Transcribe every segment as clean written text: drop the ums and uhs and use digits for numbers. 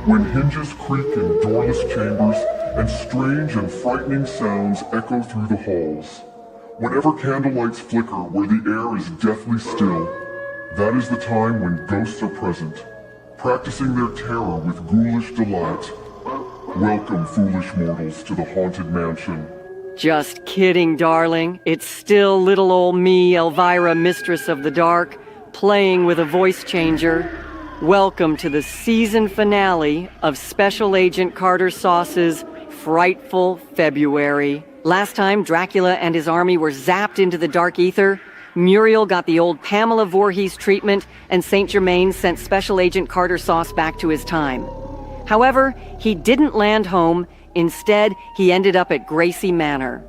when hinges creak in doorless chambers and strange and frightening sounds echo through the halls. Whenever candlelights flicker where the air is deathly still, that is the time when ghosts are present, practicing their terror with ghoulish delight. Welcome, foolish mortals, to the haunted mansion. Just kidding, darling. It's still little old me, Elvira, Mistress of the Dark, playing with a voice changer. Welcome to the season finale of Special Agent Carter Sauce's Frightful February. Last time Dracula and his army were zapped into the Dark Aether, Muriel got the old Pamela Voorhees treatment, and St. Germain sent Special Agent Carter Sauce back to his time. However, he didn't land home. Instead, he ended up at Gracey Manor.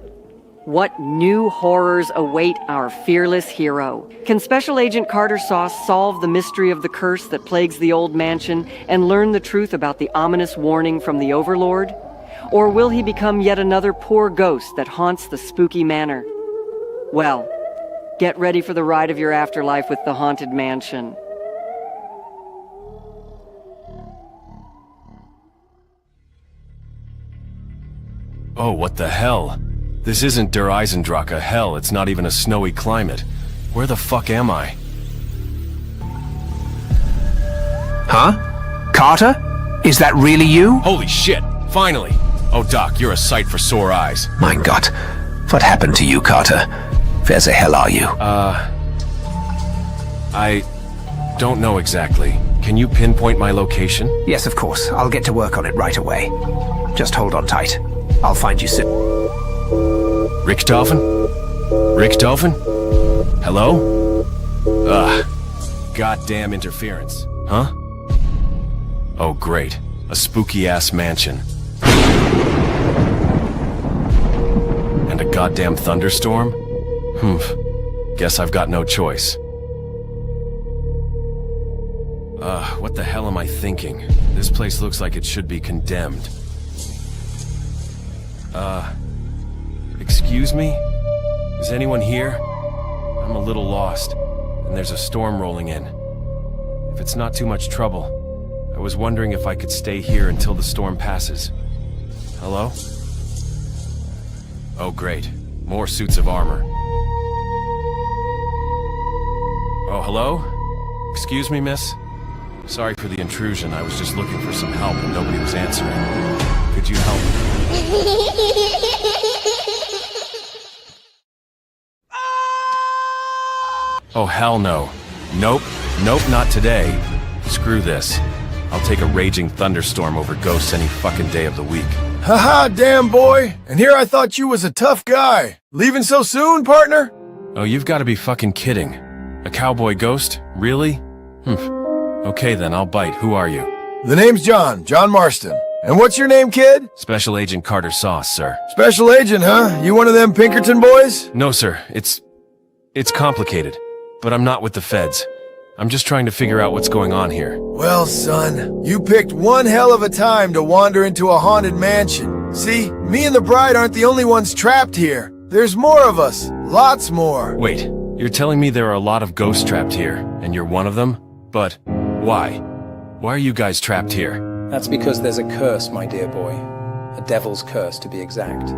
What new horrors await our fearless hero? Can Special Agent Carter Sauce solve the mystery of the curse that plagues the old mansion and learn the truth about the ominous warning from the Overlord? Or will he become yet another poor ghost that haunts the spooky manor? Well, get ready for the ride of your afterlife with the Haunted Mansion. Oh, what the hell? This isn't Der Eisendrache, hell, it's not even a snowy climate. Where the fuck am I? Huh? Carter? Is that really you? Holy shit, finally! Oh, Doc, you're a sight for sore eyes. My God, what happened to you, Carter? Where the hell are you? I don't know exactly. Can you pinpoint my location? Yes, of course. I'll get to work on it right away. Just hold on tight. I'll find you soon. Richthofen? Richthofen? Hello? Goddamn interference. Huh? Oh, great. A spooky-ass mansion. And a goddamn thunderstorm? Guess I've got no choice. What the hell am I thinking? This place looks like it should be condemned. Excuse me? Is anyone here? I'm a little lost, and there's a storm rolling in. If it's not too much trouble, I was wondering if I could stay here until the storm passes. Hello? Oh, great. More suits of armor. Oh, hello? Excuse me, miss? Sorry for the intrusion. I was just looking for some help and nobody was answering. Could you help me? Oh, hell no. Nope, not today. Screw this. I'll take a raging thunderstorm over ghosts any fucking day of the week. Haha, damn boy! And here I thought you was a tough guy. Leaving so soon, partner? Oh, you've got to be fucking kidding. A cowboy ghost? Really? Okay then, I'll bite. Who are you? The name's John Marston. And what's your name, kid? Special Agent Carter Sauce, sir. Special agent, huh? You one of them Pinkerton boys? No, sir. It's complicated. But I'm not with the feds. I'm just trying to figure out what's going on here. Well, son, you picked one hell of a time to wander into a haunted mansion. See, me and the bride aren't the only ones trapped here. There's more of us. Lots more. Wait, you're telling me there are a lot of ghosts trapped here, and you're one of them? But why? Why are you guys trapped here? That's because there's a curse, my dear boy. A devil's curse, to be exact.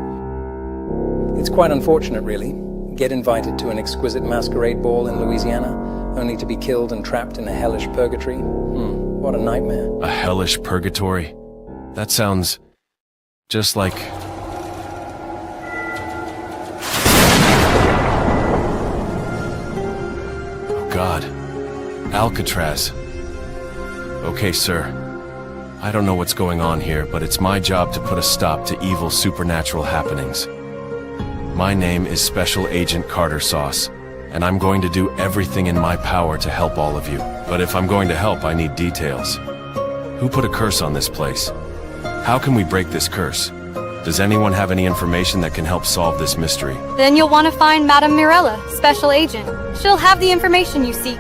It's quite unfortunate, really. Get invited to an exquisite masquerade ball in Louisiana, only to be killed and trapped in a hellish purgatory. What a nightmare. A hellish purgatory? That sounds just like... Oh God. Alcatraz. Okay, sir. I don't know what's going on here, but it's my job to put a stop to evil supernatural happenings. My name is Special Agent Carter Sauce, and I'm going to do everything in my power to help all of you. But if I'm going to help, I need details. Who put a curse on this place? How can we break this curse? Does anyone have any information that can help solve this mystery? Then you'll want to find Madame Mirella, Special Agent. She'll have the information you seek.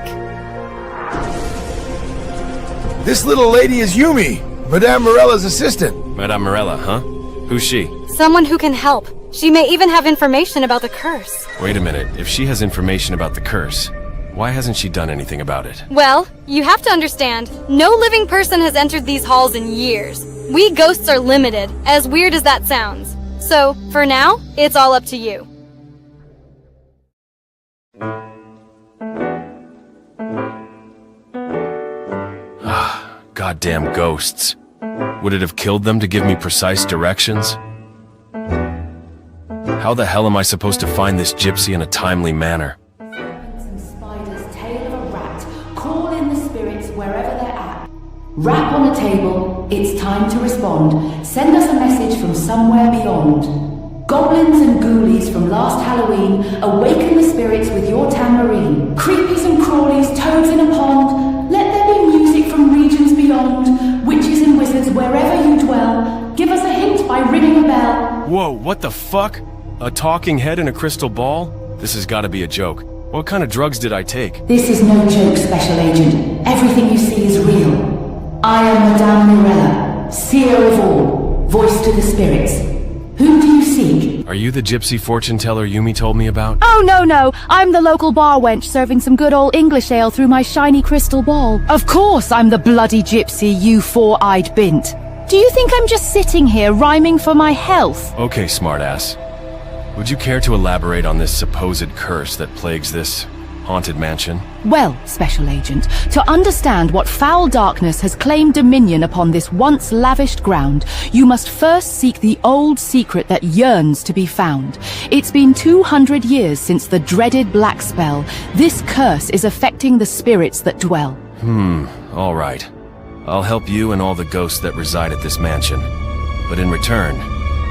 This little lady is Yumi, Madame Morella's assistant. Madame Mirella, huh? Who's she? Someone who can help. She may even have information about the curse. Wait a minute, if she has information about the curse, why hasn't she done anything about it? Well, you have to understand, no living person has entered these halls in years. We ghosts are limited, as weird as that sounds. So, for now, it's all up to you. Goddamn ghosts. Would it have killed them to give me precise directions? How the hell am I supposed to find this gypsy in a timely manner? Serpents and spiders, tail of a rat, call in the spirits wherever they're at. Rap on a table, it's time to respond. Send us a message from somewhere beyond. Goblins and ghoulies from last Halloween, awaken the spirits with your tambourine. Creepies and crawlies, toads in a pond, let there be music from regions beyond. Witches and wizards, wherever you dwell, give us a hint by ringing a bell. Whoa, what the fuck? A talking head and a crystal ball? This has got to be a joke. What kind of drugs did I take? This is no joke, Special Agent. Everything you see is real. I am Madame Mirella, seer of all. Voice to the spirits. Whom do you seek? Are you the gypsy fortune teller Yumi told me about? Oh, no. I'm the local bar wench serving some good old English ale through my shiny crystal ball. Of course I'm the bloody gypsy, you four-eyed bint. Do you think I'm just sitting here rhyming for my health? Okay, smartass. Would you care to elaborate on this supposed curse that plagues this haunted mansion? Well, Special Agent, to understand what foul darkness has claimed dominion upon this once lavished ground, you must first seek the old secret that yearns to be found. It's been 200 years since the dreaded Black Spell. This curse is affecting the spirits that dwell. All right. I'll help you and all the ghosts that reside at this mansion. But in return,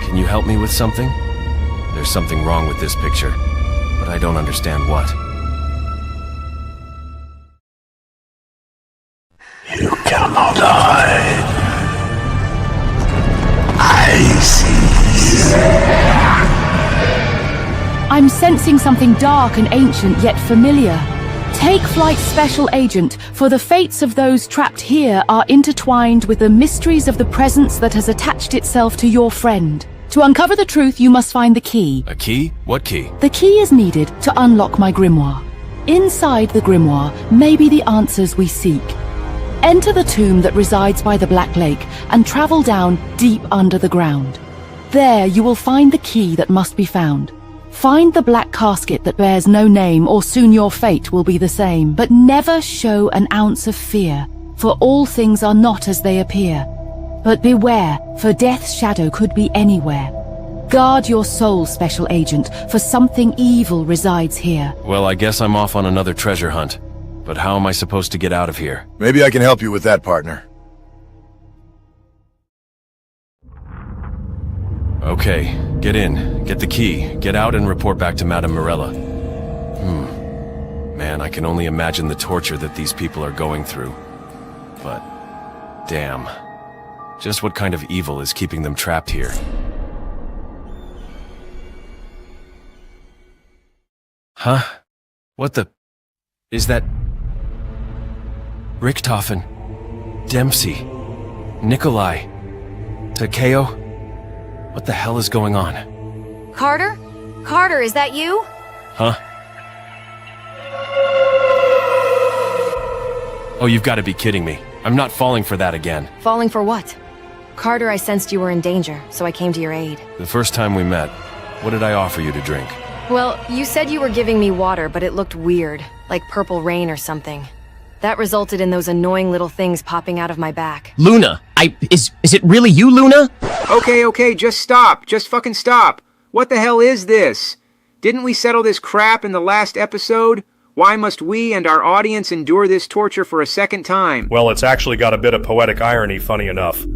can you help me with something? There's something wrong with this picture, but I don't understand what. You cannot hide. I see you. I'm sensing something dark and ancient yet familiar. Take flight, Special Agent, for the fates of those trapped here are intertwined with the mysteries of the presence that has attached itself to your friend. To uncover the truth, you must find the key. A key? What key? The key is needed to unlock my grimoire. Inside the grimoire may be the answers we seek. Enter the tomb that resides by the Black Lake and travel down deep under the ground. There you will find the key that must be found. Find the black casket that bears no name, or soon your fate will be the same. But never show an ounce of fear, for all things are not as they appear. But beware, for death's shadow could be anywhere. Guard your soul, Special Agent, for something evil resides here. Well, I guess I'm off on another treasure hunt. But how am I supposed to get out of here? Maybe I can help you with that, partner. Okay, get in, get the key, get out and report back to Madame Morella. Man, I can only imagine the torture that these people are going through. But, damn. Just what kind of evil is keeping them trapped here? Huh? What the... Is that... Richtofen, Dempsey, Nikolai, Takeo? What the hell is going on? Carter? Carter, is that you? Huh? Oh, you've got to be kidding me. I'm not falling for that again. Falling for what? Carter, I sensed you were in danger, so I came to your aid. The first time we met, what did I offer you to drink? Well, you said you were giving me water, but it looked weird, like purple rain or something. That resulted in those annoying little things popping out of my back. Luna, is it really you, Luna? Okay, just stop. Just fucking stop. What the hell is this? Didn't we settle this crap in the last episode? Why must we and our audience endure this torture for a second time? Well, it's actually got a bit of poetic irony, funny enough.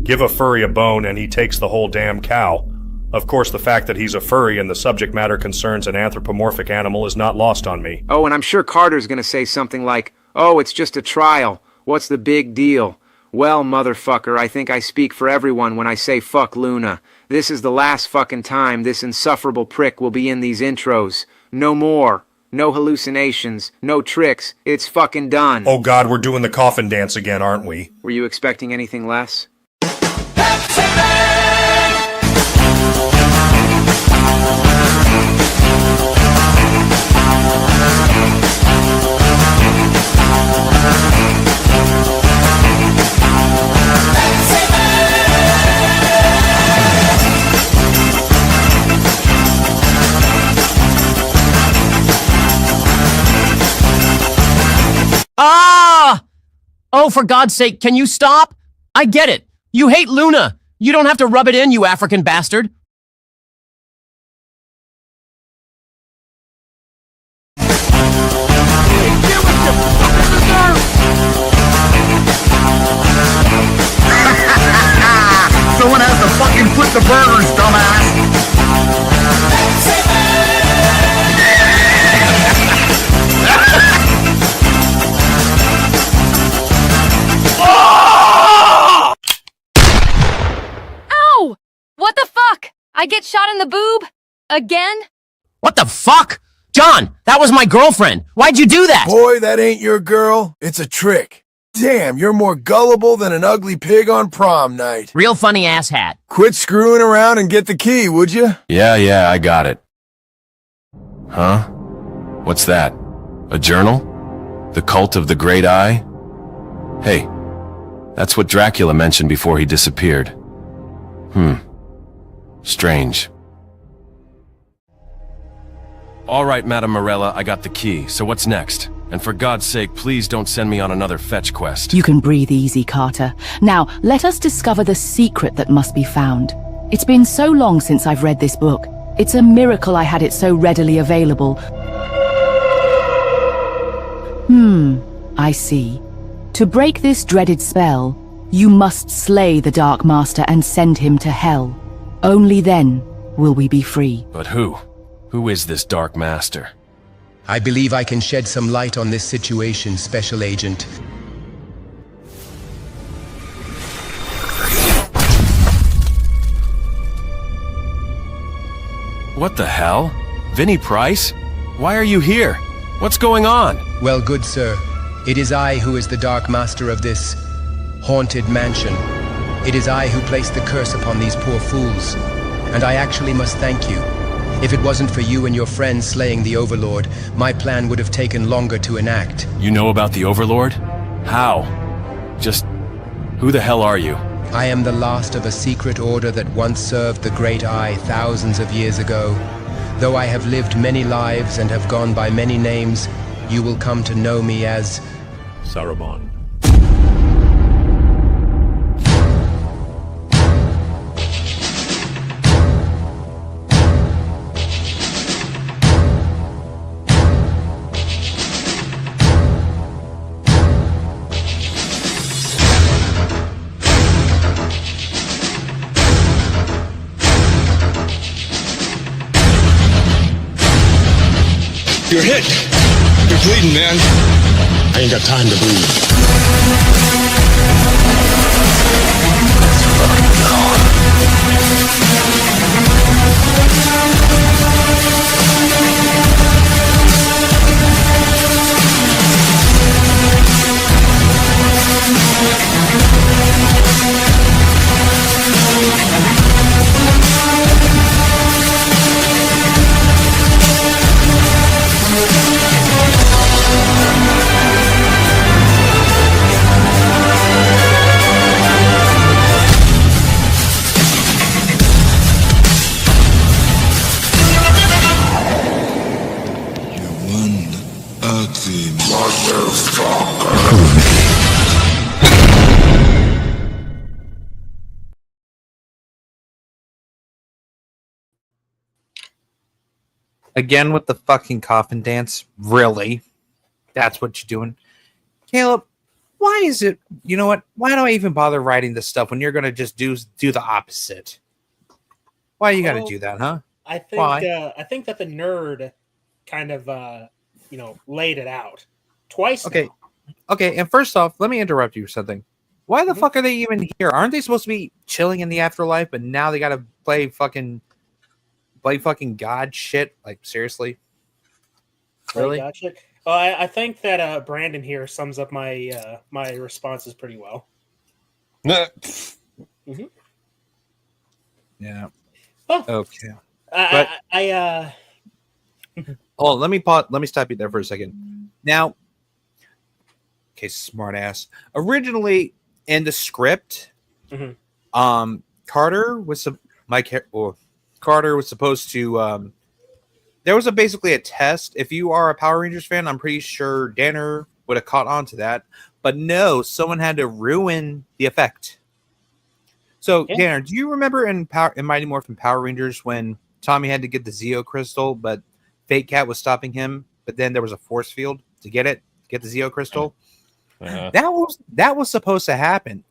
Give a furry a bone and he takes the whole damn cow. Of course, the fact that he's a furry and the subject matter concerns an anthropomorphic animal is not lost on me. Oh, and I'm sure Carter's gonna say something like, "Oh, it's just a trial. What's the big deal?" Well, motherfucker, I think I speak for everyone when I say fuck Luna. This is the last fucking time this insufferable prick will be in these intros. No more. No hallucinations. No tricks. It's fucking done. Oh god, we're doing the coffin dance again, aren't we? Were you expecting anything less? Ah! Oh, for God's sake, can you stop? I get it. You hate Luna. You don't have to rub it in, you African bastard. Someone has to fucking flip the burgers, dumbass! Ow! What the fuck? I get shot in the boob? Again? What the fuck? John, that was my girlfriend. Why'd you do that? Boy, that ain't your girl. It's a trick. Damn, you're more gullible than an ugly pig on prom night. Real funny ass hat. Quit screwing around and get the key, would you? Yeah, I got it. Huh? What's that? A journal? The Cult of the Great Eye? Hey, that's what Dracula mentioned before he disappeared. Strange. All right, Madame Morella, I got the key, so what's next? And for God's sake, please don't send me on another fetch quest. You can breathe easy, Carter. Now, let us discover the secret that must be found. It's been so long since I've read this book. It's a miracle I had it so readily available. I see. To break this dreaded spell, you must slay the Dark Master and send him to hell. Only then will we be free. But who? Who is this Dark Master? I believe I can shed some light on this situation, Special Agent. What the hell? Vinnie Price? Why are you here? What's going on? Well, good sir, it is I who is the Dark Master of this haunted mansion. It is I who placed the curse upon these poor fools, and I actually must thank you. If it wasn't for you and your friends slaying the Overlord, my plan would have taken longer to enact. You know about the Overlord? How? Just... who the hell are you? I am the last of a secret order that once served the Great Eye thousands of years ago. Though I have lived many lives and have gone by many names, you will come to know me as... Saruman. You're hit. You're bleeding, man. I ain't got time to bleed. Again with the fucking coffin dance? Really? That's what you're doing? Caleb, why is it, you know what? Why do I even bother writing this stuff when you're going to just do the opposite? Why you got to do that, huh? I think that the nerd kind of, laid it out twice. Okay. Now. Okay, and first off, let me interrupt you for something. Why the fuck are they even here? Aren't they supposed to be chilling in the afterlife, but now they got to play fucking God shit? Like, seriously? Really? God shit? I think that Brandon here sums up my my responses pretty well. Mm-hmm. Yeah. Oh. Okay. Oh, let me stop you there for a second. Now, okay, smart ass. Originally in the script, Carter was supposed to. There was basically a test. If you are a Power Rangers fan, I'm pretty sure Danner would have caught on to that. But no, someone had to ruin the effect. So, yeah. Danner, do you remember in Mighty Morphin Power Rangers when Tommy had to get the Zeo Crystal, but Fate Cat was stopping him, but then there was a force field to get the Zeo Crystal? Uh-huh. That was supposed to happen,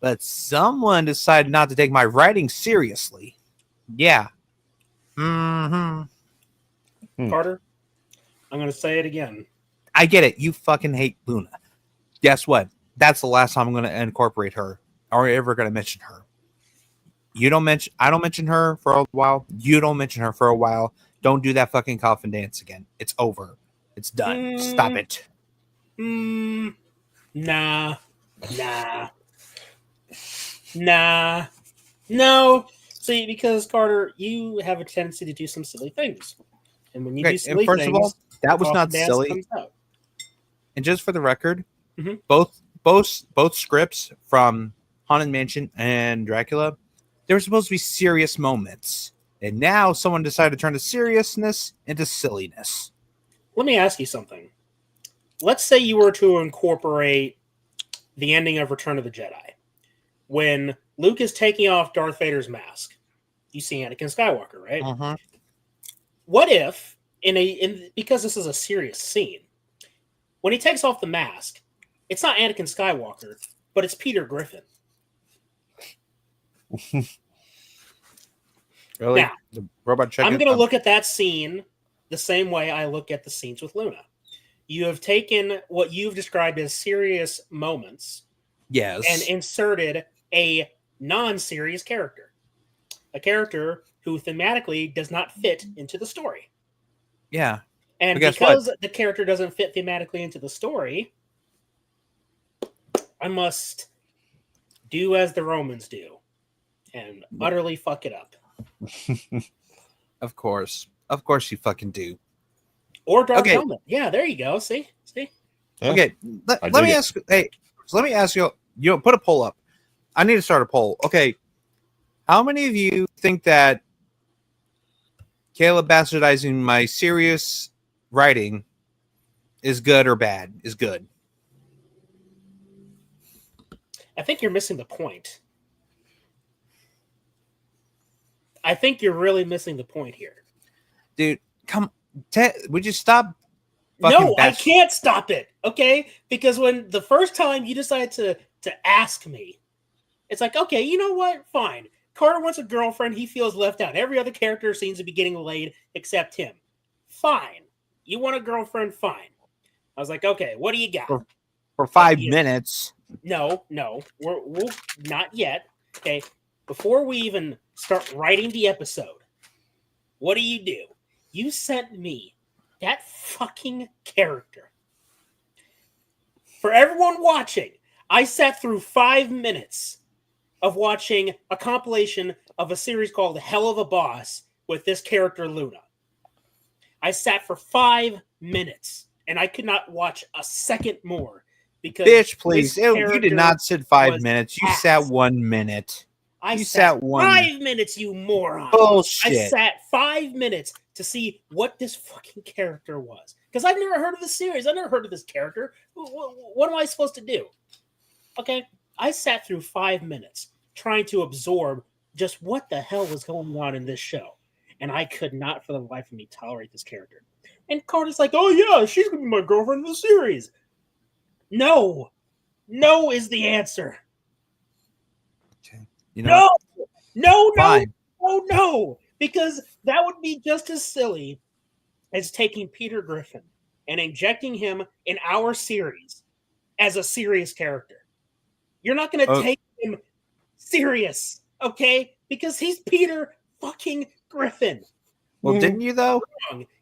but someone decided not to take my writing seriously. Yeah. Mm-hmm. Carter, I'm going to say it again. I get it. You fucking hate Luna. Guess what? That's the last time I'm going to incorporate her or ever going to mention her. I don't mention her for a while. You don't mention her for a while. Don't do that fucking coffin dance again. It's over. It's done. Stop it. Nah. Nah. No. See, because Carter, you have a tendency to do some silly things. And when you do silly first things, of all, that the was not Kaufman dance silly. comes out. And just for the record, Mhm. both scripts from Haunted Mansion and Dracula, they were supposed to be serious moments. And now someone decided to turn the seriousness into silliness. Let me ask you something. Let's say you were to incorporate the ending of Return of the Jedi. When Luke is taking off Darth Vader's mask, you see Anakin Skywalker, right? Uh-huh. What if, because this is a serious scene, when he takes off the mask, it's not Anakin Skywalker, but it's Peter Griffin. Really? Now, The robot chicken? I'm going to look at that scene the same way I look at the scenes with Luna. You have taken what you've described as serious moments, yes, and inserted a non-serious character, a character who thematically does not fit into the story. Yeah. And because the character doesn't fit thematically into the story, I must do as the Romans do and utterly fuck it up. Of course you fucking do. Or Dark Helmet. Yeah, there you go. See? Yeah. Okay, let me ask. Hey, so let me ask you. You know, put a poll up. I need to start a poll. Okay, how many of you think that Caleb bastardizing my serious writing is good or bad? Is good. I think you're missing the point. I think you're really missing the point here. Dude, come. Would you stop? No, I can't stop it. Okay, because when the first time you decide to ask me, it's like, okay, you know what? Fine. Carter wants a girlfriend. He feels left out. Every other character seems to be getting laid except him. Fine. You want a girlfriend? Fine. I was like, okay, what do you got? For 5 minutes. No, we'll not yet. Okay, before we even start writing the episode, what do? You sent me that fucking character. For everyone watching, I sat through 5 minutes of watching a compilation of a series called Hell of a Boss with this character, Luna. I sat for 5 minutes, and I could not watch a second more. Because bitch, please. You did not sit 5 minutes. You sat 1 minute. You sat 5 minutes, you moron. Bullshit. I sat 5 minutes to see what this fucking character was. Because I've never heard of the series. I've never heard of this character. What am I supposed to do? Okay. I sat through 5 minutes trying to absorb just what the hell was going on in this show. And I could not for the life of me tolerate this character. And Carter's like, oh yeah, she's going to be my girlfriend in the series. No. No is the answer. Okay. You know No. Because that would be just as silly as taking Peter Griffin and injecting him in our series as a serious character. You're not going to take him serious, okay? Because he's Peter fucking Griffin. Well, didn't you, though?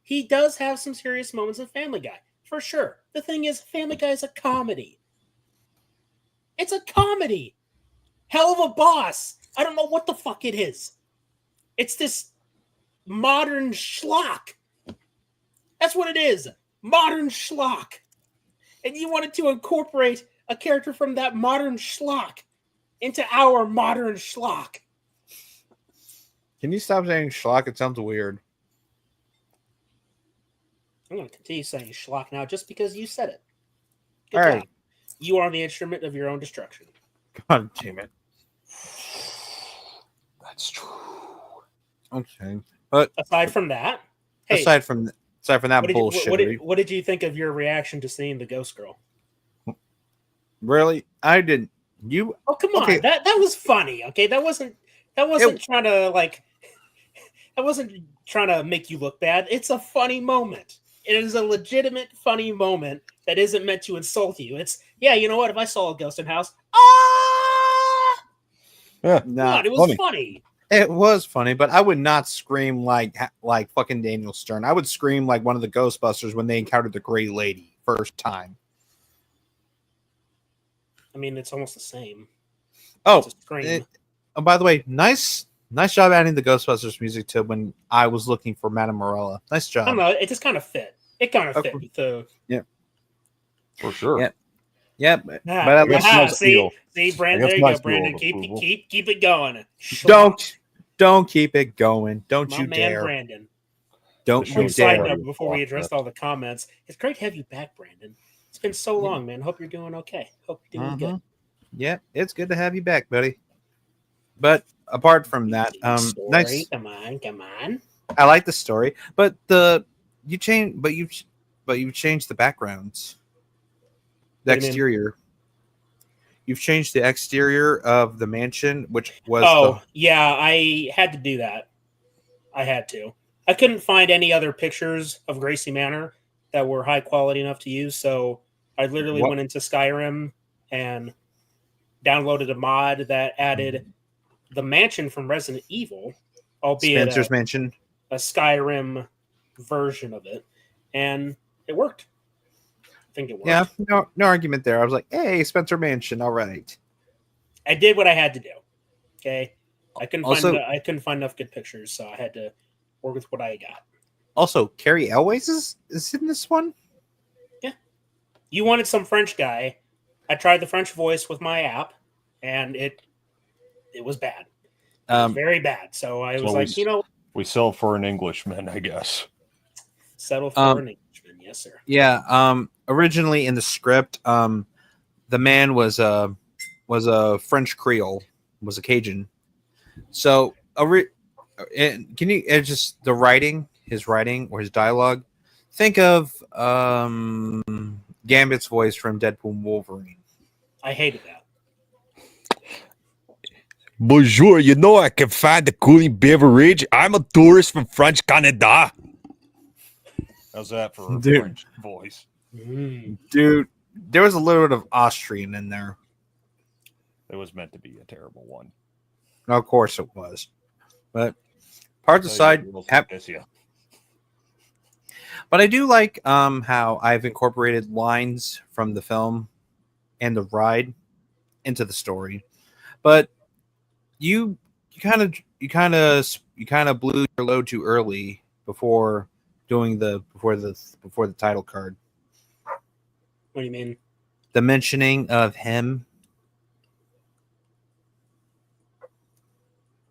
He does have some serious moments in Family Guy, for sure. The thing is, Family Guy is a comedy. It's a comedy. Hell of a Boss. I don't know what the fuck it is. It's this modern schlock. That's what it is. Modern schlock. And you wanted to incorporate a character from that modern schlock into our modern schlock. Can you stop saying schlock? It sounds weird. I'm going to continue saying schlock now just because you said it. All right. You are the instrument of your own destruction. God damn it. That's true. Okay. But aside from that, aside from that bullshit. What did you think of your reaction to seeing the ghost girl? Really? I didn't. You? Oh, come on. Okay. That was funny. Okay, that wasn't trying to like. I wasn't trying to make you look bad. It's a funny moment. It is a legitimate funny moment that isn't meant to insult you. It's you know what? If I saw a ghost in house, yeah, it was funny. It was funny, but I would not scream like fucking Daniel Stern. I would scream like one of the Ghostbusters when they encountered the Gray Lady first time. I mean, it's almost the same. Oh, It's a scream. By the way, nice job adding the Ghostbusters music to when I was looking for Madame Morella. Nice I don't job. know. It just kind of fit. It kind of fit with the. Yeah, for sure. Yeah. But at least see, Brandon. There you go, Brandon. Keep it going. Don't keep it going. Don't My you man, dare, Brandon. Don't you Side dare. note, before we addressed all the comments, it's great to have you back, Brandon. It's been so long, man. Hope you're doing okay. Hope you're doing good. Yeah, it's good to have you back, buddy. But apart from that, Story. nice. Come on. I like the story, but you changed the backgrounds, the What do you mean? exterior. You've changed the exterior of the mansion, which was yeah, I had to do that. I had to. I couldn't find any other pictures of Gracey Manor that were high quality enough to use, so I literally went into Skyrim and downloaded a mod that added the mansion from Resident Evil, albeit Spencer's Mansion, a Skyrim version of it, and it worked. I think it worked. Yeah, no argument there. I was like, hey, Spencer Mansion, all right. I did what I had to do. Okay, I couldn't find enough good pictures, so I had to work with what I got. Also, Carrie Elways is in this one. Yeah, you wanted some French guy. I tried the French voice with my app, and it was bad. It was very bad. So I was like, we sell for an Englishman, I guess. Settle for an Englishman, yes, sir. Yeah. Originally in the script, the man was a French Creole, was a Cajun. So, can you just his writing or his dialogue? Think of Gambit's voice from Deadpool and Wolverine. I hated that. Bonjour, I can find a cooling beverage. I'm a tourist from French Canada. How's that for a French voice? Dude, there was a little bit of Austrian in there. It was meant to be a terrible one. Of course it was. But parts aside, but I do like how I've incorporated lines from the film and the ride into the story. But you kind of blew your load too early before doing before the title card. What do you mean? The mentioning of him.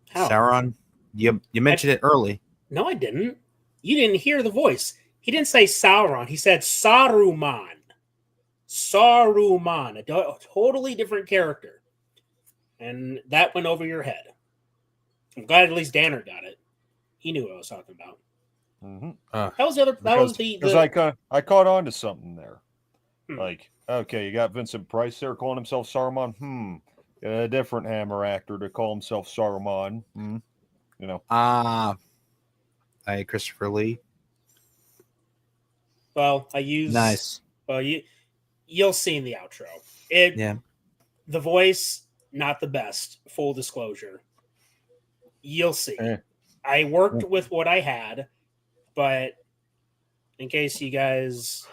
How? Sauron. You mentioned it early. No, I didn't. You didn't hear the voice. He didn't say Sauron. He said Saruman. Saruman, a totally different character. And that went over your head. I'm glad at least Danner got it. He knew what I was talking about. Mm-hmm. That was the other. That was the. Because I caught on to something there. Like, okay, you got Vincent Price there calling himself Saruman. A different Hammer actor to call himself Saruman. Christopher Lee. Well, I use nice. Well, you'll see in the outro. The voice, not the best. Full disclosure. You'll see. I worked with what I had, but in case you guys,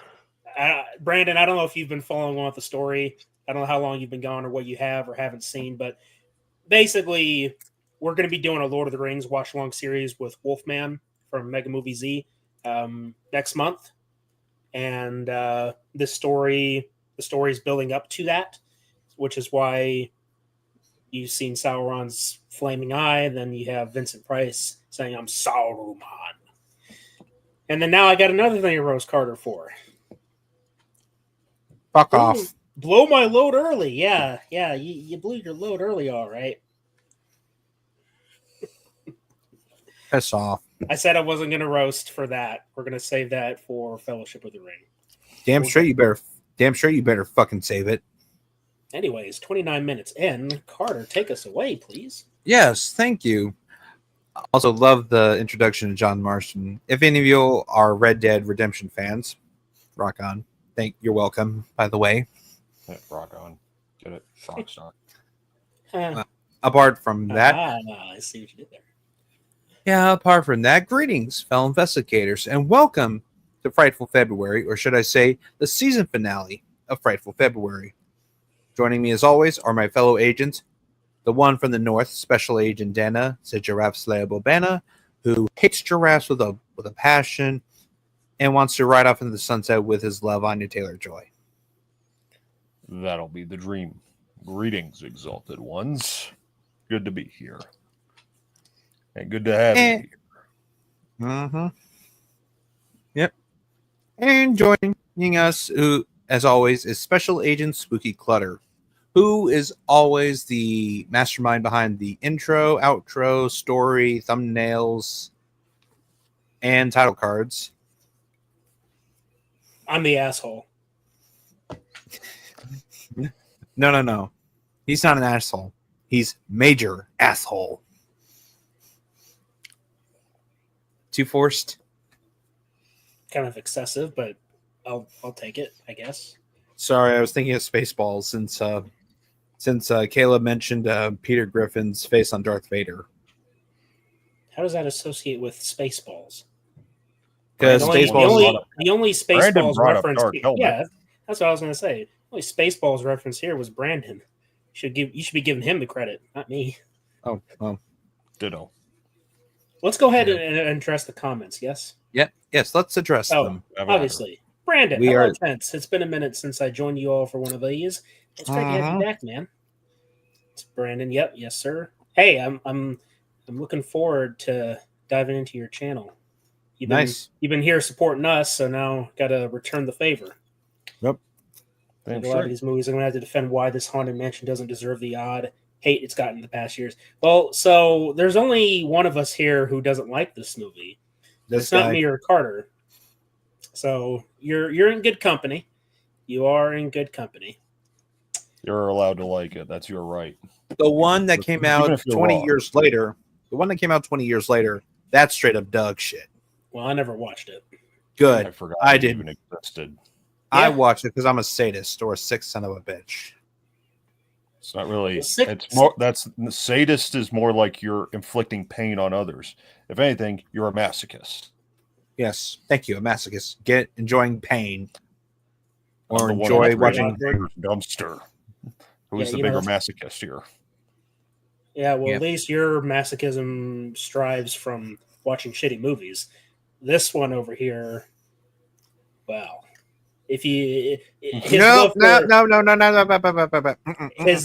Brandon, I don't know if you've been following on with the story. I don't know how long you've been gone or what you have or haven't seen, but basically, we're going to be doing a Lord of the Rings watch-along series with Wolfman from Mega Movie Z next month, and the story is building up to that, which is why you've seen Sauron's flaming eye. Then you have Vincent Price saying, "I'm Saruman," and then now I got another thing to roast Carter for. Fuck off. Blow my load early. Yeah, you blew your load early, all right. Piss off. I said I wasn't going to roast for that. We're going to save that for Fellowship of the Ring. Damn straight you better fucking save it. Anyways, 29 minutes in. Carter, take us away, please. Yes, thank you. Also love the introduction to John Marston. If any of you are Red Dead Redemption fans, rock on. You're welcome, by the way. Yeah, rock on. Get it? Rockstar. Apart from that. I see what you did there. Yeah, apart from that, greetings, fellow investigators, and welcome to Frightful February, or should I say, the season finale of Frightful February. Joining me as always are my fellow agents. The one from the north, Special Agent Dana, said Giraffe Slayer Bobana, who hates giraffes with a passion and wants to ride off into the sunset with his love, Anya Taylor-Joy. That'll be the dream. Greetings, exalted ones. Good to be here. And good to have you here. Mm-hmm. Yep. And joining us, who, as always, is Special Agent Spooky Clutter, who is always the mastermind behind the intro, outro, story, thumbnails, and title cards. I'm the asshole. No. He's not an asshole. He's major asshole. Too forced? Kind of excessive, but I'll take it, I guess. Sorry, I was thinking of Spaceballs since Caleb mentioned Peter Griffin's face on Darth Vader. How does that associate with Spaceballs? Because the only Brandon Spaceballs brought up reference, Dark Helmet. yeah, that's what I was going to say. The only Spaceballs reference here was Brandon. You should be giving him the credit, not me. Oh, ditto. Let's go ahead and address the comments. Yes. Yes. Let's address them. Obviously, Brandon. We are tense. It's been a minute since I joined you all for one of these. It's great to have you back, man. It's Brandon. Yep. Yes, sir. Hey, I'm looking forward to diving into your channel. You've been here supporting us, so now got to return the favor. Yep. A lot of these movies, I'm going to have to defend why this Haunted Mansion doesn't deserve the odd hate it's gotten in the past years. Well, so there's only one of us here who doesn't like this movie. It's not me or Carter. So you're in good company. You are in good company. You're allowed to like it. That's your right. The one that came out 20 years later. The one that came out 20 years later. That's straight up dog shit. Well, I never watched it. Good. I forgot I it did. even existed. I watched it because I'm a sadist or a sick son of a bitch. It's not really. It's more. That's sadist is more like you're inflicting pain on others. If anything, you're a masochist. Yes, thank you. A masochist. Enjoying pain, or I'm the enjoy one watching dumpster. Who's the bigger masochist here? Yeah, well, at least your masochism strives from watching shitty movies. This one over here, well, if you his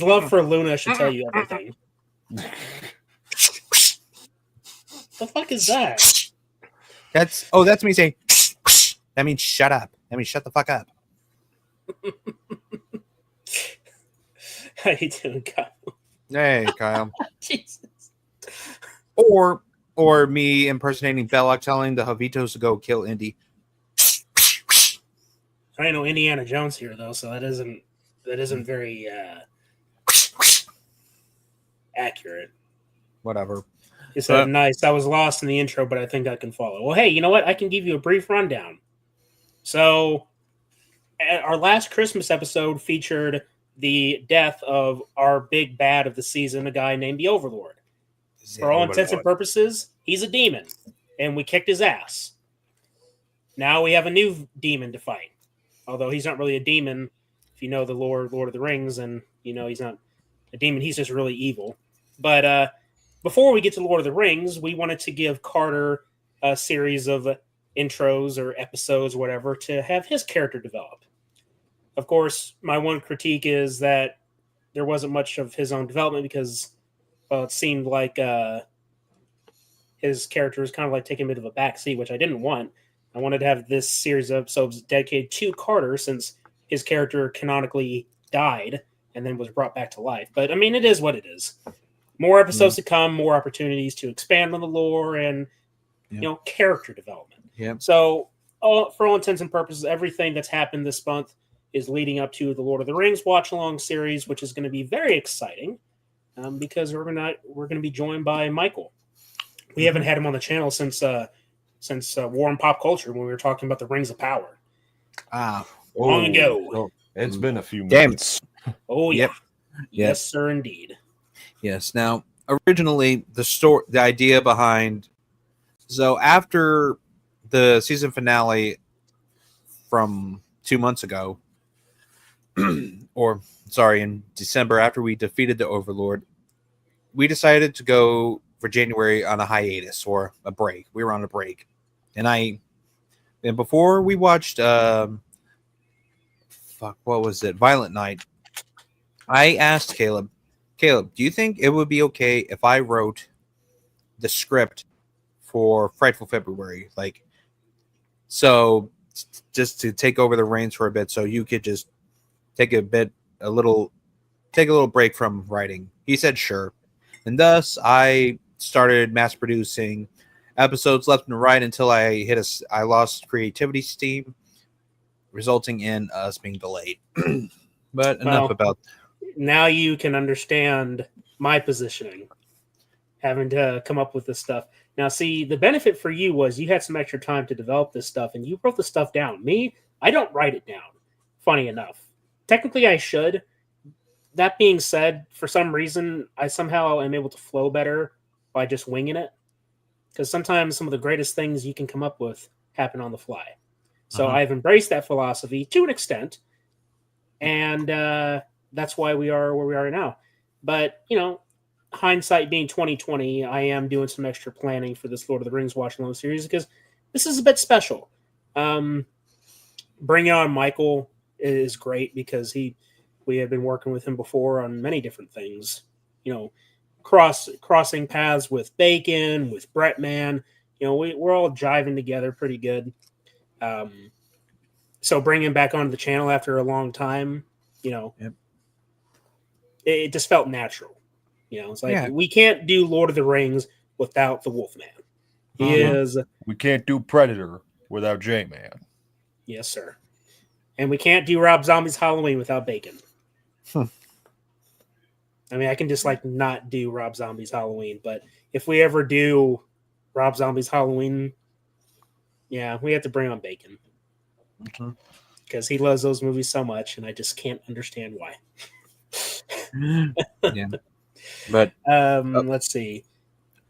love for Luna should tell you everything. The fuck is that? That's me saying. That means shut up. That means shut the fuck up. How you doing, Kyle? Hey, Kyle. Jesus. Or me impersonating Belloc telling the Javitos to go kill Indy. I ain't no Indiana Jones here though, so that isn't very accurate. Whatever. He said, nice. I was lost in the intro, but I think I can follow. Well, hey, you know what? I can give you a brief rundown. So, our last Christmas episode featured the death of our big bad of the season, a guy named the Overlord. For all intents and purposes, he's a demon, and we kicked his ass. Now we have a new demon to fight. Although he's not really a demon, if you know the Lord of the Rings, and you know he's not a demon, he's just really evil. But before we get to Lord of the Rings, we wanted to give Carter a series of intros or episodes, whatever, to have his character develop. Of course, my one critique is that there wasn't much of his own development because, well, it seemed like his character was kind of like taking a bit of a backseat, which I didn't want. I wanted to have this series of episodes dedicated to Carter since his character canonically died and then was brought back to life. But, I mean, it is what it is. More episodes to come, more opportunities to expand on the lore and, you know, character development. Yep. So, for all intents and purposes, everything that's happened this month is leading up to the Lord of the Rings watch-along series, which is going to be very exciting because we're going to be joined by Michael. We haven't had him on the channel since War and Pop Culture when we were talking about the Rings of Power. Long ago. It's been a few Damn. minutes. Oh, yeah. Yep. Yes, sir, indeed. Yes. Now, originally, the idea behind... So, after the season finale from 2 months ago, in December, after we defeated the Overlord, we decided to go for January on a hiatus or a break. We were on a break. And before we watched what was it? Violent Night. I asked Caleb, do you think it would be okay if I wrote the script for Frightful February? Like, so just to take over the reins for a bit, so you could just take a little break from writing. He said sure. And thus I started mass producing episodes left and right until I lost creativity steam, resulting in us being delayed. But enough about now you can understand my positioning, having to come up with this stuff. Now, see, the benefit for you was you had some extra time to develop this stuff, and you wrote the stuff down. Me, I don't write it down, funny enough. Technically, I should. That being said, for some reason, I somehow am able to flow better by just winging it. Because sometimes some of the greatest things you can come up with happen on the fly. So I've embraced that philosophy to an extent. And that's why we are where we are now. But, hindsight being 2020, I am doing some extra planning for this Lord of the Rings watch along series because this is a bit special. Bringing on Michael is great because we have been working with him before on many different things. Crossing paths with Bacon, with Bretman. We're all jiving together pretty good. So bringing him back onto the channel after a long time, it just felt natural. It's like we can't do Lord of the Rings without the Wolfman. We can't do Predator without J-Man. Yes, sir. And we can't do Rob Zombie's Halloween without Bacon. I mean, I can just not do Rob Zombie's Halloween, but if we ever do Rob Zombie's Halloween, we have to bring on Bacon. Because he loves those movies so much, and I just can't understand why. But let's see.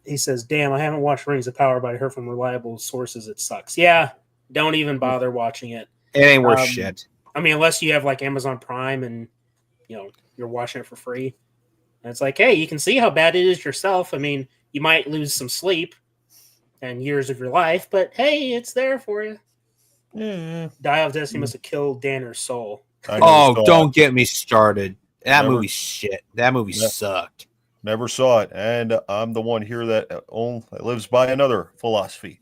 He says, "Damn, I haven't watched Rings of Power, but I heard from reliable sources it sucks." Yeah, don't even bother watching it. It ain't worth shit. I mean, unless you have Amazon Prime and you're watching it for free. And it's like, hey, you can see how bad it is yourself. I mean, you might lose some sleep and years of your life, but hey, it's there for you. Dial of Destiny must have killed Danner's soul. Don't get me started. That movie's shit. That movie sucked. Never saw it. And I'm the one here that lives by another philosophy.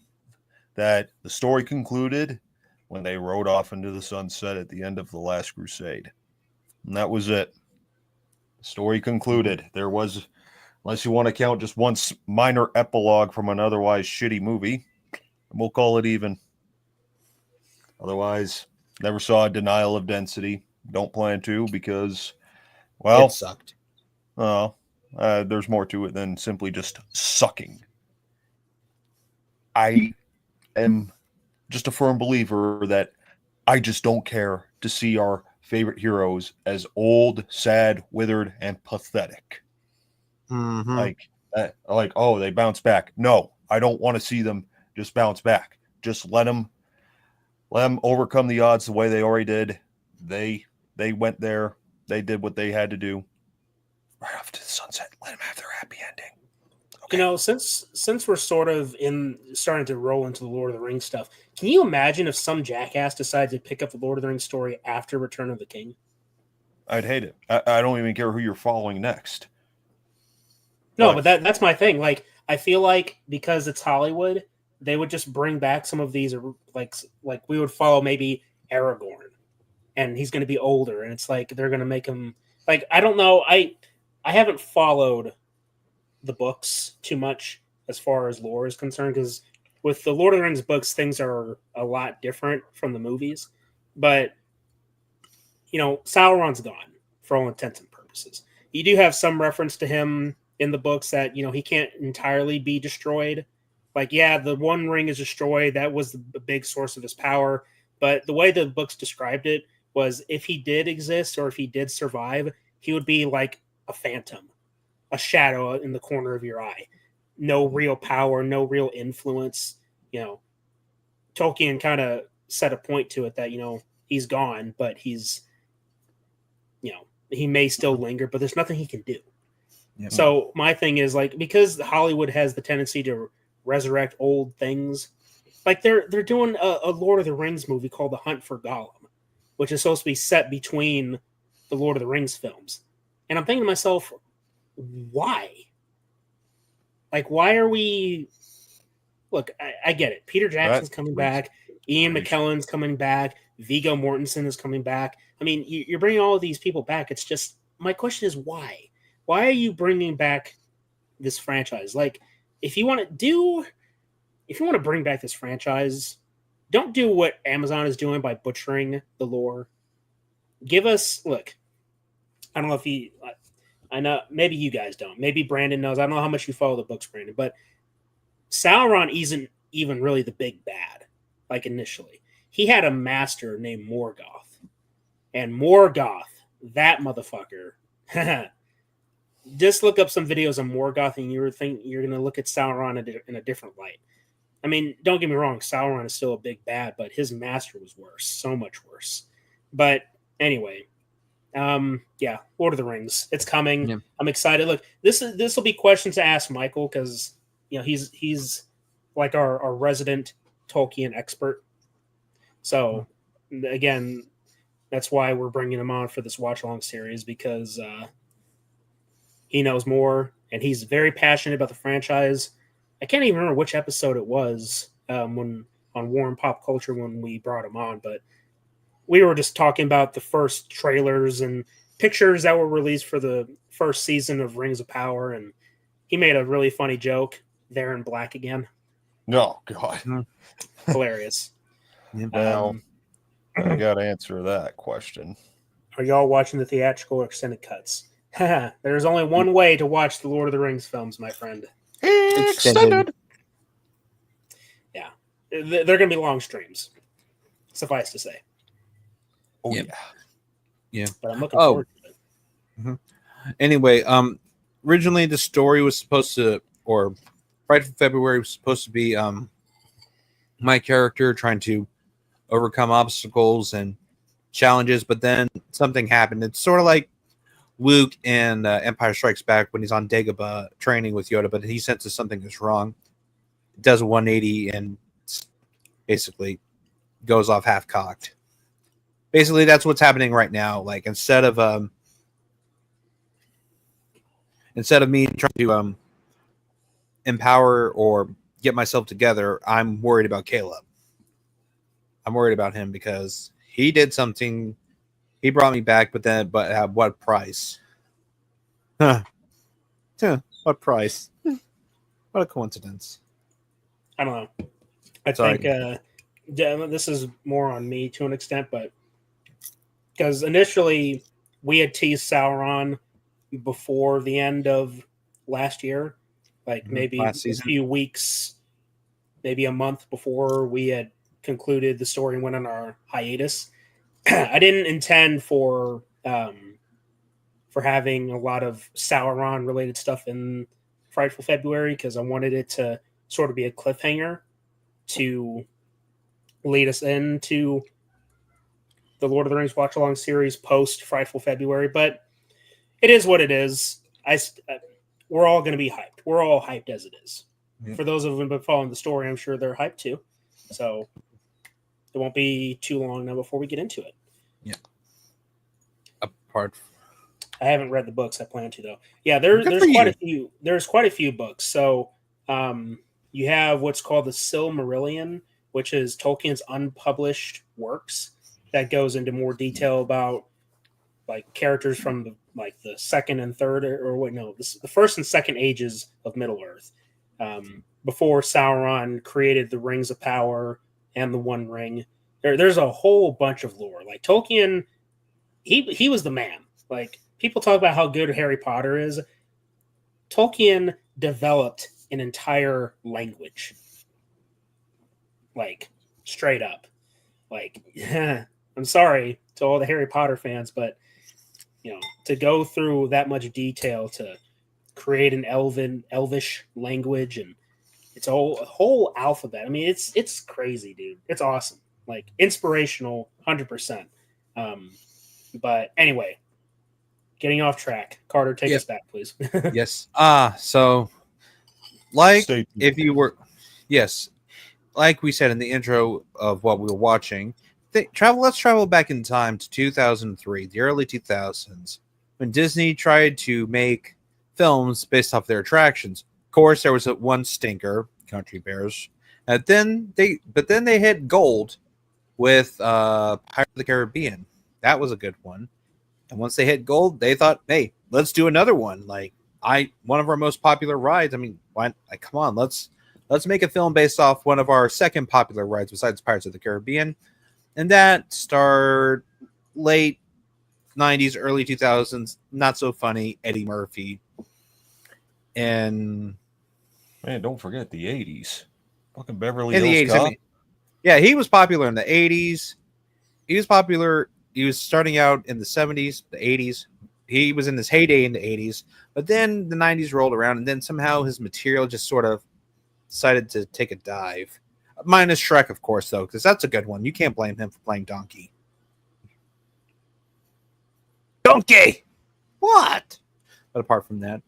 That the story concluded when they rode off into the sunset at the end of The Last Crusade. And that was it. The story concluded. There was, unless you want to count just one minor epilogue from an otherwise shitty movie, we'll call it even. Otherwise, never saw a Denial of Density. Don't plan to because, well, it sucked. There's more to it than simply just sucking. I am just a firm believer that I just don't care to see our favorite heroes as old, sad, withered, and pathetic. They bounce back. No, I don't want to see them just bounce back. Just let them overcome the odds the way they already did. They went there. They did what they had to do. Right off to the sunset. Let them have their happy ending. Okay. Since we're sort of starting to roll into the Lord of the Rings stuff, can you imagine if some jackass decided to pick up the Lord of the Rings story after Return of the King? I'd hate it. I don't even care who you're following next. No, but that's my thing. I feel like because it's Hollywood, they would just bring back some of these, like we would follow maybe Aragorn, and he's going to be older, and it's like they're going to make him I don't know. I haven't followed the books too much as far as lore is concerned, because with the Lord of the Rings books, things are a lot different from the movies. But Sauron's gone for all intents and purposes. You do have some reference to him in the books that he can't entirely be destroyed. The One Ring is destroyed. That was the big source of his power. But the way the books described it was if he did exist or if he did survive, he would be like a phantom, a shadow in the corner of your eye. No real power, no real influence. Tolkien kind of set a point to it that, he's gone, but he's he may still linger, but there's nothing he can do. Yep. So my thing is like, because Hollywood has the tendency to resurrect old things, like they're doing a Lord of the Rings movie called The Hunt for Gollum, which is supposed to be set between the Lord of the Rings films. And I'm thinking to myself, why? Like, why are we... Look, I get it. Peter Jackson's coming back. Ian McKellen's coming back. Viggo Mortensen is coming back. I mean, you're bringing all of these people back. It's just... My question is why? Why are you bringing back this franchise? Like, if you want to bring back this franchise, don't do what Amazon is doing by butchering the lore. Give us... Look, I don't know if I know, maybe you guys don't. Maybe Brandon knows. I don't know how much you follow the books, Brandon, but Sauron isn't even really the big bad, like initially. He had a master named Morgoth. And Morgoth, that motherfucker, just look up some videos on Morgoth and you're going to look at Sauron in a different light. I mean, don't get me wrong, Sauron is still a big bad, but his master was worse, so much worse. But anyway, Lord of the Rings, it's coming. Yeah. I'm excited. Look, this will be questions to ask Michael because he's like our resident Tolkien expert. So again, that's why we're bringing him on for this watch along series, because he knows more and he's very passionate about the franchise. I can't even remember which episode it was when on War and Pop Culture when we brought him on, but we were just talking about the first trailers and pictures that were released for the first season of Rings of Power, and he made a really funny joke. They're in black again. No, God. Hilarious. Well, I got to answer that question. Are y'all watching the theatrical or extended cuts? There's only one way to watch the Lord of the Rings films, my friend. Extended. Yeah. They're going to be long streams, suffice to say. Oh, yeah. But I'm looking forward to it. Mm-hmm. Anyway, originally the story was supposed to, or Frightful February was supposed to be my character trying to overcome obstacles and challenges, but then something happened. It's sort of like Luke in Empire Strikes Back when he's on Dagobah training with Yoda, but he senses something is wrong. It does a 180 and basically goes off half-cocked. Basically, that's what's happening right now. Like, instead of me trying to empower or get myself together, I'm worried about Caleb. I'm worried about him because he did something. He brought me back, but at what price? What price? What a coincidence. I don't know. I think this is more on me to an extent, but because initially we had teased Sauron before the end of last year, like maybe a few weeks, maybe a month before we had concluded the story and went on our hiatus. I didn't intend for having a lot of Sauron related stuff in Frightful February because I wanted it to sort of be a cliffhanger to lead us into the Lord of the Rings watch along series post Frightful February. But it is what it is. We're all going to be hyped. We're all hyped as it is. Yeah. For those of them who have been following the story, I'm sure they're hyped too. So it won't be too long now before we get into it. Yeah. I haven't read the books. I plan to though. Yeah, there's quite a few. There's quite a few books. So you have what's called the Silmarillion, which is Tolkien's unpublished works that goes into more detail about like characters from the second and third the first and second ages of Middle Earth, before Sauron created the Rings of Power and the One Ring. There's a whole bunch of lore. Like Tolkien, he was the man. Like people talk about how good Harry Potter is. Tolkien developed an entire language. Like straight up. Like I'm sorry to all the Harry Potter fans, but to go through that much detail to create an elvish language, and it's a whole alphabet. I mean, it's crazy, dude. It's awesome. Like inspirational, 100%. But anyway, Getting off track. Carter, take us back, please. Yes. So like if you were yes, like we said in the intro of what we were watching, let's travel back in time to 2003, the early 2000s, when Disney tried to make films based off their attractions. Of course, there was one stinker, Country Bears. And then they hit gold with Pirates of the Caribbean. That was a good one. And once they hit gold, they thought, "Hey, let's do another one." One of our most popular rides. I mean, why? Come on, let's make a film based off one of our second popular rides besides Pirates of the Caribbean. And that started late 90s, early 2000s. Not so funny, Eddie Murphy. And man, don't forget the 80s. Fucking Beverly in the Hills 80s, Cop. I mean, yeah, he was popular in the 80s. He was popular. He was starting out in the 70s, the 80s. He was in his heyday in the 80s. But then the 90s rolled around, and then somehow his material just sort of decided to take a dive. Minus Shrek, of course, though, because that's a good one. You can't blame him for playing Donkey. Donkey! What? But apart from that.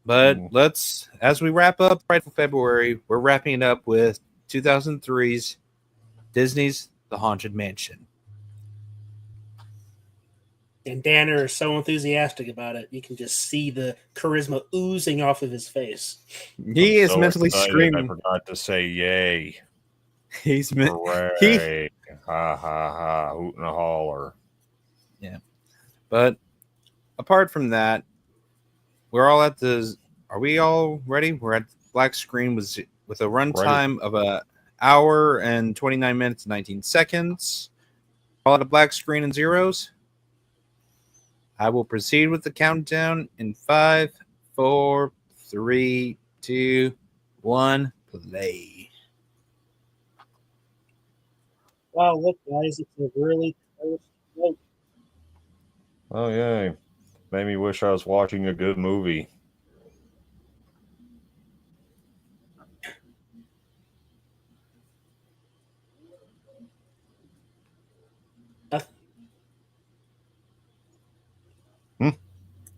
But let's, as we wrap up Frightful February, we're wrapping it up with 2003's Disney's The Haunted Mansion. And Danner is so enthusiastic about it. You can just see the charisma oozing off of his face. He is mentally excited, screaming. I forgot to say yay. He's Hooray. Ha ha ha. Hoot and a holler. Yeah. But apart from that, we're all at the. Are we all ready? We're at the black screen with a runtime of an hour and 29 minutes and 19 seconds. All at a black screen and zeros. I will proceed with the countdown in 5, 4, 3, 2, 1, play. Wow, look, guys, it's a really close vote. Oh, yay. Made me wish I was watching a good movie.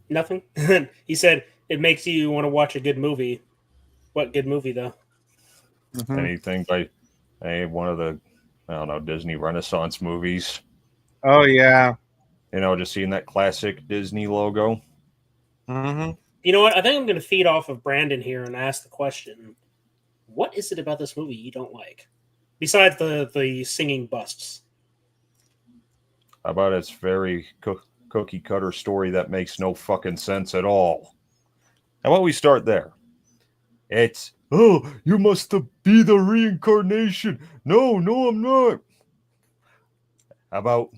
Nothing? He said it makes you want to watch a good movie. What good movie, though? Anything by one of the, I don't know, Disney Renaissance movies. Oh, yeah. You know, just seeing that classic Disney logo. Mm-hmm. You know what? I think I'm going to feed off of Brandon here and ask the question, what is it about this movie you don't like? Besides the singing busts. How about its very cookie cutter story that makes no fucking sense at all? How about we start there? It's, oh, you must be the reincarnation. No, I'm not. How about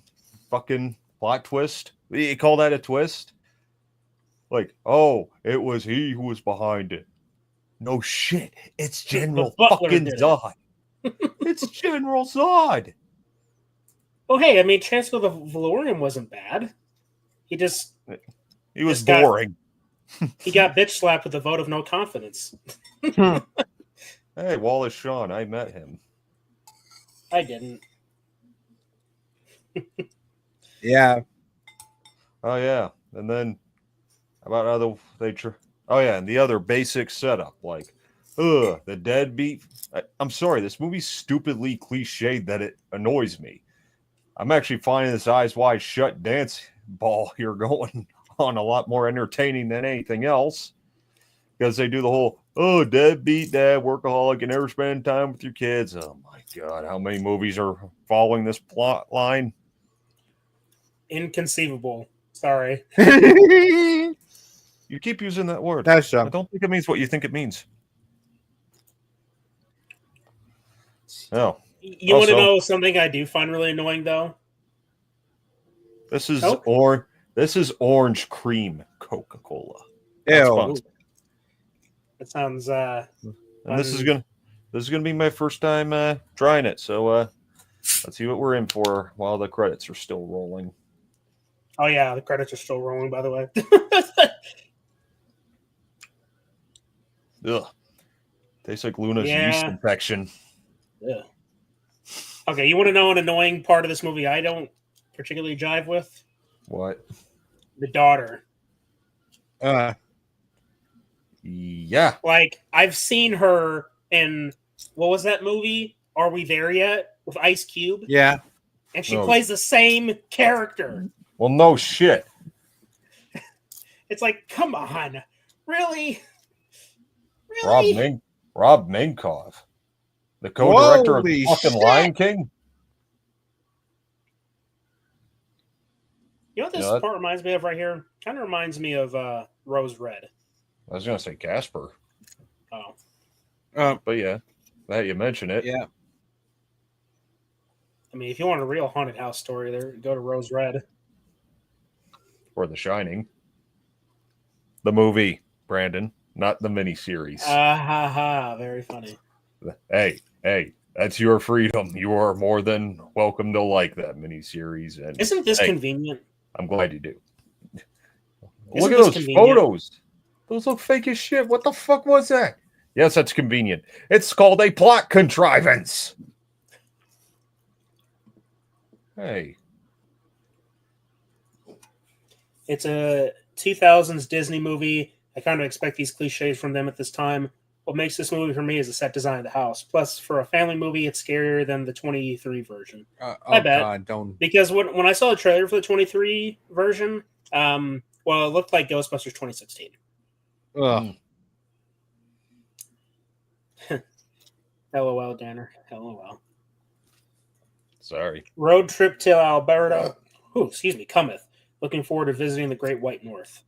fucking plot twist? You call that a twist? Like, oh, it was he who was behind it. No shit. It's General fucking Zod. It's General Zod. Oh, hey, I mean, Chancellor of the Valorian wasn't bad. He was boring. He got bitch slapped with a vote of no confidence. Hey, Wallace Shawn, I met him. I didn't. Yeah. Oh yeah, and then about and the other basic setup, like, the deadbeat. I'm sorry, this movie's stupidly cliched that it annoys me. I'm actually finding this eyes wide shut dance ball here going on a lot more entertaining than anything else, because they do the whole, oh, deadbeat dad, workaholic, and never spend time with your kids. Oh my god, how many movies are following this plot line? Inconceivable. Sorry. You keep using that word. That's dumb. I don't think it means what you think it means. Oh. You want to know something I do find really annoying, though? This is This is orange cream Coca-Cola. Ew. That sounds. And this is gonna be my first time trying it. So let's see what we're in for while the credits are still rolling. Oh yeah, the credits are still rolling. By the way. Ugh. Tastes like Luna's yeast infection. Yeah. Okay, you want to know an annoying part of this movie I don't particularly jive with? What? The daughter. Yeah. Like, I've seen her in, what was that movie? Are We There Yet? With Ice Cube? Yeah. And she No. plays the same character. Well, no shit. It's like, come on. Really? Really? Rob Minkoff, the co-director of the Holy fucking shit. Lion King. You know what this part reminds me of right here? Kind of reminds me of Rose Red. I was gonna say Casper. Oh. But yeah, that you mention it. Yeah. I mean, if you want a real haunted house story, there go to Rose Red. Or The Shining. The movie, Brandon, not the miniseries. Very funny. Hey, that's your freedom. You are more than welcome to like that miniseries. And Isn't this convenient? I'm glad you do. Isn't Look at this those convenient? photos. Those look fake as shit. What the fuck was that? Yes, that's convenient. It's called a plot contrivance. Hey. It's a 2000s Disney movie. I kind of expect these cliches from them at this time. What makes this movie for me is the set design of the house. Plus, for a family movie, it's scarier than the 23 version. I bet. God, don't. Because when I saw the trailer for the 23 version, well, it looked like Ghostbusters 2016. Ugh. LOL, Danner. LOL. Sorry. Road trip to Alberta. Excuse me, cometh. Looking forward to visiting the Great White North.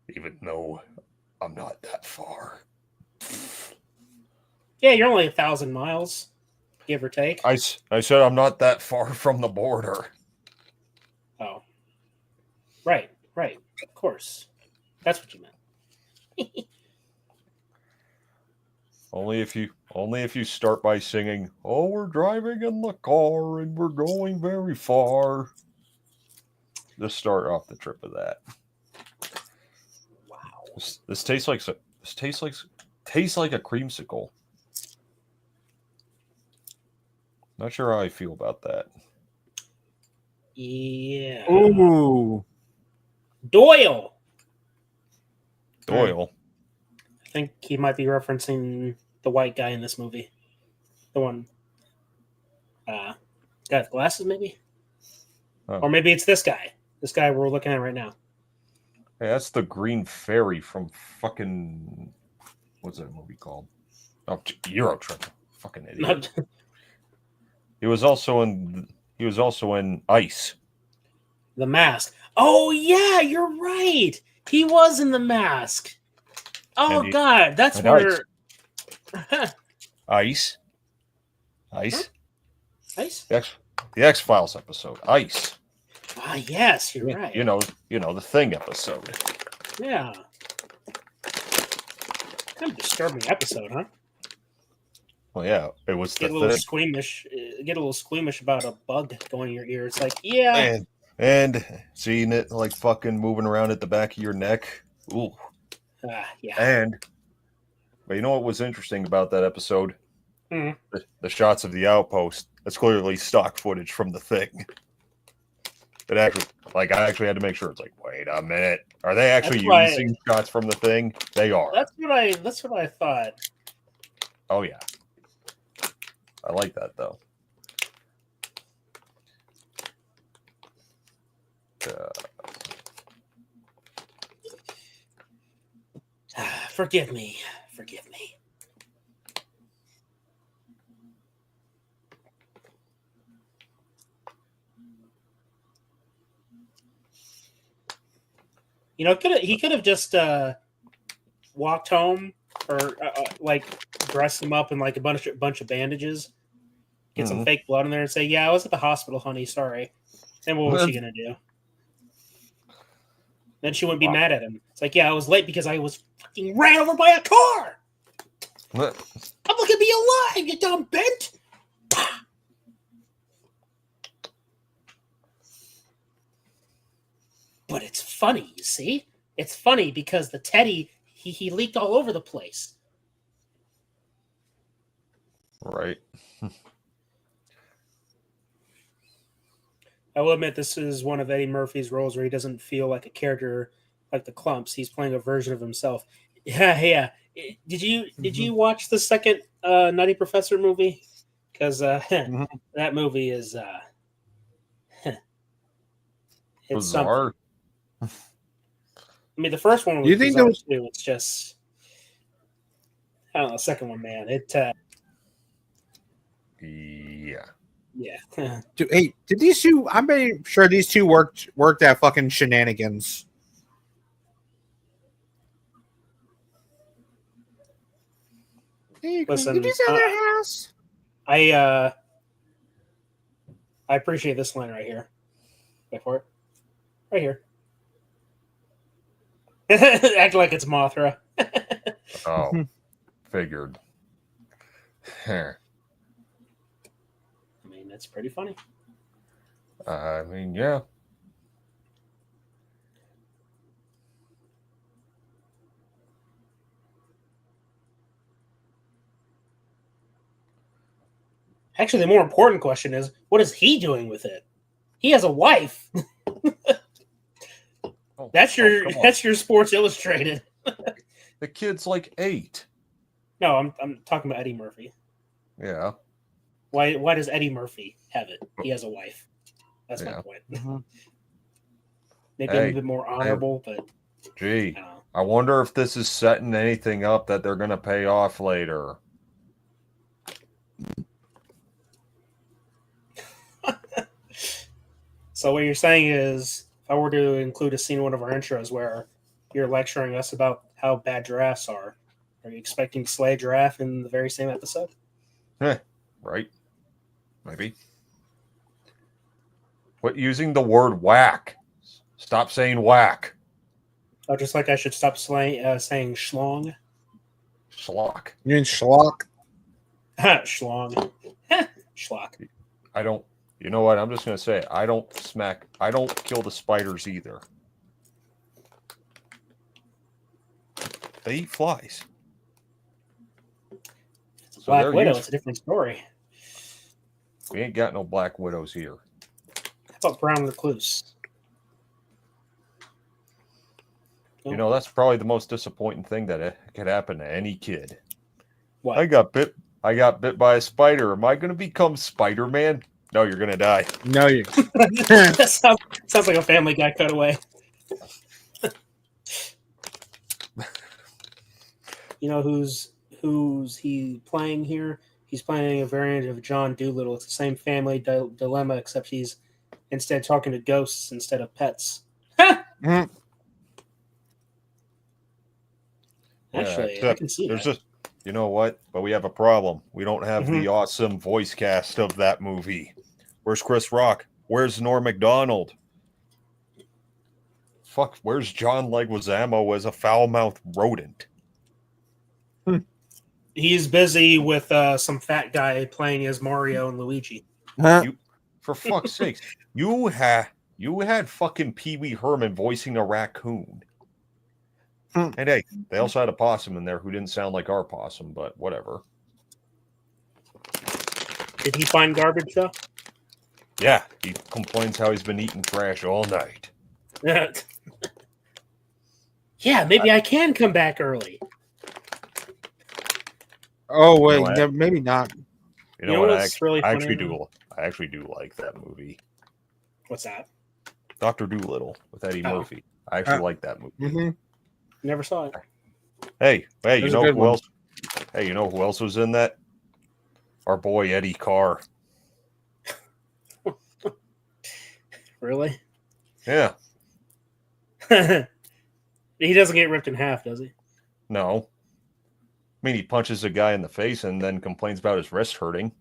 Even though I'm not that far. Yeah, you're only 1,000 miles, give or take. I said I'm not that far from the border. Oh. Right. Of course. That's what you meant. Only if you start by singing, "Oh, we're driving in the car and we're going very far." Just start off the trip with that. Wow. This tastes like a creamsicle. Not sure how I feel about that. Yeah. Ooh. Doyle. Doyle. I think he might be referencing the white guy in this movie. The one. Guy with glasses, maybe? Oh. Or maybe it's this guy. This guy we're looking at right now. Hey, that's the Green Fairy from fucking... What's that movie called? Oh, Euro Trip. Fucking idiot. He was also in Ice. The Mask. Oh, yeah, you're right. He was in The Mask. Oh, God, that's where... Ice. Huh? Ice? The X-Files episode. Ice. Ah, yes, you're right. You know the Thing episode. Yeah. Kind of disturbing episode, huh? Well, yeah, it was Get the a little thing. squeamish. Get a little squeamish about a bug going in your ear. It's like, yeah. And seeing it like fucking moving around at the back of your neck. Ooh. Yeah. But you know what was interesting about that episode? Mhm. The shots of the outpost. That's clearly stock footage from the Thing. It actually, I actually had to make sure. It's like, wait a minute, are they actually using shots from the Thing? They are. That's what I thought. Oh yeah, I like that though. Forgive me. You know, he could have just walked home or dressed him up in like a bunch of bandages, get some fake blood in there, and say, "Yeah, I was at the hospital, honey. Sorry." Then what was she gonna do? Then she wouldn't be mad at him. It's like, "Yeah, I was late because I was fucking ran over by a car. I'm looking to be alive, you dumb bent." But it's funny, you see? It's funny because the Teddy, he leaked all over the place. Right. I will admit this is one of Eddie Murphy's roles where he doesn't feel like a character like the Clumps. He's playing a version of himself. Yeah, yeah. Did you watch the second Nutty Professor movie? Because that movie is it's Bizarre. something. I mean, the first one was You think bizarre there was- too. It's just I don't know. The second one, man. Yeah. Yeah. Hey, did these two? I'm pretty sure these two worked at fucking Shenanigans. Hey, Listen, can you sell their house? I appreciate this line right here. Wait for it. Right here. Act like it's Mothra. Oh, figured. I mean, that's pretty funny. I mean, yeah. Actually, the more important question is, what is he doing with it? He has a wife. That's your Sports Illustrated. The kid's like 8. No, I'm talking about Eddie Murphy. Yeah. Why does Eddie Murphy have it? He has a wife. That's my Yeah. point. Maybe a little bit more honorable, but Gee, I wonder if this is setting anything up that they're going to pay off later. So what you're saying is, if I were to include a scene in one of our intros where you're lecturing us about how bad giraffes are you expecting to slay a giraffe in the very same episode? Right? Maybe. Quit using the word whack. Stop saying whack. Oh, just like I should stop saying schlong. Schlock. You mean schlock? Schlong. Schlock. I don't. You know what? I'm just going to say it. I don't kill the spiders either. They eat flies. So Black Widow, it's a different story. We ain't got no Black Widows here. How about brown recluse? You know, that's probably the most disappointing thing that could happen to any kid. What? I got bit by a spider. Am I going to become Spider-Man? No, you're going to die. No, you. That sounds like a Family Guy cutaway. You know who's he playing here? He's playing a variant of John Doolittle. It's the same family dilemma, except he's instead talking to ghosts instead of pets. Actually, I can see that. You know what? But we have a problem. We don't have the awesome voice cast of that movie. Where's Chris Rock? Where's Norm Macdonald? Fuck, where's John Leguizamo as a foul-mouthed rodent? He's busy with some fat guy playing as Mario and Luigi. For fuck's sakes, you had fucking Pee Wee Herman voicing a raccoon. And hey, they also had a possum in there who didn't sound like our possum, but whatever. Did he find garbage though? Yeah, he complains how he's been eating trash all night. Yeah, maybe I can come back early. Oh wait, You know no, maybe not. You know what? I actually do like that movie. What's that? Dr. Doolittle with Eddie Murphy. I actually like that movie. Never saw it. Hey, you was know a good who one. else? Hey, you know who else was in that? Our boy Eddie Carr. Really? Yeah. He doesn't get ripped in half, does he? No. I mean, he punches a guy in the face and then complains about his wrist hurting.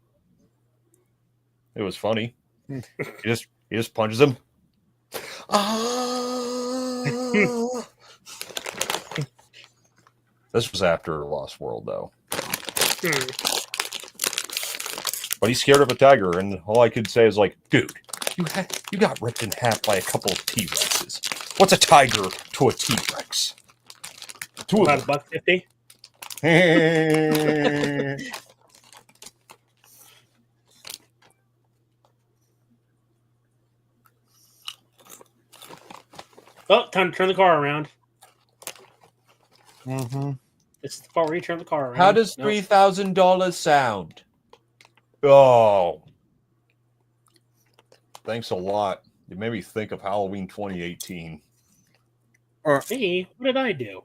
It was funny. He just punches him. This was after Lost World, though. But he's scared of a tiger, and all I could say is like, dude, you got ripped in half by a couple of T-Rexes. What's a tiger to a T-Rex? About $1.50. Oh, time to turn the car around. Mm-hmm. It's the part where you turn the car around. How does Nope. $3,000 sound? Oh. Thanks a lot. You made me think of Halloween 2018. Me? What did I do?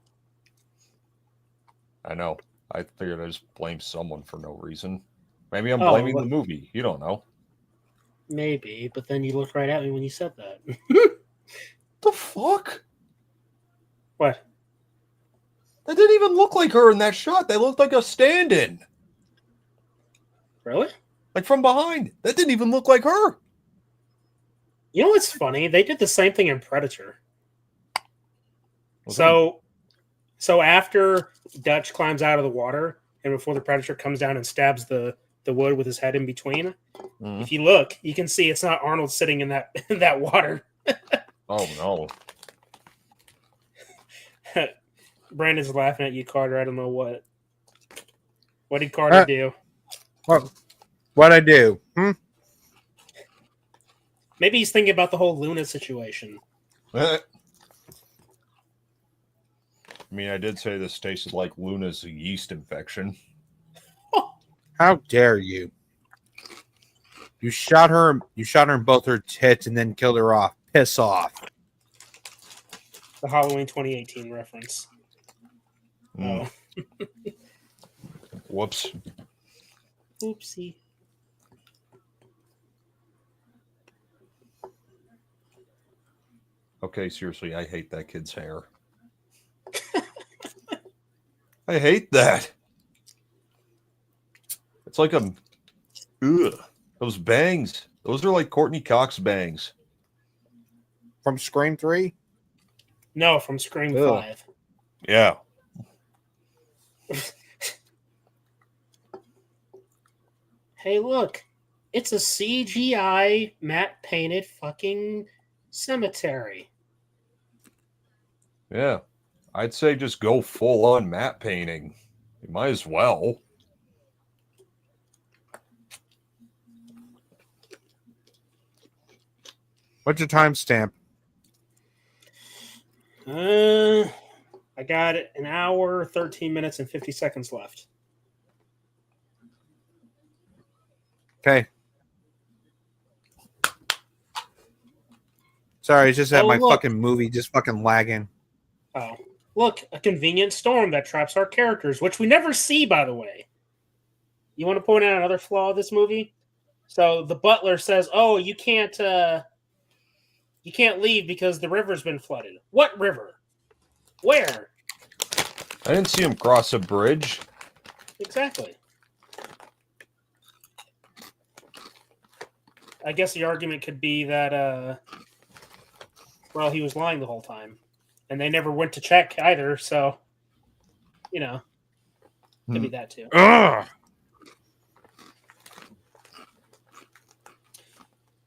I know. I figured I just blame someone for no reason. Maybe I'm Oh, blaming what? the movie. You don't know. Maybe, but then you looked right at me when you said that. The fuck? What? That didn't even look like her in that shot. They looked like a stand-in. Really? Like from behind. That didn't even look like her. You know what's funny? They did the same thing in Predator. So after Dutch climbs out of the water, and before the Predator comes down and stabs the wood with his head in between, if you look, you can see it's not Arnold sitting in that water. Oh no. Brandon's laughing at you, Carter. I don't know what. What did Carter do? What'd I do? Maybe he's thinking about the whole Luna situation. I mean, I did say this tasted like Luna's yeast infection. How dare you? You shot her in both her tits and then killed her off. Piss off. The Halloween 2018 reference. Oh. Whoops. Oopsie. Okay, seriously, I hate that kid's hair. I hate that. It's like those bangs. Those are like Courtney Cox bangs. From Scream 3? No, from Scream 5. Yeah. Hey, look. It's a CGI matte painted fucking cemetery. Yeah. I'd say just go full on matte painting. You might as well. What's your timestamp? I got an hour, 13 minutes, and 50 seconds left. Okay. Sorry, it's just that my fucking movie just fucking lagging. Oh. Look, a convenient storm that traps our characters, which we never see, by the way. You want to point out another flaw of this movie? So the butler says, "Oh, you can't leave because the river's been flooded." What river? Where? I didn't see him cross a bridge. Exactly. I guess the argument could be that, well, he was lying the whole time. And they never went to check either, so, you know, could be that too.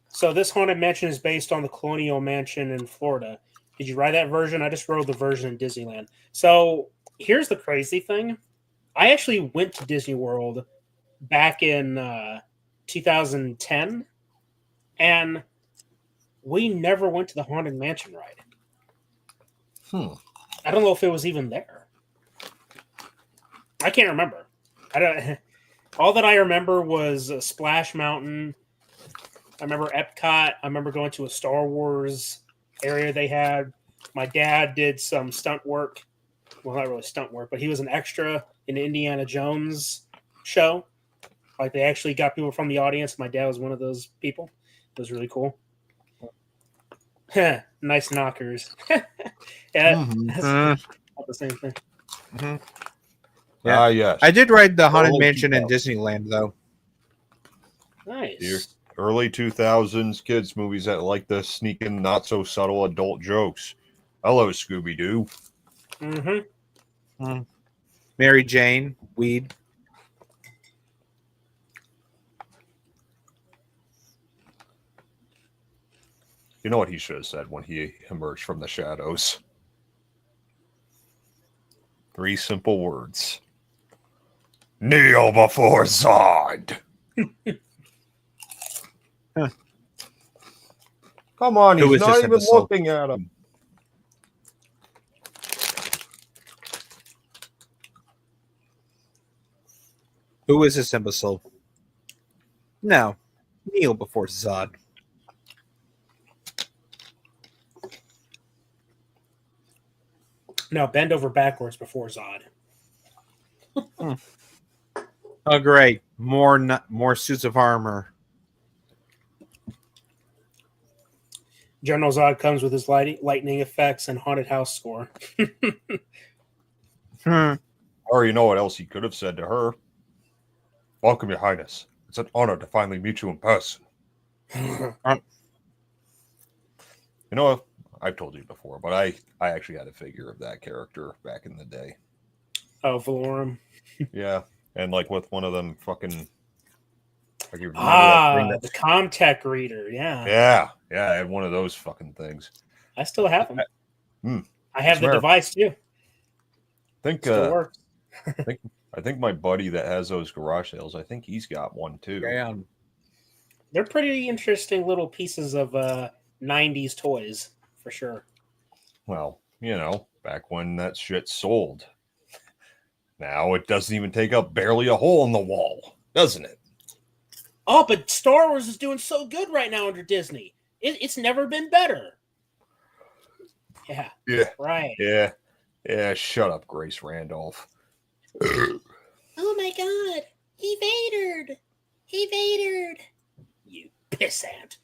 So this Haunted Mansion is based on the Colonial Mansion in Florida. Did you ride that version? I just rode the version in Disneyland. So here's the crazy thing. I actually went to Disney World back in 2010, and we never went to the Haunted Mansion ride. I don't know if it was even there. I can't remember. All that I remember was Splash Mountain. I remember Epcot. I remember going to a Star Wars area they had. My dad did some stunt work. Well, not really stunt work, but he was an extra in the Indiana Jones show. Like, they actually got people from the audience. My dad was one of those people. It was really cool. Nice knockers. Yeah, that's not the same thing. Yeah. Yes. I did ride the Haunted Early Mansion in 2000s. Disneyland, though. Nice. Early 2000s kids movies that like the sneaking, not so subtle adult jokes. Hello, Scooby-Doo. Mary Jane, weed. You know what he should have said when he emerged from the shadows? 3 simple words. Kneel before Zod. Come on, Who he's is not this even imbecile? looking at him. Who is this imbecile? No. Kneel before Zod. No, bend over backwards before Zod. Oh, great. More suits of armor. General Zod comes with his lightning effects and haunted house score. I already know what else he could have said to her. Welcome, Your Highness. It's an honor to finally meet you in person. You know, I've told you before, but I actually had a figure of that character back in the day. Oh, Valorum. Yeah, and like with one of them fucking... Like the Comtech reader, Yeah, I had one of those fucking things. I still have them. I have As a the matter- device too. Still works. I think my buddy that has those garage sales, I think he's got one too. Yeah. They're pretty interesting little pieces of 90s toys, for sure. Well, you know, back when that shit sold. Now it doesn't even take up barely a hole in the wall, doesn't it? Oh, but Star Wars is doing so good right now under Disney. It's never been better. Yeah. Yeah. Right. Yeah, shut up, Grace Randolph. Oh my god. He Vadered. You pissant.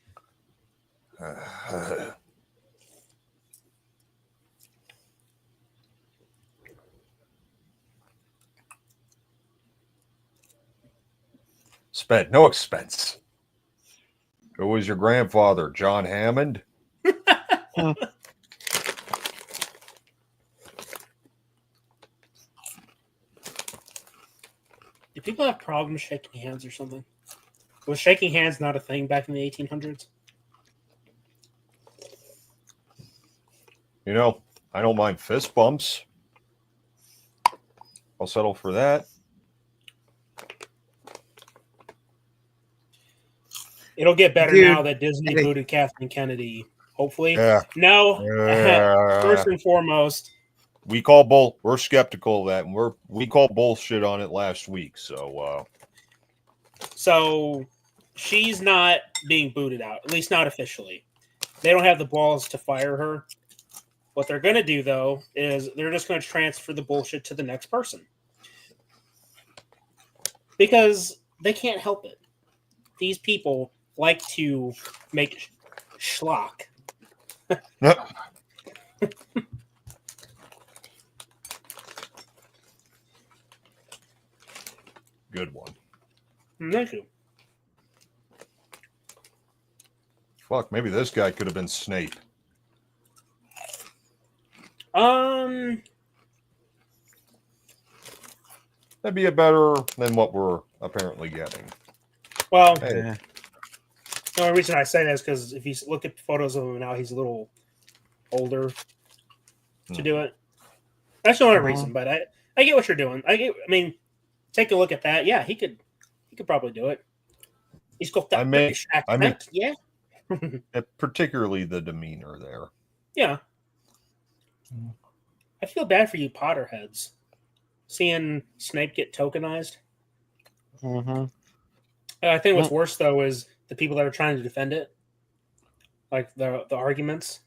Spent no expense. Who was your grandfather, John Hammond? Do people have problems shaking hands or something? Was shaking hands not a thing back in the 1800s? You know, I don't mind fist bumps. I'll settle for that. It'll get better Dude, now that Disney booted Kathleen Kennedy. Hopefully. Yeah. No. First and foremost, we're skeptical of that, and we called bullshit on it last week. So she's not being booted out, at least not officially. They don't have the balls to fire her. What they're going to do, though, is they're just going to transfer the bullshit to the next person. Because they can't help it. These people like to make schlock. Good one. Thank you. Fuck, maybe this guy could have been Snape. That'd be better than what we're apparently getting. Well, Hey. the only reason I say that is because if you look at photos of him now, he's a little older to do it. That's the only reason, but I get what you're doing. I mean, take a look at that. Yeah, he could probably do it. He's got that British accent. Yeah. Particularly the demeanor there. Yeah. I feel bad for you Potterheads. Seeing Snape get tokenized. Mm-hmm. I think what's worse, though, is the people that are trying to defend it. Like the arguments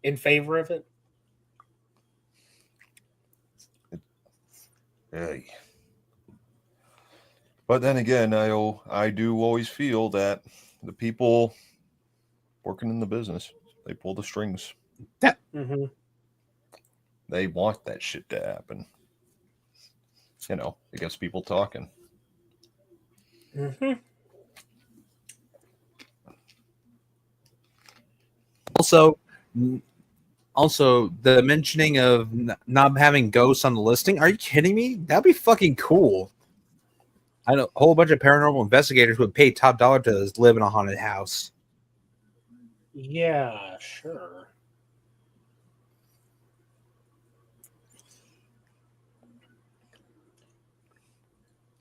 in favor of it. Hey. But then again, I do always feel that the people working in the business, they pull the strings. Yeah. Mm-hmm. They want that shit to happen. You know, it gets people talking. Mm-hmm. Also, the mentioning of not having ghosts on the listing. Are you kidding me? That'd be fucking cool. I know a whole bunch of paranormal investigators would pay top dollar to live in a haunted house. Yeah, sure.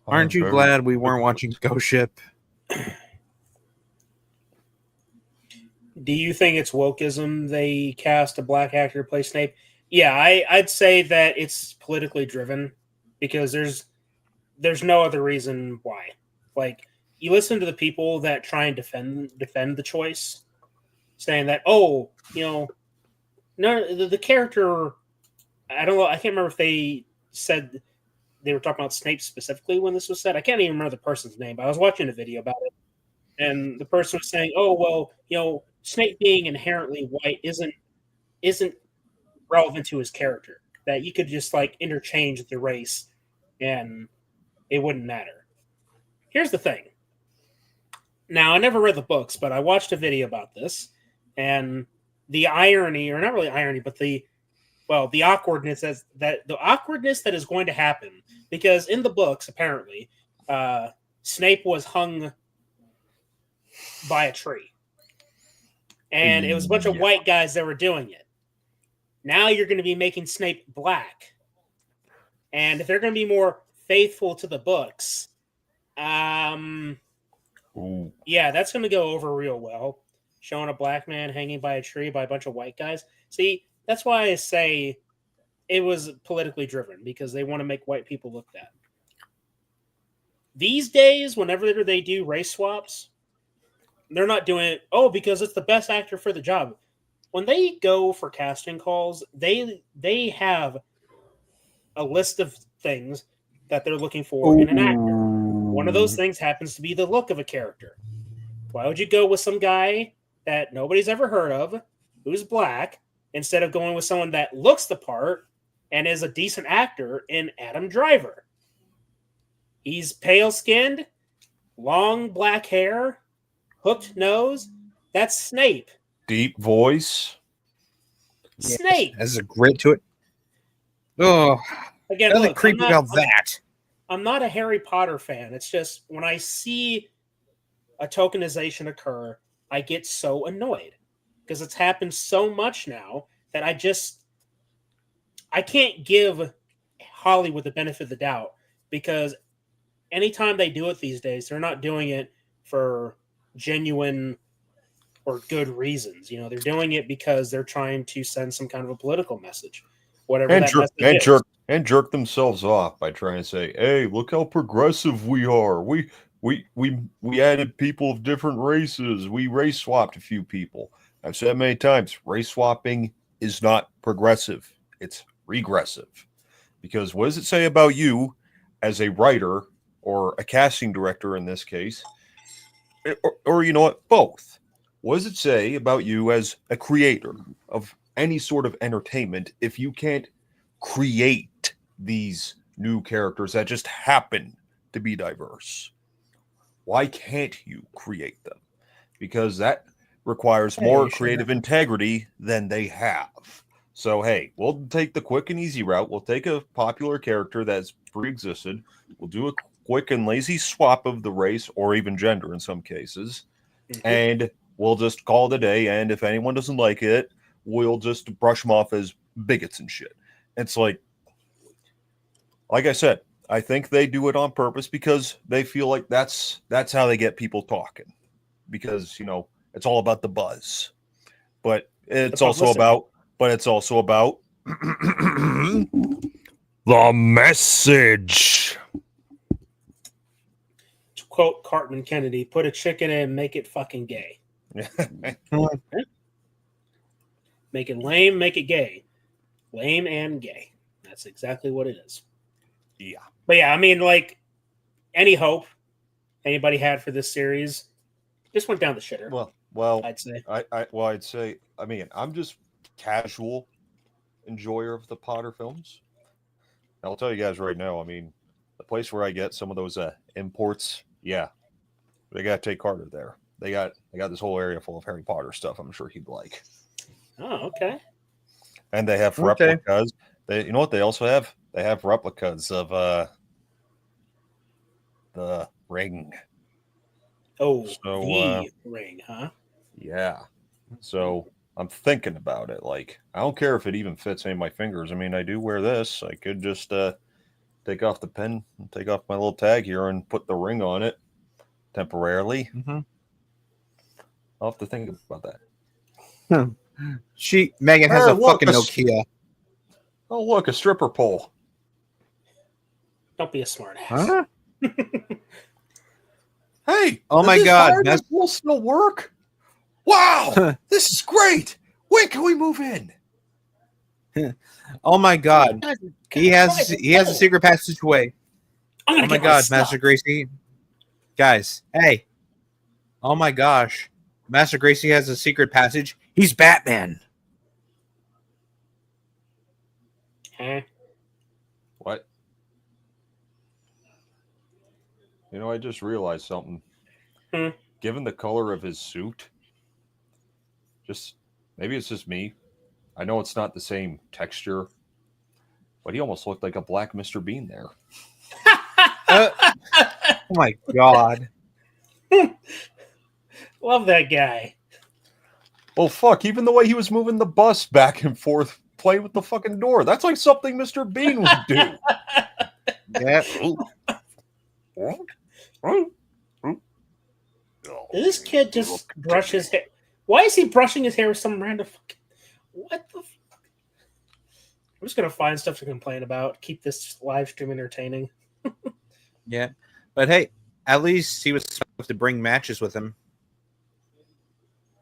Aren't you glad we weren't watching Ghost Ship? Do you think it's wokeism they cast a black actor to play Snape? Yeah, I'd say that it's politically driven because there's no other reason why. Like, you listen to the people that try and defend the choice, saying that, oh, no, the character, I don't know, I can't remember if they said they were talking about Snape specifically when this was said. I can't even remember the person's name, but I was watching a video about it, and the person was saying, oh, well, Snape being inherently white isn't relevant to his character. That you could just interchange the race and it wouldn't matter. Here's the thing. Now, I never read the books, but I watched a video about this, and the irony, or not really irony, but the awkwardness that is going to happen, because in the books, apparently, Snape was hung by a tree. And it was a bunch of white guys that were doing it. Now you're going to be making Snape black. And if they're going to be more faithful to the books, yeah, that's going to go over real well. Showing a black man hanging by a tree by a bunch of white guys. See, that's why I say it was politically driven, because they want to make white people look bad. These days, whenever they do race swaps, they're not doing it, because it's the best actor for the job. When they go for casting calls, they have a list of things that they're looking for in an actor. One of those things happens to be the look of a character. Why would you go with some guy that nobody's ever heard of, who's black, instead of going with someone that looks the part and is a decent actor in Adam Driver? He's pale-skinned, long black hair, hooked nose. That's Snape. Deep voice. Snape. Has a grit to it. Oh, again, nothing creepy about that. I'm not a Harry Potter fan. It's just when I see a tokenization occur, I get so annoyed because it's happened so much now that I can't give Hollywood the benefit of the doubt, because anytime they do it these days, they're not doing it for genuine or good reasons. They're doing it because they're trying to send some kind of a political message, whatever that message is. And jerk themselves off by trying to say, "Hey, look how progressive we are. We added people of different races. We race swapped a few people." I've said many times, race swapping is not progressive. It's regressive. Because what does it say about you as a writer or a casting director in this case? Or you know what? Both. What does it say about you as a creator of any sort of entertainment if you can't create these new characters that just happen to be diverse? Why can't you create them? Because that requires more creative integrity than they have. So, hey, we'll take the quick and easy route. We'll take a popular character that's pre-existed. We'll do a quick and lazy swap of the race or even gender in some cases. And we'll just call it a day. And if anyone doesn't like it, we'll just brush them off as bigots and shit. It's like I said, I think they do it on purpose because they feel like that's how they get people talking. Because, it's all about the buzz. But it's also about the message. To quote Cartman Kennedy, put a chicken in and make it fucking gay. Make it lame, make it gay. Lame and gay. That's exactly what it is. Yeah. But yeah, I mean, any hope anybody had for this series just went down the shitter. Well, I'd say. I'd say, I'm just casual enjoyer of the Potter films. I'll tell you guys right now, the place where I get some of those imports, they got to take Carter there. They got this whole area full of Harry Potter stuff I'm sure he'd like. Oh, okay. And they have replicas. You know what they also have? They have replicas of the ring. Oh, so, the ring, huh? Yeah. So I'm thinking about it. I don't care if it even fits any of my fingers. I do wear this. I could just take off the pin, take off my little tag here, and put the ring on it temporarily. I'll have to think about that. Megan has a fucking Nokia. Oh, look, a stripper pole. Don't be a smart ass. Huh? Hey! Oh does my this God, fireman that's- will still work? Wow! This is great! When can we move in? Oh my God. Guys, He has a oh. secret passageway. I'm gonna Oh my get my God, stuff. Master Gracey. Guys, hey. Oh my gosh. Master Gracey has a secret passage. He's Batman. Huh? What? You know, I just realized something. Given the color of his suit, maybe it's just me. I know it's not the same texture, but he almost looked like a black Mr. Bean there. Oh my God. Love that guy. Well, fuck, even the way he was moving the bus back and forth, playing with the fucking door. That's like something Mr. Bean would do. Yeah. Did this kid just brush his hair? Why is he brushing his hair with some random fucking... What the fuck? I'm just gonna find stuff to complain about. Keep this live stream entertaining. Yeah. But hey, at least he was supposed to bring matches with him.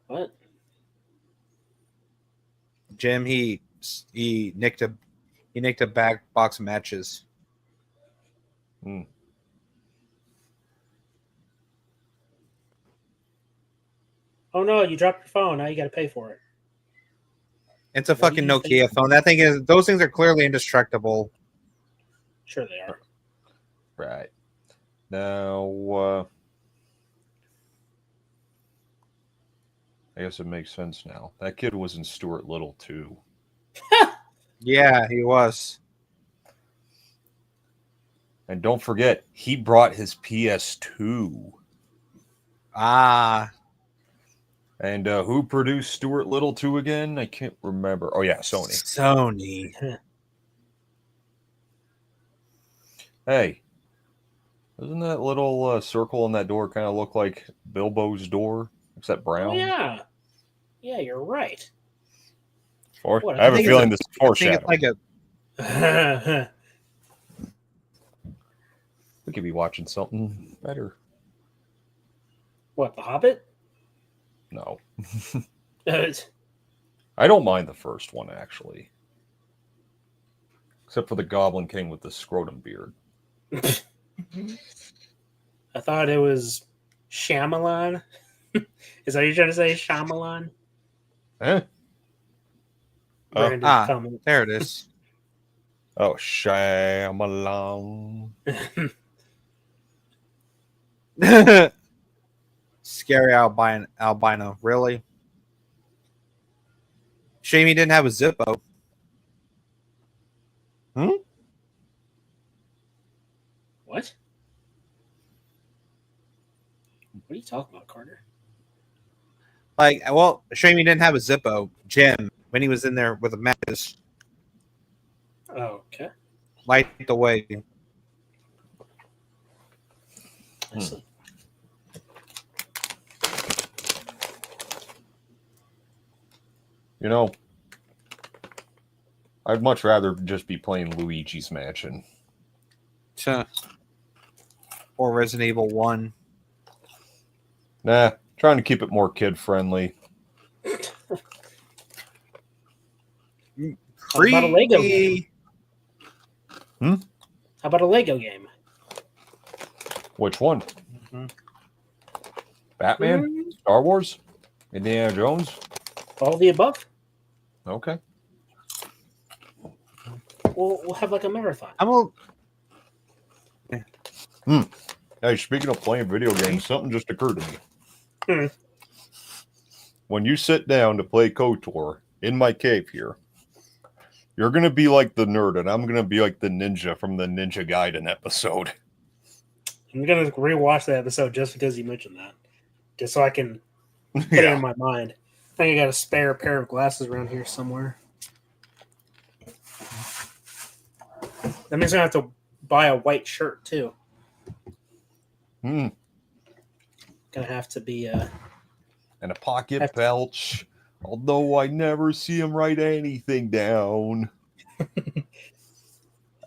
What? Jim, he nicked a back box of matches. Oh no, you dropped your phone. Now you gotta pay for it. It's a fucking Nokia phone. Those things are clearly indestructible. Sure they are. Right. Now, I guess it makes sense now. That kid was in Stuart Little, too. Yeah, he was. And don't forget, he brought his PS2. Ah. And who produced Stuart Little 2 again? I can't remember. Oh, yeah, Sony. Sony. Hey, doesn't that little circle on that door kind of look like Bilbo's door, except brown? Oh, yeah. Yeah, you're right. I have a feeling this is foreshadowing. Like a... We could be watching something better. What, The Hobbit? No. I don't mind the first one, actually. Except for the Goblin King with the scrotum beard. I thought it was Shyamalan. Is that what you're trying to say, Shyamalan? Eh? There it is. Oh, Shyamalan. Scary albino. Really? Shame he didn't have a Zippo. What? What are you talking about, Carter? Like, well, shame he didn't have a Zippo, Jim, when he was in there with a mattress. Oh, okay. Light the way. You know, I'd much rather just be playing Luigi's Mansion. Or Resident Evil 1. Nah, trying to keep it more kid-friendly. How about a Lego game? How about a Lego game? Which one? Batman? Star Wars? Indiana Jones? All the above? Okay. We'll have like a marathon. Hey, speaking of playing video games, something just occurred to me. When you sit down to play KOTOR in my cave here, you're going to be like the nerd, and I'm going to be like the ninja from the Ninja Gaiden episode. I'm going to rewatch that episode just because you mentioned that. Just so I can put it in my mind. I think I got a spare pair of glasses around here somewhere. That means I have to buy a white shirt, too. Gonna have to be and a pocket belch. Although I never see him write anything down.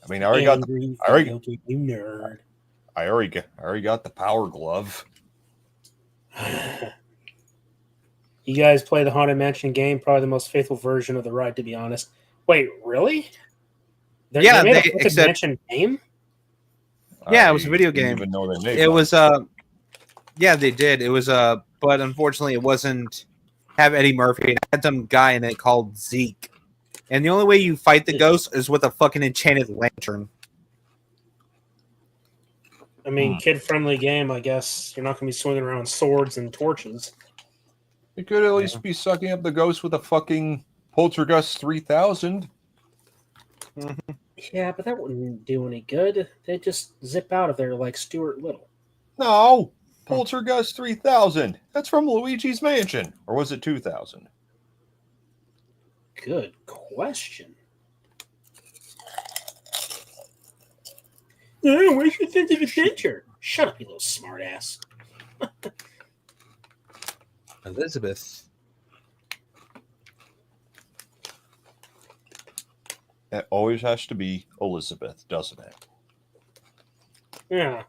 I mean, I already got Angry I already, video game nerd. I already got the power glove. You guys play the Haunted Mansion game, probably the most faithful version of the ride, to be honest. Wait, really? They made a Haunted Mansion game? Yeah, it was a video didn't game. even know they made It one. was yeah, they did. It was but unfortunately it wasn't have Eddie Murphy. It had some guy in it called Zeke. And the only way you fight the ghost is with a fucking enchanted lantern. I mean, kid-friendly game, I guess. You're not going to be swinging around swords and torches. You could at least be sucking up the ghost with a fucking Poltergeist 3000. Yeah, but that wouldn't do any good. They'd just zip out of there like Stuart Little. No, Poltergeist 3000. That's from Luigi's Mansion. Or was it 2000? Good question. Oh, where's your sense of adventure? Shut up, you little smartass. Elizabeth. It always has to be Elizabeth, doesn't it? Yeah.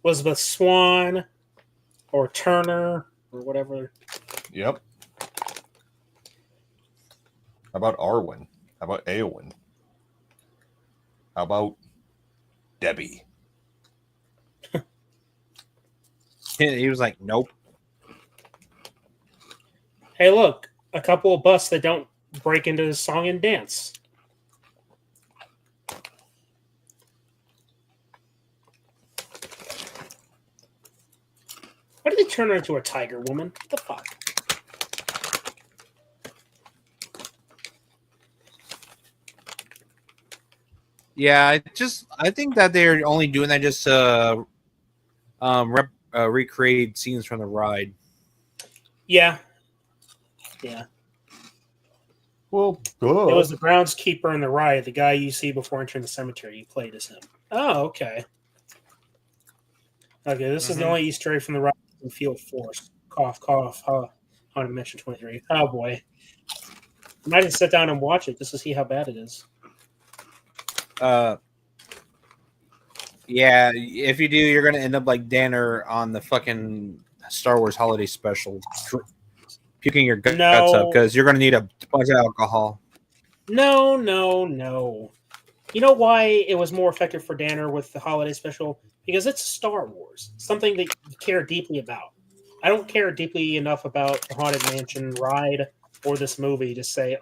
Elizabeth Swan or Turner or whatever. Yep. How about Arwen? How about Eowyn? How about Debbie? He was like, nope. Hey, look, a couple of busts that don't break into the song and dance. Why did they turn her into a tiger woman? What the fuck? Yeah, I think that they're only doing that just to recreate scenes from the ride. Yeah. Yeah. Well, It was the groundskeeper in the ride, the guy you see before entering the cemetery. You played as him. Oh, okay. Okay, this is the only Easter egg from the ride in Field Force. Cough, cough. Haunted Mansion 23. Oh, boy. I might even sit down and watch it just to see how bad it is. Yeah, if you do, you're gonna end up like Danner on the fucking Star Wars Holiday Special, puking your guts up because you're gonna need a bunch of alcohol. No. You know why it was more effective for Danner with the holiday special? Because it's Star Wars, something that you care deeply about. I don't care deeply enough about the Haunted Mansion ride or this movie to say,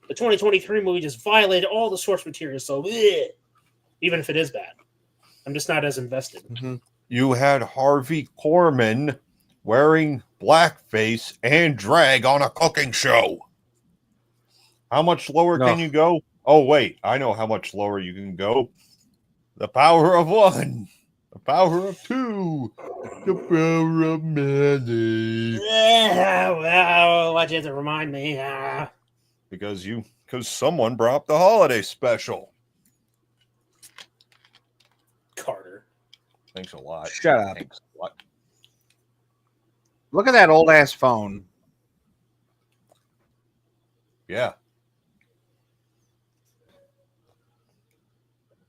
the 2023 movie just violated all the source material, so bleh. Even if it is bad. I'm just not as invested. You had Harvey Korman wearing blackface and drag on a cooking show. How much lower can you go? Oh, wait. I know how much lower you can go. The power of one. The power of two. The power of many. Well, why'd you have to remind me? Because someone brought up the holiday special. Carter. Thanks a lot. Shut up. Thanks a lot. Look at that old ass phone. Yeah.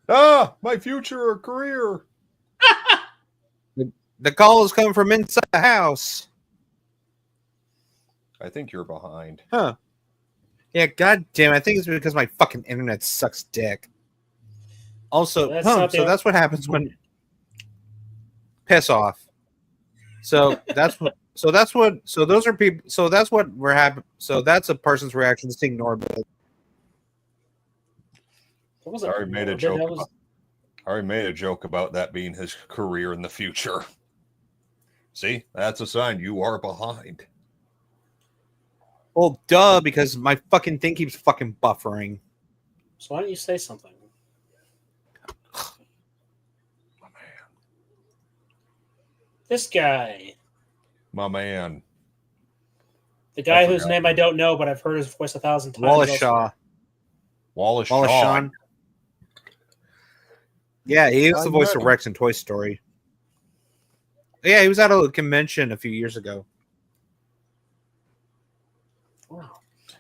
My future career. The call is coming from inside the house. I think you're behind. Huh. Yeah, god damn, I think it's because my fucking internet sucks dick. Also, that's what happens when piss off. So that's what those are people, so that's what we're having, so that's a person's reaction to seeing Norbit. I already made a joke about that being his career in the future. See, that's a sign you are behind. Well, duh, because my fucking thing keeps fucking buffering. So why don't you say something? My man. This guy. My man. The guy whose name I don't know, but I've heard his voice 1,000 times. Wallace Shaw. Wallace Shawn. Yeah, he was the voice of Rex in Toy Story. Yeah, he was at a convention a few years ago.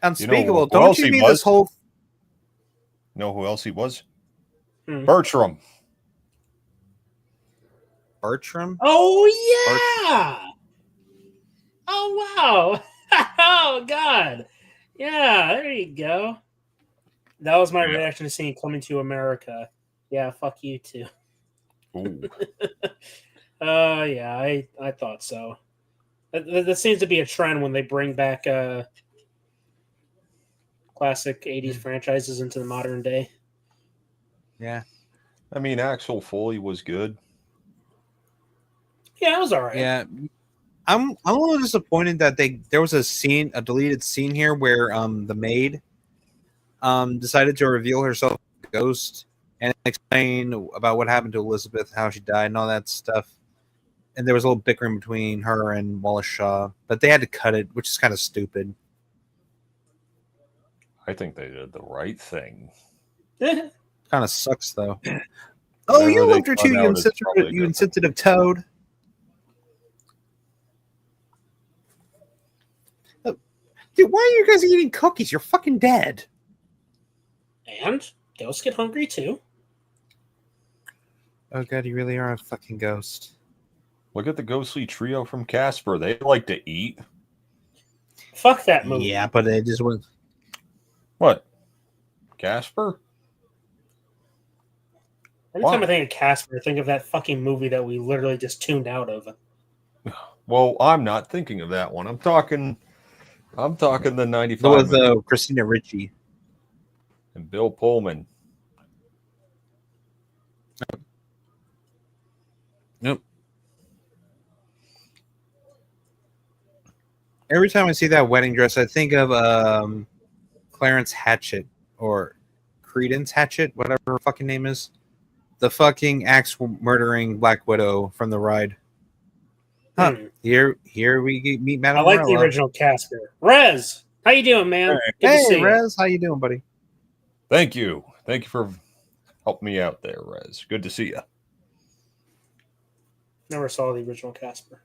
Unspeakable. Don't you mean this whole... Know who else he was? Bertram. Bertram? Oh, yeah! Oh, wow! Oh, God! Yeah, there you go. That was my reaction to seeing Coming to America. Yeah, fuck you too. Ooh. Yeah, I thought so. That seems to be a trend when they bring back classic 80s franchises into the modern day. Yeah. I mean, Axel Foley was good. Yeah, it was all right. Yeah. I'm a little disappointed that there was a deleted scene here where the maid decided to reveal herself a ghost and explain about what happened to Elizabeth, how she died, and all that stuff. And there was a little bickering between her and Wallace Shaw, but they had to cut it, which is kind of stupid. I think they did the right thing. Kind of sucks, though. Oh, you loved her too, you insensitive toad. Dude, why are you guys eating cookies? You're fucking dead. And ghosts get hungry too. Oh god, you really are a fucking ghost. Look at the ghostly trio from Casper. They like to eat. Fuck that movie. Yeah, but it just went. What? Casper? Every time I think of Casper, I think of that fucking movie that we literally just tuned out of. Well, I'm not thinking of that one. I'm talking the 95 with Christina Ricci and Bill Pullman. Nope. Every time I see that wedding dress, I think of Clarence Hatchett or Credence Hatchett, whatever her fucking name is. The fucking axe murdering Black Widow from the ride. Huh. Here we meet Madame I like Morello. the original Casper. Rez, how you doing, man? Good to see Hey, Rez, how you doing, buddy? Thank you. Thank you for helping me out there, Rez. Good to see you. Never saw the original Casper.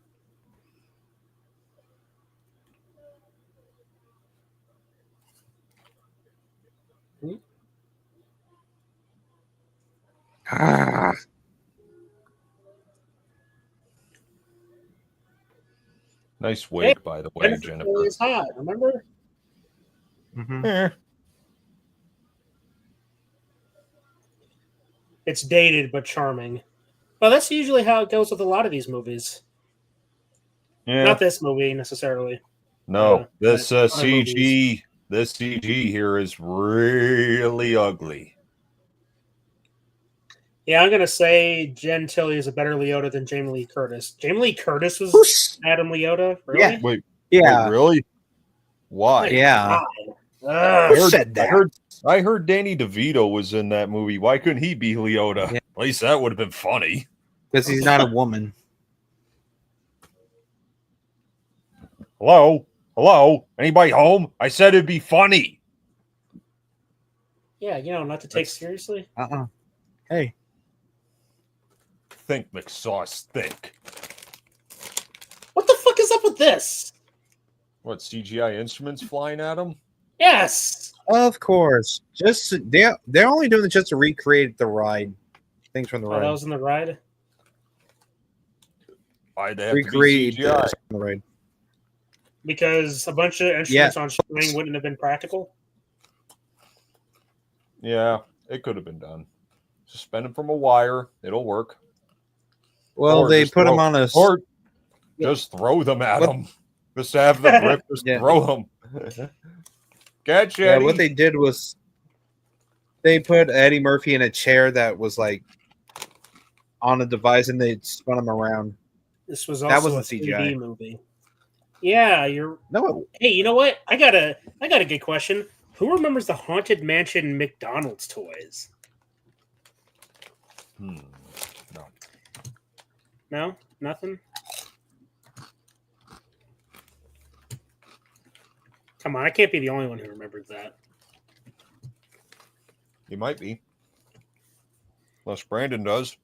Ah. Nice wig, by the way, Jennifer. It's hot, remember? Mm-hmm. It's dated but charming. Well, that's usually how it goes with a lot of these movies. Yeah. Not this movie necessarily. No, this other CG, movies. this CG here is really ugly. Yeah, I'm gonna say Jen Tilly is a better Leota than Jamie Lee Curtis. Jamie Lee Curtis was Adam Leota, really? Yeah. Wait, Yeah. really? Why? Yeah. Ugh. I heard Danny DeVito was in that movie. Why couldn't he be Leota? Yeah. At least that would have been funny. Because he's not a woman. Hello? Hello? Anybody home? I said it'd be funny. Yeah, not to take seriously. Hey. Think, McSauce, think. What the fuck is up with this? What, CGI instruments flying at him? Yes. Of course. Just they're only doing it just to recreate the ride. Things from the ride. That was in the ride? Why'd they have Recreate to be CGI? the ride. Because a bunch of instruments on string wouldn't have been practical? Yeah, it could have been done. Suspend them from a wire. It'll work. Well, Or they just put them throw- on a... Or just throw them at them. Just have the grip. Just throw them. Catch Yeah, Eddie. what they did was they put Eddie Murphy in a chair that was like on a device, and they spun him around. This was That also wasn't a 3D CGI. movie. Yeah, you're... No. Hey, you know what? I got a good question. Who remembers the Haunted Mansion McDonald's toys? No. No? Nothing? Come on, I can't be the only one who remembers that. You might be. Unless Brandon does.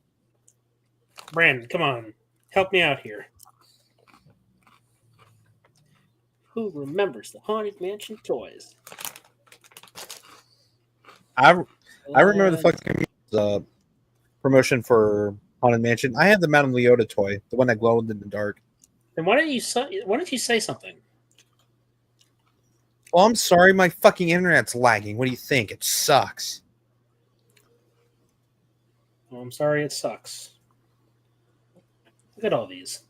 Brandon, come on. Help me out here. Who remembers the Haunted Mansion toys? I remember the fucking the promotion for Haunted Mansion. I had the Madame Leota toy, the one that glowed in the dark. Then why don't you say something? Oh, I'm sorry, my fucking internet's lagging. What do you think? It sucks. Oh, I'm sorry, it sucks. Look at all these.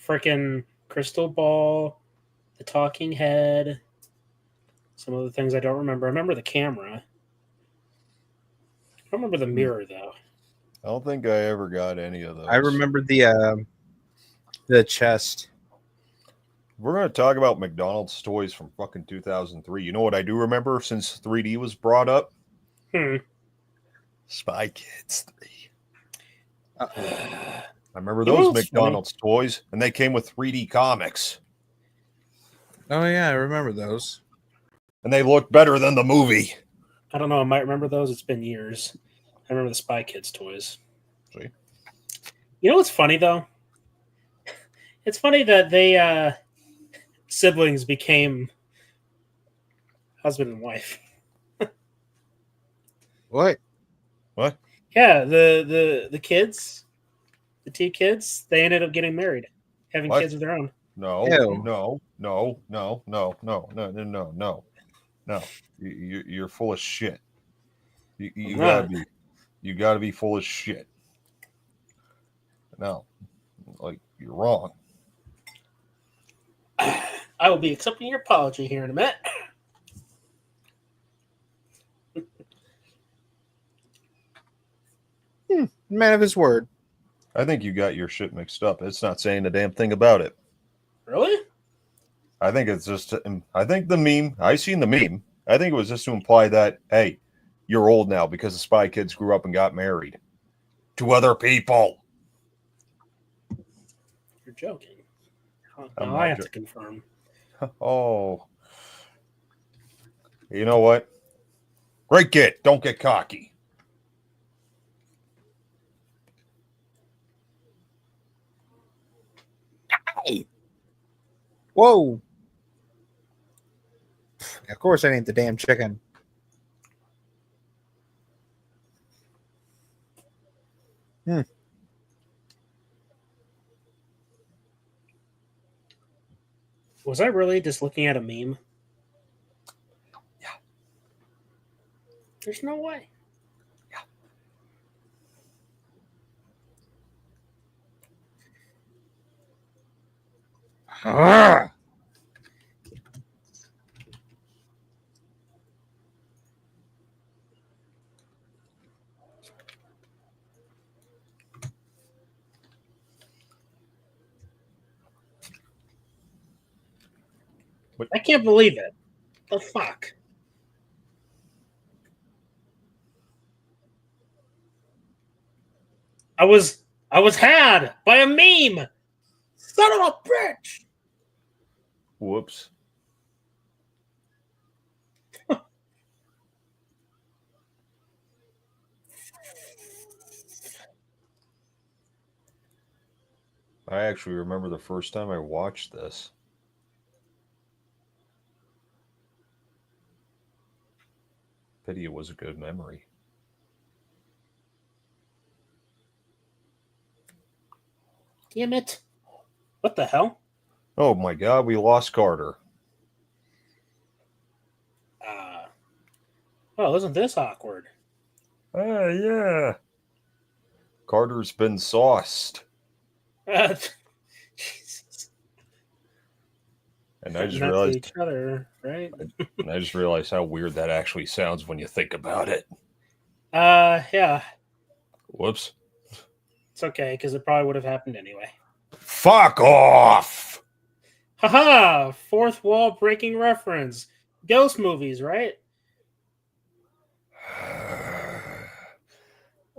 Frickin' crystal ball, the talking head, some of the things I don't remember. I remember the camera. I don't remember the mirror, though. I don't think I ever got any of those. I remember the chest. We're going to talk about McDonald's toys from fucking 2003. You know what I do remember since 3D was brought up? Spy Kids 3. I remember those McDonald's toys, and they came with 3D comics. Oh, yeah, I remember those. And they look better than the movie. I don't know. I might remember those. It's been years. I remember the Spy Kids toys. See? You know what's funny, though? It's funny that they siblings became husband and wife. What? Yeah, the kids, the two kids, they ended up getting married, having kids of their own. No. You're full of shit. You gotta be full of shit. No, like you're wrong. I will be accepting your apology here in a minute. Man of his word. I think you got your shit mixed up. It's not saying a damn thing about it. Really? I think it's just. I think the meme. I seen the meme. I think it was just to imply that, hey, you're old now because the Spy Kids grew up and got married to other people. You're joking. Now I have to confirm. Oh. You know what? Great kid. Don't get cocky. Hey. Whoa. Of course I ain't the damn chicken. Was I really just looking at a meme? Yeah. There's no way. Ah. I can't believe it. The fuck? I was had by a meme. Son of a bitch. Whoops. I actually remember the first time I watched this. Pity it was a good memory. Damn it. What the hell? Oh my god, we lost Carter. Well, isn't this awkward? Yeah. Carter's been sauced. Jesus. And I just Not to realized each other, right? and I just realized how weird that actually sounds when you think about it. Yeah. Whoops. It's okay, because it probably would have happened anyway. Fuck off! Haha! Fourth wall breaking reference. Ghost movies, right?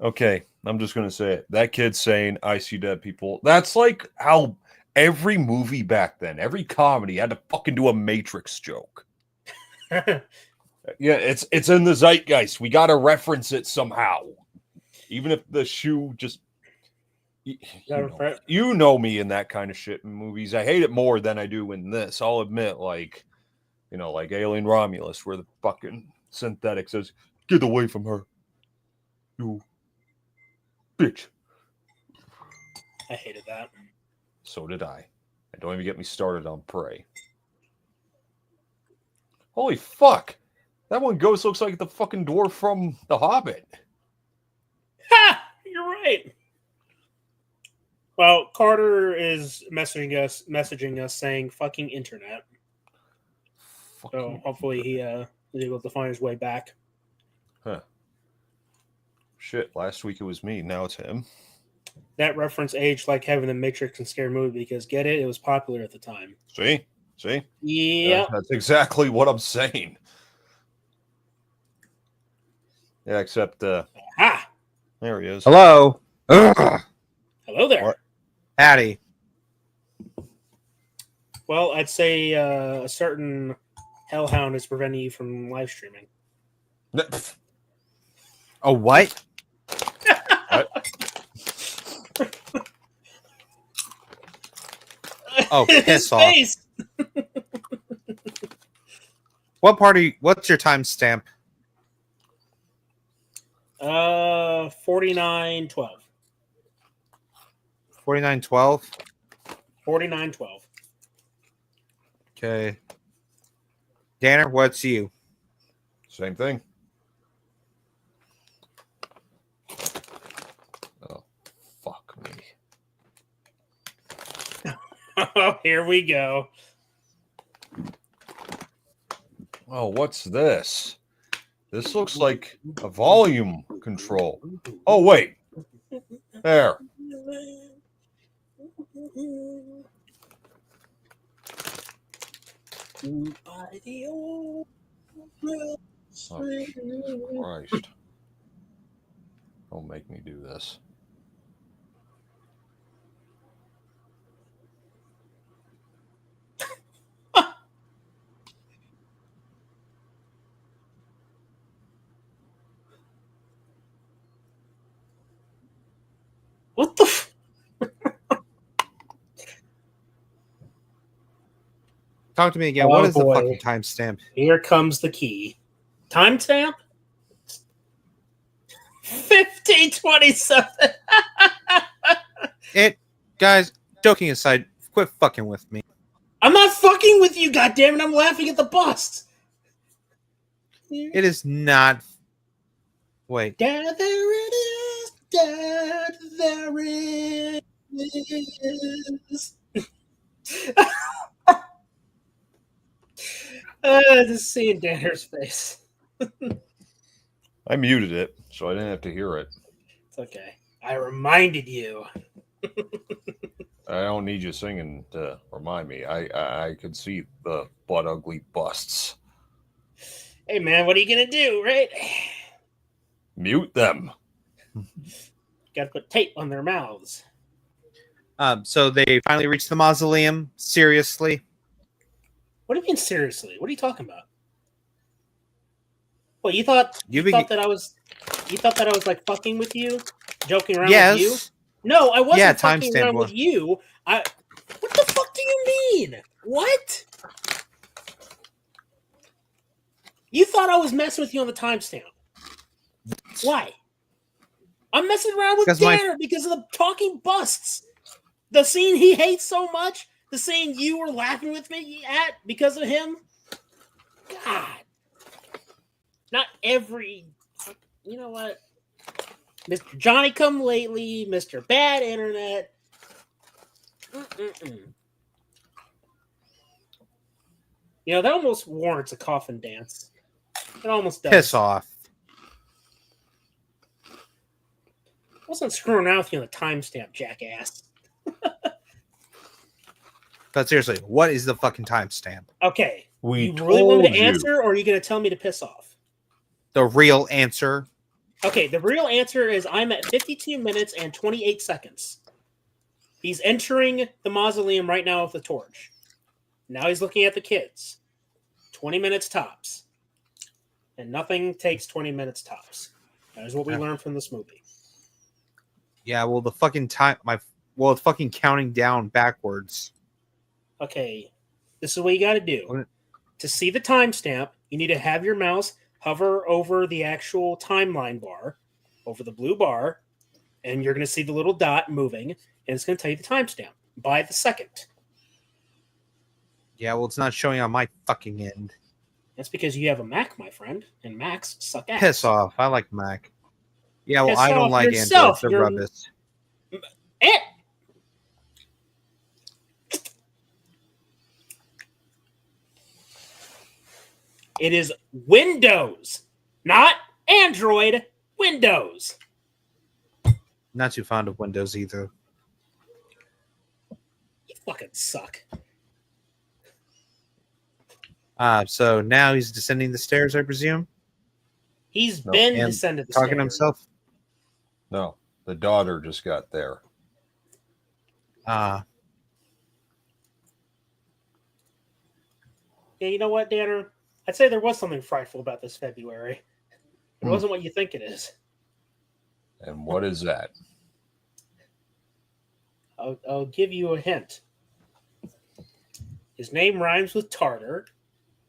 Okay, I'm just gonna say it. That kid saying I see dead people. That's like how every movie back then, every comedy had to fucking do a Matrix joke. Yeah, it's in the zeitgeist. We gotta reference it somehow. Even if the shoe just you know me in that kind of shit in movies. I hate it more than I do in this. I'll admit, like Alien Romulus, where the fucking synthetic says, "Get away from her." You bitch. I hated that. So did I. And don't even get me started on Prey. Holy fuck! That one ghost looks like the fucking dwarf from The Hobbit. Ha! You're right. Well, Carter is messaging us saying fucking internet. So hopefully he is able to find his way back. Huh. Shit, last week it was me, now it's him. That reference aged like having the Matrix and Scary Movie because, get it? It was popular at the time. See? Yeah. That's exactly what I'm saying. Yeah, except, Ah! There he is. Hello. Hello there. Howdy. Well, I'd say a certain hellhound is preventing you from live streaming. A what? Oh, piss off. What's your timestamp? 4912. 4912? 4912. Okay. Danner, what's you? Same thing. Oh, fuck me. Oh, here we go. Oh, what's this? This looks like a volume control. Oh, wait. There. Oh, Christ. Don't make me do this. What the f- Talk to me again. What is the fucking timestamp? Here comes the key. Timestamp? 1527. Guys, joking aside, quit fucking with me. I'm not fucking with you, goddammit. I'm laughing at the bust. It is not. Wait. There it is. There it is. Just seeing Danner's face. I muted it, so I didn't have to hear it. It's okay. I reminded you. I don't need you singing to remind me. I could see the butt ugly busts. Hey, man, what are you going to do, right? Mute them. Got to put tape on their mouths. So they finally reached the mausoleum. Seriously? What do you mean, seriously? What are you talking about? What, you thought that I was like fucking with you? Joking around with you? No, I wasn't fucking around with you. What the fuck do you mean? What? You thought I was messing with you on the timestamp. Why? I'm messing around with Danner because of the talking busts. The scene he hates so much. The scene you were laughing with me at because of him. God. Not every... You know what? Mr. Johnny Come Lately, Mr. Bad Internet. You know, that almost warrants a coffin dance. It almost does. Piss off. I wasn't screwing around with you on the timestamp, jackass. But seriously, what is the fucking timestamp? Okay. You really want me to answer, or are you going to tell me to piss off? The real answer. Okay, the real answer is I'm at 52 minutes and 28 seconds. He's entering the mausoleum right now with the torch. Now he's looking at the kids. 20 minutes tops. And nothing takes 20 minutes tops. That is what we learned from this movie. Yeah, well, the fucking it's fucking counting down backwards. Okay, this is what you got to do. To see the timestamp, you need to have your mouse hover over the actual timeline bar over the blue bar, and you're going to see the little dot moving, and it's going to tell you the timestamp by the second. Yeah, well, it's not showing on my fucking end. That's because you have a Mac, my friend, and Macs suck ass. Piss off. I like Mac. Yeah, well, Piss I don't off like yourself. Android. They're rubbish. Eh. It is Windows, not Android. Windows. Not too fond of Windows either. You fucking suck. So now he's descending the stairs, I presume? He's been And descended the talking to stairs. himself? No, the daughter just got there. Yeah, you know what, Danner? I'd say there was something frightful about this February. It wasn't what you think it is. And what is that? I'll give you a hint. His name rhymes with Tartar,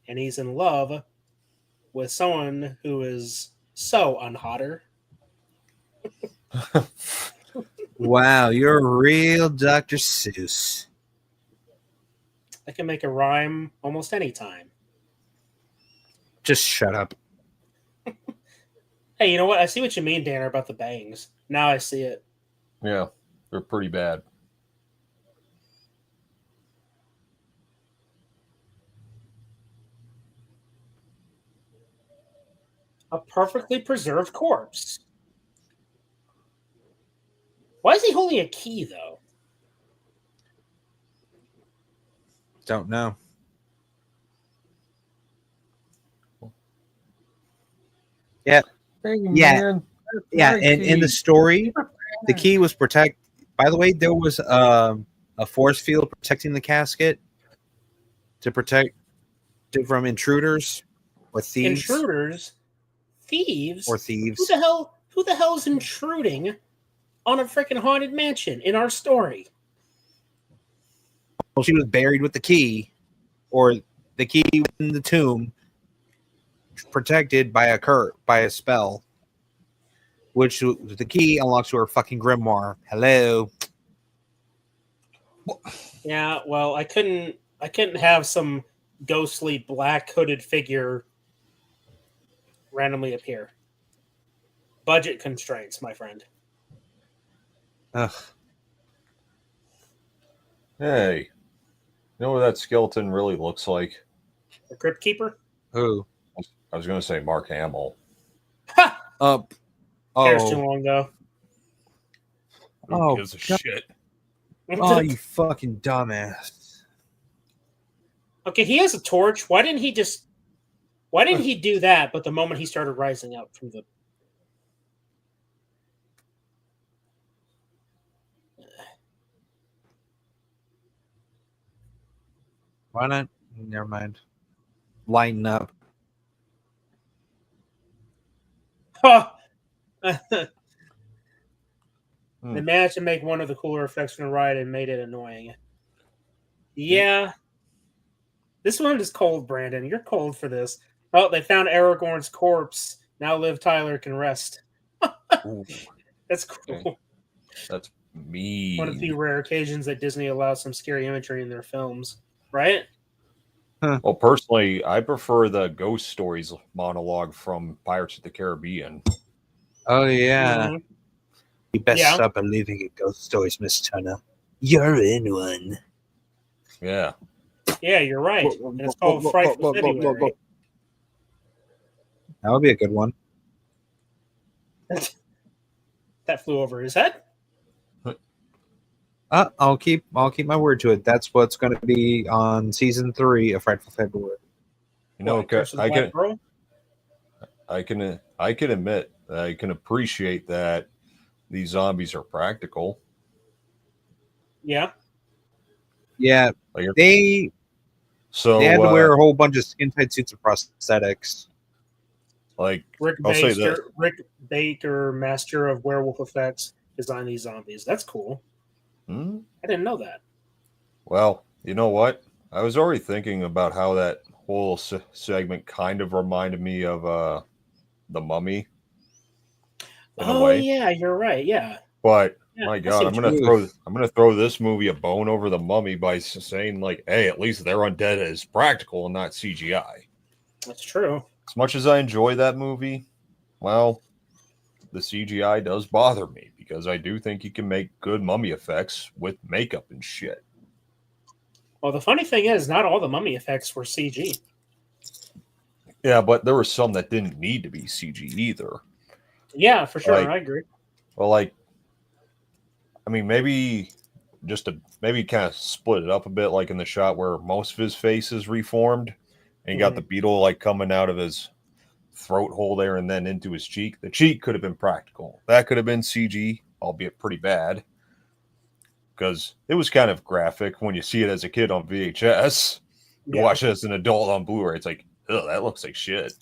and he's in love with someone who is so unhotter. Wow, you're a real Dr. Seuss. I can make a rhyme almost any time. Just shut up. Hey, you know what? I see what you mean, Danner, about the bangs. Now I see it. Yeah, they're pretty bad. A perfectly preserved corpse. Why is he holding a key, though? Don't know. Yeah. Yeah. Yeah. And in the story, the key was protect. By the way, there was a force field protecting the casket to protect it from intruders or thieves. Intruders? Thieves? Or thieves. Who the hell is intruding on a freaking haunted mansion in our story? Well, she was buried with the key, or the key in the tomb, protected by a spell, which the key unlocks her fucking grimoire. Hello. Yeah, well, I couldn't have some ghostly black hooded figure randomly appear. Budget constraints, my friend. Ugh. Hey, you know what that skeleton really looks like? The Crypt Keeper? Who? I was going to say Mark Hamill. Cares too long, though. Who gives a shit? Oh, you fucking dumbass. Okay, he has a torch. Why didn't he do that, but the moment he started rising up from the... Why not? Never mind. Lighten up. They managed to make one of the cooler effects from the ride and made it annoying. Yeah. This one is cold, Brandon. You're cold for this. Oh, they found Aragorn's corpse. Now Liv Tyler can rest. That's cool. Okay. That's mean. One of the few rare occasions that Disney allows some scary imagery in their films. Right? Well, personally, I prefer the ghost stories monologue from Pirates of the Caribbean. Oh, yeah. Mm-hmm. You best stop believing in ghost stories, Miss Turner. You're in one. Yeah. Yeah, you're right. And it's called Frightful February. That would be a good one. That flew over his head. I'll keep my word to it. That's what's going to be on season 3 of Frightful February. You know, I can admit that I can appreciate that these zombies are practical. Yeah. Yeah. Like they had to wear a whole bunch of skin tight suits and prosthetics. Like Rick Baker, master of werewolf effects, designed these zombies. That's cool. I didn't know that. Well, you know what? I was already thinking about how that whole segment kind of reminded me of The Mummy. in a way. Yeah, you're right. Yeah. But Yeah, my I God, see I'm what gonna you throw mean. I'm gonna throw this movie a bone over the Mummy by saying like, hey, at least their undead is practical and not CGI. That's true. As much as I enjoy that movie, well, the CGI does bother me because I do think you can make good mummy effects with makeup and shit. Well, the funny thing is, not all the mummy effects were CG. Yeah, but there were some that didn't need to be CG either. Yeah, for sure. Like, I agree. well, like, I mean, maybe just to maybe kind of split it up a bit, like in the shot where most of his face is reformed, and you got the beetle like coming out of his throat hole there and then into his cheek. The cheek could have been practical. That could have been CG, albeit pretty bad, because it was kind of graphic when you see it as a kid on VHS. You watch it as an adult on Blu-ray, it's like, ugh, that looks like shit.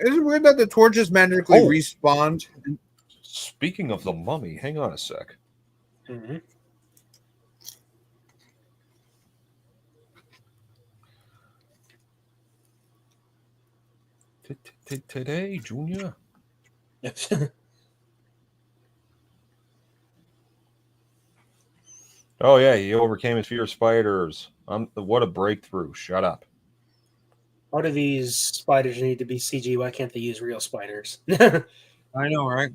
Is it weird that the torches magically Oh. respawned? Speaking of the Mummy, hang on a sec. Mm-hmm. Today, Junior. Oh yeah, he overcame his fear of spiders. What a breakthrough! Shut up. Why do these spiders need to be CG? Why can't they use real spiders? I know, right?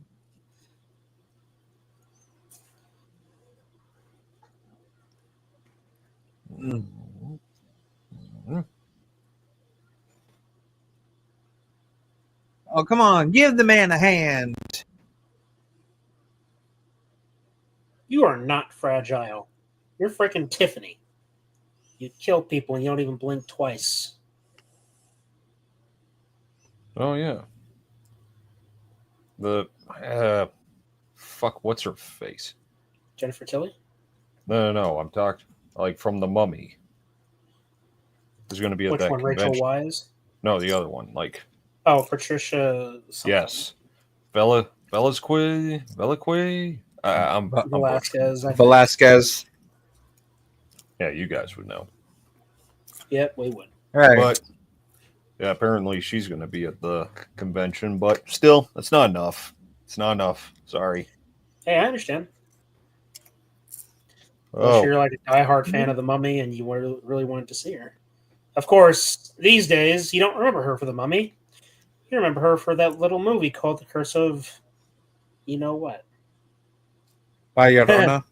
Oh, come on. Give the man a hand. You are not fragile. You're freaking Tiffany. You kill people and you don't even blink twice. Oh yeah. The fuck, what's her face? Jennifer Tilly? No. I'm talking like from the Mummy. There's going to be at Which that one, convention. Rachel Wise? No, the other one. Like, Oh, Patricia something. yes, Velasquez. I'm Velasquez. I think. Velasquez. Yeah, you guys would know. Yep, we would. Right. But yeah, apparently she's going to be at the convention, but still, that's not enough. It's not enough. Sorry. Hey, I understand. Oh, Unless you're like a diehard fan of the Mummy and you really wanted to see her. Of course, these days you don't remember her for the Mummy. You remember her for that little movie called The Curse of, you know what? By Llorona.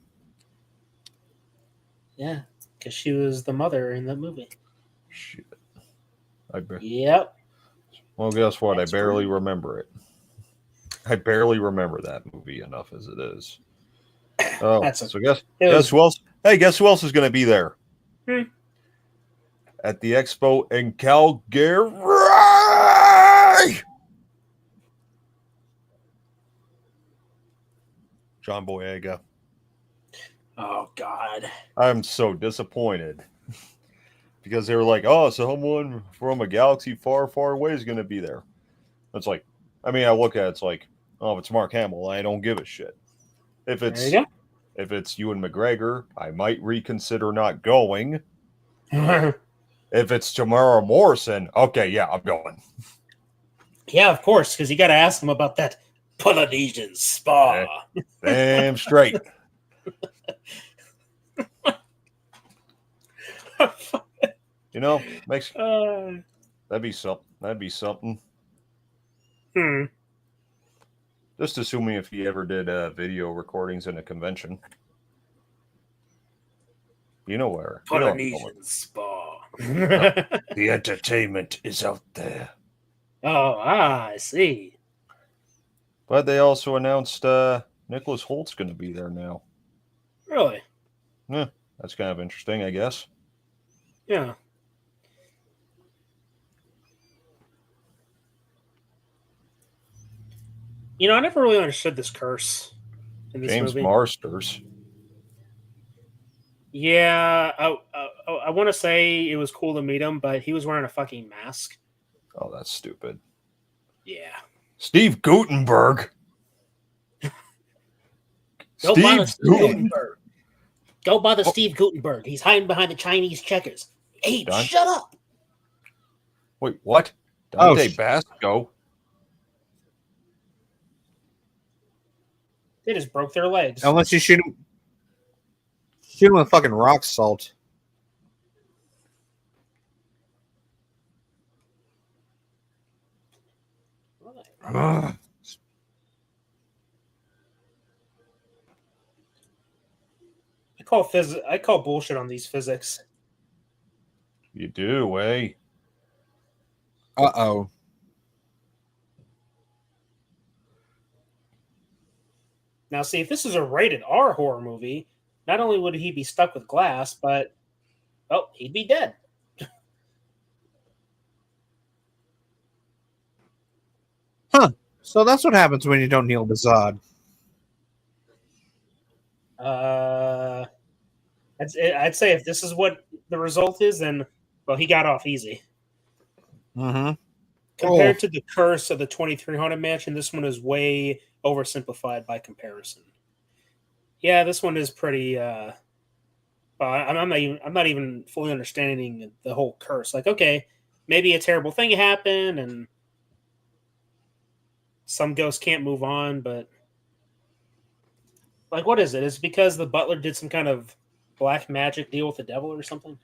Yeah, because she was the mother in that movie. shit. Yep. Well, guess what? I barely remember it. I barely remember that movie enough as it is. Oh, so guess who else? Hey, guess who else is going to be there? At the expo in Calgary? John Boyega. Oh, God. I'm so disappointed. Because they were like, oh, someone from a galaxy far, far away is going to be there. It's like, I mean, I look at it, it's like, oh, if it's Mark Hamill, I don't give a shit. If it's Ewan McGregor, I might reconsider not going. If it's Tamara Morrison, okay, yeah, I'm going. Yeah, of course, because you got to ask them about that Polynesian spa. Damn straight. You know, makes that'd be something. That'd be something. Just assuming if he ever did video recordings in a convention. You know where? Polynesian spa. The entertainment is out there. Oh, I see. But they also announced Nicholas Holt's going to be there now. Really? Yeah, that's kind of interesting, I guess. Yeah. You know, I never really understood this curse in this James movie. Marsters. Yeah, I want to say it was cool to meet him, but he was wearing a fucking mask. Oh, that's stupid. Yeah. Steve Guttenberg. Go by the Steve Gutenberg. Go by the Steve Gutenberg. He's hiding behind the Chinese checkers. Abe, Done? shut up! Wait, what? Oh, Dante Basco? They just broke their legs. Unless you shoot him with fucking rock salt. Ugh. I call bullshit on these physics. You do, eh? Uh-oh. Now, see, if this is a rated R horror movie, not only would he be stuck with glass, but, well, he'd be dead. Huh. So that's what happens when you don't kneel to Zod. I'd say if this is what the result is, then, well, he got off easy. Mm-hmm. Compared to the curse of the 2300 Mansion, this one is way oversimplified by comparison. Yeah, this one is pretty. I'm not even fully understanding the whole curse. Like, okay, maybe a terrible thing happened, and some ghosts can't move on, but like, what is it? Is it because the butler did some kind of black magic deal with the devil or something?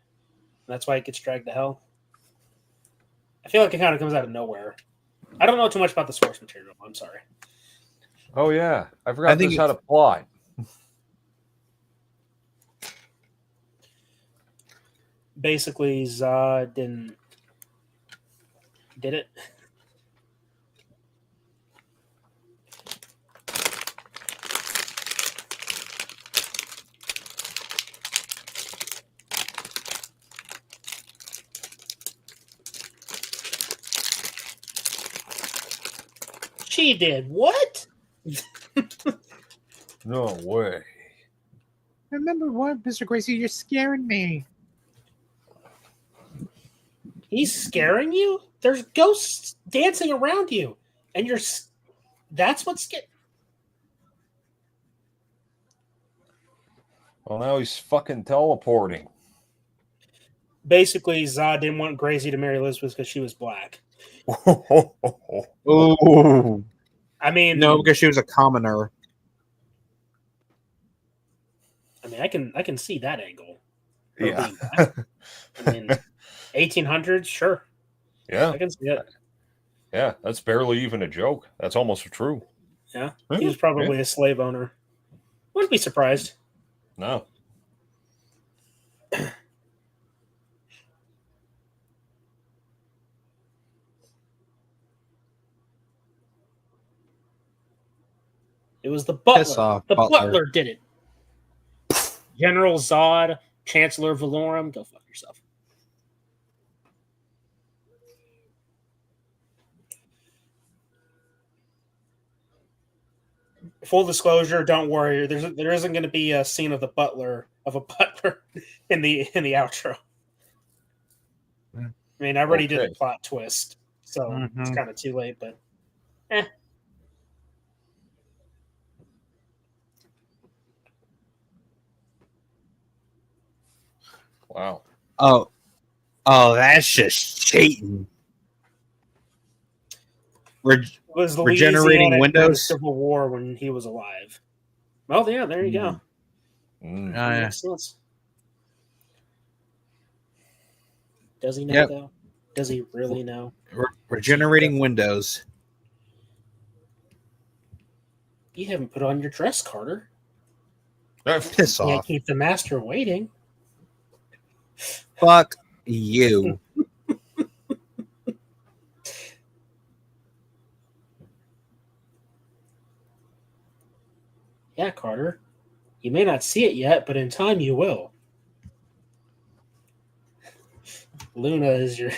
That's why it gets dragged to hell. I feel like it kind of comes out of nowhere. I don't know too much about the source material. I'm sorry. Oh yeah, I forgot this had a plot. Basically, Zod did it. She did what? No way. Remember what, Mr. Gracey? You're scaring me. He's scaring you? There's ghosts dancing around you, and that's what's scaring. Well, now he's fucking teleporting. Basically, Zod didn't want Gracey to marry Elizabeth because she was black. Ooh. I mean, no, because she was a commoner. I mean, I can see that angle. Yeah. I mean, 1800s, sure. Yeah. I can see it. Yeah, that's barely even a joke. That's almost true. Yeah. He was probably a slave owner. Wouldn't be surprised. No. It was the butler. Piss off, the butler. butler did it. General Zod, Chancellor Valorum, go fuck yourself. Full disclosure, don't worry. There isn't going to be a scene of a butler in the outro. I mean, I already did the plot twist, so it's kind of too late. But, Wow. Oh, that's just cheating. was regenerating Louisiana windows? during the Civil War when he was alive. Well, yeah, there you go. Makes sense. Does he know, though? Does he really know? Regenerating windows. You haven't put on your dress, Carter. Piss You can't off. keep the master waiting. Fuck you. Yeah, Carter. You may not see it yet, but in time you will. Luna is your...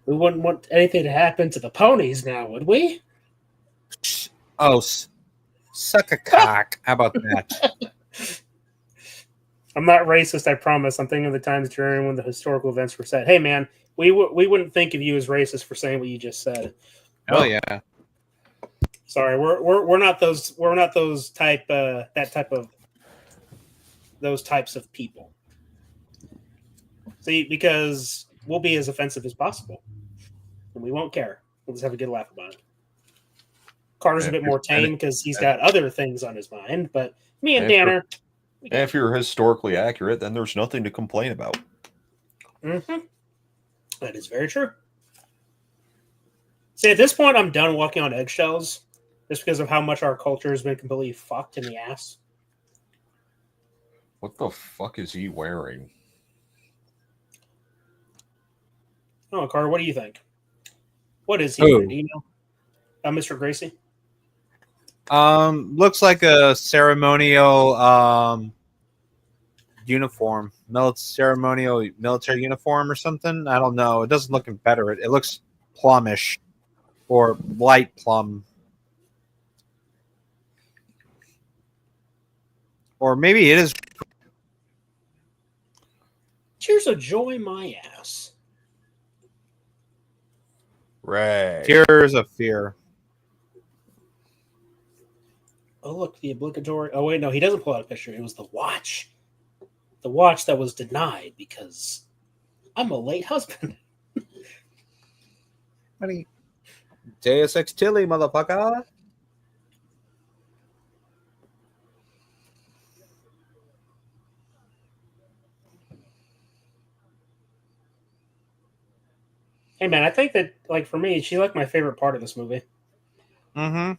We wouldn't want anything to happen to the ponies now, would we? Oh, suck a cock. How about that? I'm not racist, I promise. I'm thinking of the times during when the historical events were said. Hey, man, we wouldn't think of you as racist for saying what you just said. Oh, yeah. Sorry, we're not those those types of people. See, because we'll be as offensive as possible, and we won't care. We'll just have a good laugh about it. Carter's a bit more tame because he's got other things on his mind, but me and Danner. And if you're historically accurate, then there's nothing to complain about. Mm-hmm. That is very true. See, at this point, I'm done walking on eggshells just because of how much our culture has been completely fucked in the ass. What the fuck is he wearing? Oh, Carter, what do you think? What is he wearing? Do you know? Mr. Gracey? Looks like a ceremonial uniform. Ceremonial military uniform or something. I don't know. It doesn't look Confederate. It looks plumish or light plum. Or maybe it is. Tears of joy, my ass. Right. Tears of fear. Oh, look, the obligatory. Oh, wait, no, he doesn't pull out a picture. It was the watch. The watch that was denied because I'm a late husband. Honey. Deus Ex Tilly, motherfucker. Hey, man, I think that, like, for me, she's like my favorite part of this movie. Mm-hmm.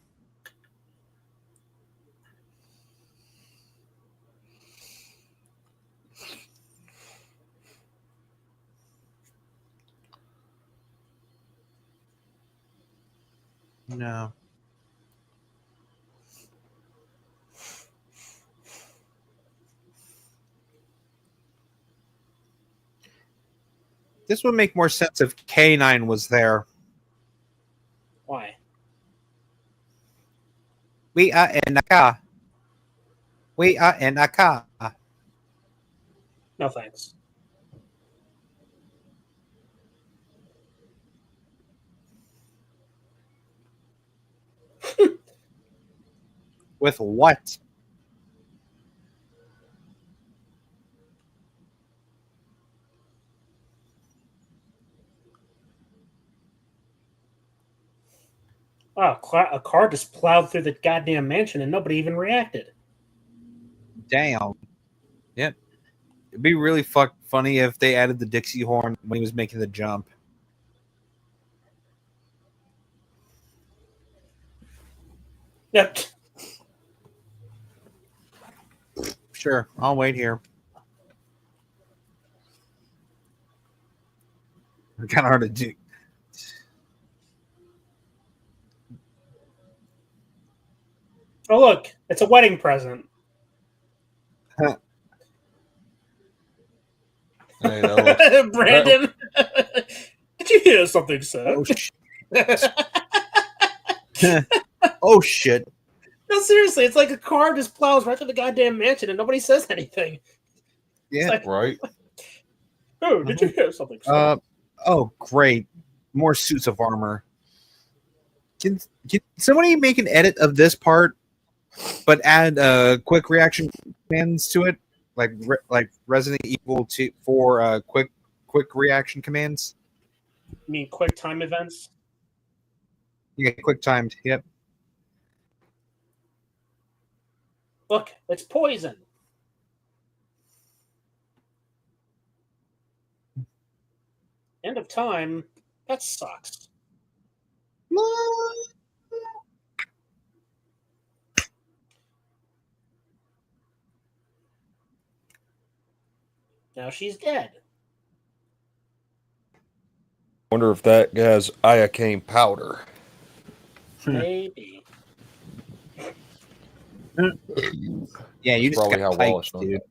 No. This would make more sense if K9 was there. Why? We are in a car. We are in a car. No thanks. With what? Oh, a car just plowed through the goddamn mansion and nobody even reacted. Damn. Yep. It'd be really funny if they added the Dixie horn when he was making the jump. Yep. Sure, I'll wait here. Kind of hard to do. Oh, look, it's a wedding present. Huh. Hey, that Brandon, did you hear something, sir? Oh, oh shit. No, seriously, it's like a car just plows right through the goddamn mansion and nobody says anything. Yeah, like, right. Oh, did you hear something, sir? Oh, great. More suits of armor. Can somebody make an edit of this part, but add quick reaction commands to it, like Resident Evil 4 quick reaction commands? You mean quick time events? Yeah, quick timed. Yep. Look, it's poison. End of time. That sucks. Now she's dead. Wonder if that has iocane powder. Maybe. Yeah, you That's just probably got how piped, Wallace knows dude. that.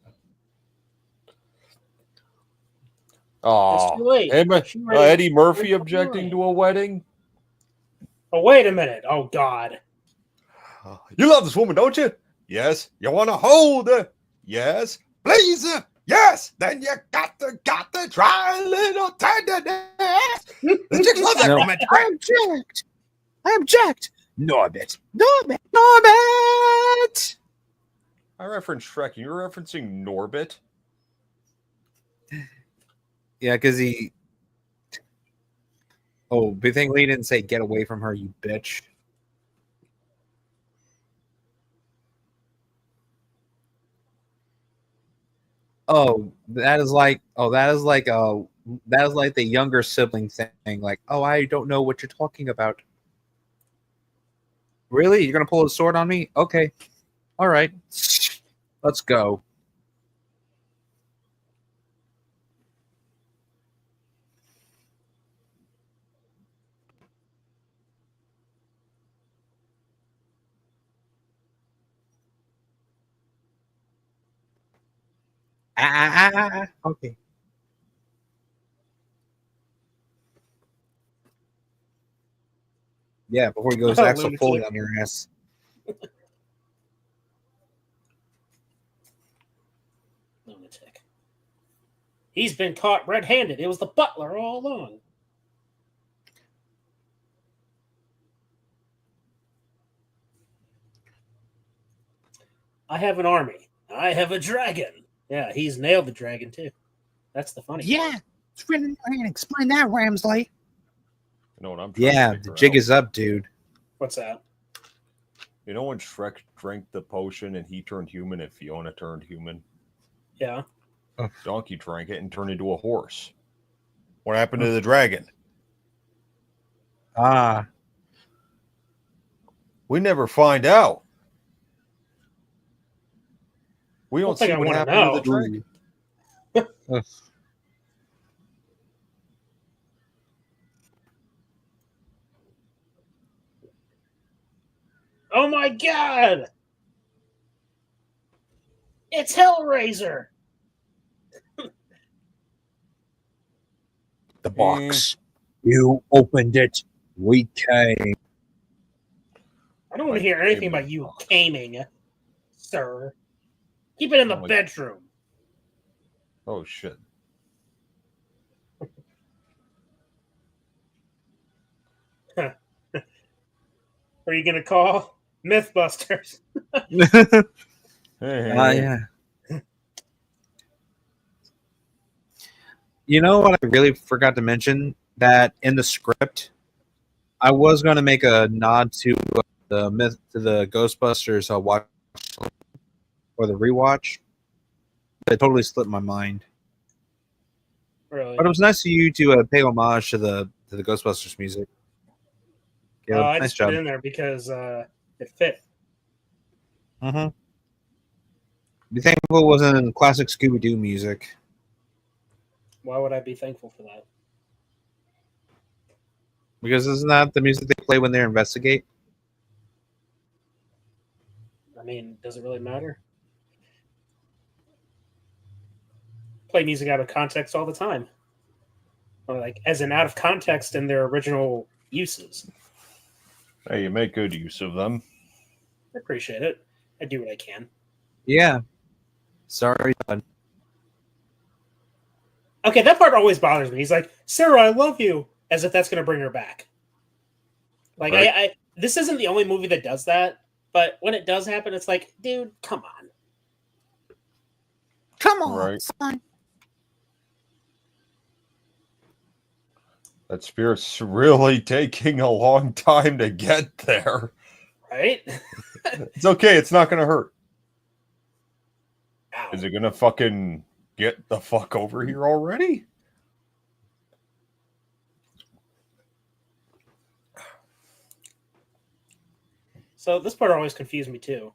Oh, too late. Eddie Murphy objecting to a wedding? Oh, wait a minute. Oh, God. You love this woman, don't you? Yes. You want to hold her? Yes. Please her? Yes. Then you got to try a little tenderness. The chicks love that romantic. I object. Norbit. Norbit! I referenced Shrek. You're referencing Norbit? Yeah, because he... Oh, big thing Lee didn't say get away from her, you bitch. That is like the younger sibling thing. Like, oh, I don't know what you're talking about. Really? You're gonna pull a sword on me? Okay. All right. Let's go. Okay. Yeah, before he goes axle fully on your ass. Lunatic. He's been caught red-handed. It was the butler all along. I have an army. I have a dragon. Yeah, he's nailed the dragon too. That's the funny part. It's really I can explain that, Ramsley. You know what I'm trying to the jig is up, dude. What's that? You know when Shrek drank the potion and he turned human and Fiona turned human? Yeah. Donkey drank it and turned into a horse. What happened to the dragon? We never find out. We don't see what happened to the dragon. Oh my god! It's Hellraiser! The box. You opened it. We came. I don't want to hear anything about you caming, sir. Keep it in the bedroom. Oh, shit. Are you going to call Mythbusters? Yeah. You know what I really forgot to mention? That in the script, I was going to make a nod to the Ghostbusters watch or the rewatch. But it totally slipped my mind. Really? But it was nice of you to pay homage to the Ghostbusters music. Yeah, I nice just job. put it in there because it fit. Mm-hmm. Be thankful it wasn't classic Scooby-Doo music. Why would I be thankful for that? Because isn't that the music they play when they investigate? I mean, does it really matter? Play music out of context all the time. Or like, as in out of context in their original uses. Hey, you make good use of them. I appreciate it. I do what I can. Yeah. Sorry, bud. Okay, that part always bothers me. He's like, Sarah, I love you. As if that's going to bring her back. Like, right. This isn't the only movie that does that. But when it does happen, it's like, dude, come on. Come on, right. son. That spirit's really taking a long time to get there. Right? It's okay. It's not going to hurt. Ow. Is it going to fucking get the fuck over here already? So this part always confused me too.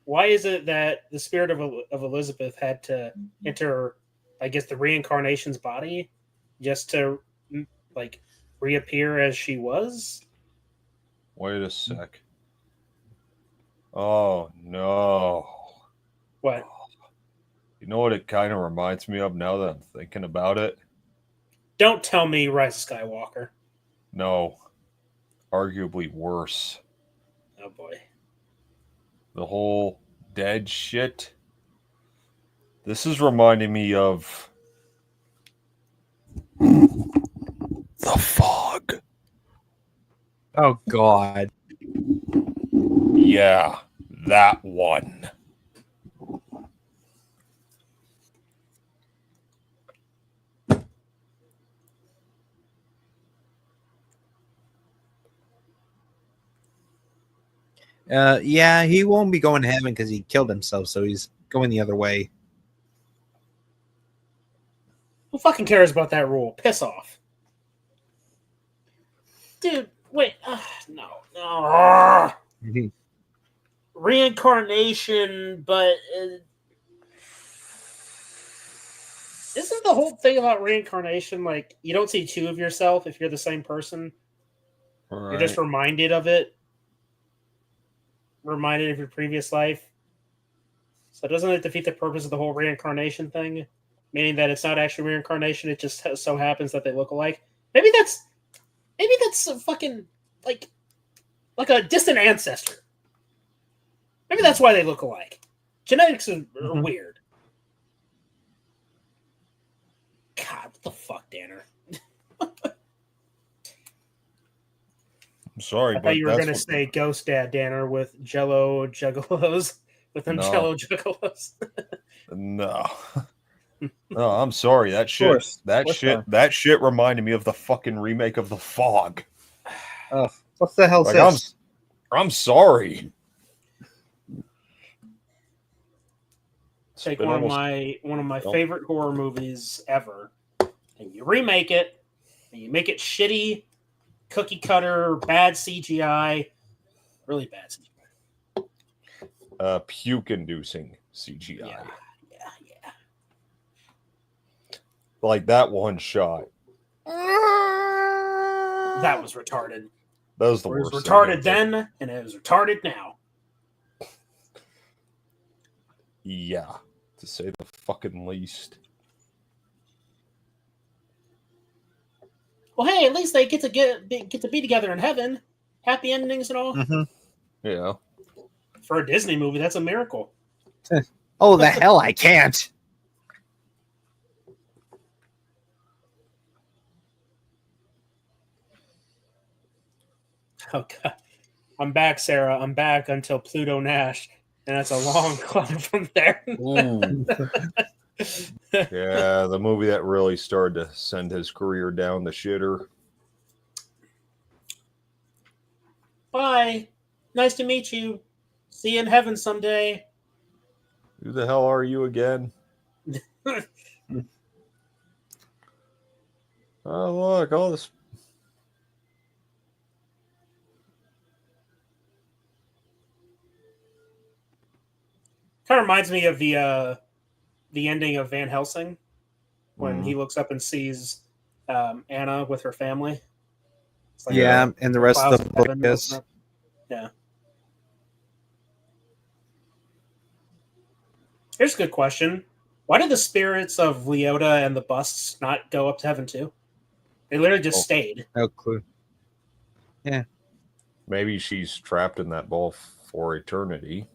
Why is it that the spirit of Elizabeth had to enter, I guess, the reincarnation's body just to, like, reappear as she was? Wait a sec. Oh, no. What? You know what it kind of reminds me of now that I'm thinking about it? Don't tell me Rise of Skywalker. No. Arguably worse. Oh, boy. The whole dead shit. This is reminding me of The Fog. Oh, God. Yeah, that one. Yeah, he won't be going to heaven because he killed himself, so he's going the other way. Who fucking cares about that rule? Piss off. Dude, wait. No. Reincarnation, but isn't the whole thing about reincarnation like you don't see two of yourself if you're the same person? Right. You're just reminded of it. Reminded of your previous life. So doesn't it defeat the purpose of the whole reincarnation thing? Meaning that it's not actually reincarnation, it just so happens that they look alike. Maybe that's a fucking like a distant ancestor. Maybe that's why they look alike. Genetics are weird. God, what the fuck, Danner? I'm sorry, I thought you were going to say Ghost Dad Danner with Jello Juggalos. With them Jello Juggalos. No. No, I'm sorry. That shit reminded me of the fucking remake of The Fog. What the hell? Like, I'm sorry. Take one of my favorite horror movies ever, and you remake it, and you make it shitty, cookie cutter, bad CGI, really bad CGI. Puke-inducing CGI. Yeah. Like that one shot. That was retarded. That was the worst. It was retarded then, and it was retarded now. Yeah, to say the fucking least. Well, hey, at least they get to be together in heaven. Happy endings and all. Mm-hmm. Yeah. For a Disney movie, that's a miracle. Oh, the hell I can't. Oh, God. I'm back, Sarah. I'm back until Pluto Nash. And that's a long climb from there. Yeah, the movie that really started to send his career down the shitter. Bye. Nice to meet you. See you in heaven someday. Who the hell are you again? Oh, look, all this. Kind of reminds me of the ending of Van Helsing when he looks up and sees Anna with her family. It's like and the rest of the book is. Yeah. Here's a good question. Why did the spirits of Leota and the busts not go up to heaven too? They literally just stayed. No clue. Yeah. Maybe she's trapped in that ball for eternity.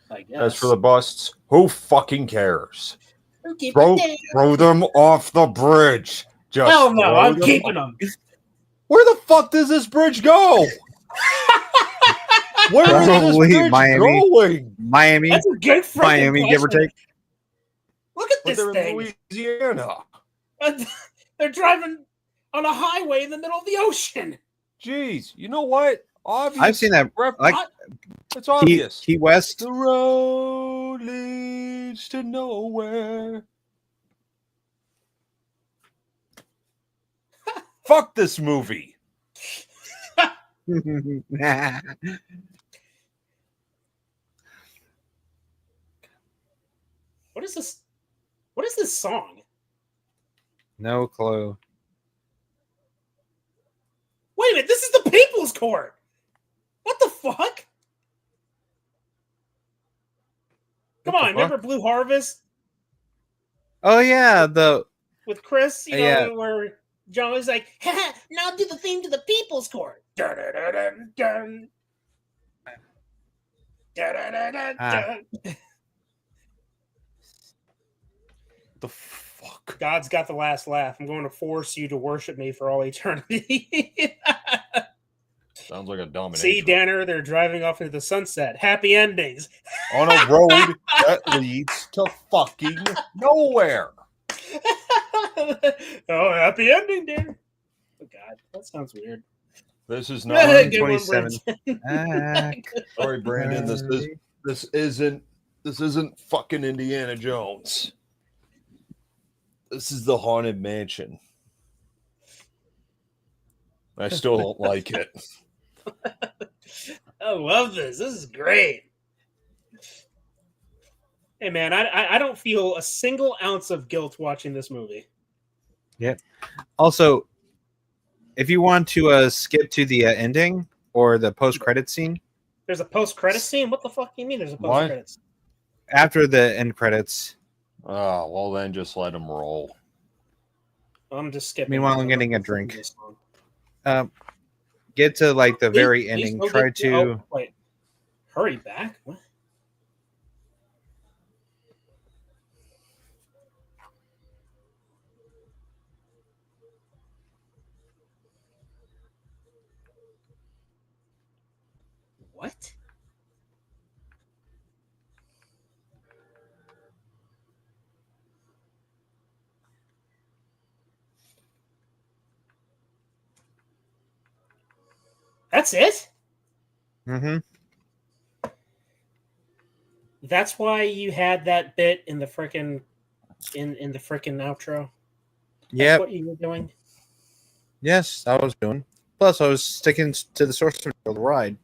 I guess. As for the busts, who fucking cares? Keep Throw them off the bridge. Just hell no, I'm keeping them. Where the fuck does this bridge go? Where is this bridge going? Miami. That's a good freaking Miami, question. give or take. Look at this They're thing. in Louisiana. They're driving on a highway in the middle of the ocean. Jeez, you know what? Obvious. I've seen that. Like, it's obvious. Key West. The road leads to nowhere. Fuck this movie. What is this? What is this song? No clue. Wait a minute, this is the People's Court. What the fuck? Come on, remember Blue Harvest? Oh yeah, with Chris, you know, where John was like, "Ha, now do the theme to the People's Court." Dun, dun, dun, dun, dun. Dun, dun, dun, dun, dun. The fuck? God's got the last laugh. I'm going to force you to worship me for all eternity. Sounds like a domination. See, Danner, they're driving off into the sunset. Happy endings. On a road that leads to fucking nowhere. Oh, happy ending, Danner. Oh, God. That sounds weird. This is not 27. Sorry, Brandon. This isn't fucking Indiana Jones. This is the Haunted Mansion. I still don't like it. I love this. This is great. Hey, man, I don't feel a single ounce of guilt watching this movie. Yep. Also, if you want to skip to the ending or the post-credit scene. There's a post-credit scene? What the fuck do you mean there's a post-credit scene? After the end credits. Oh, well then just let them roll. I'm just skipping. Meanwhile, I'm getting a drink. Get to like the very ending. Try to... Oh, wait. Hurry back? What? What? That's it? Mm-hmm. That's why you had that bit in the frickin' in the frickin' outro. Yeah. What you were doing? Yes, I was doing. Plus, I was sticking to the source of the ride.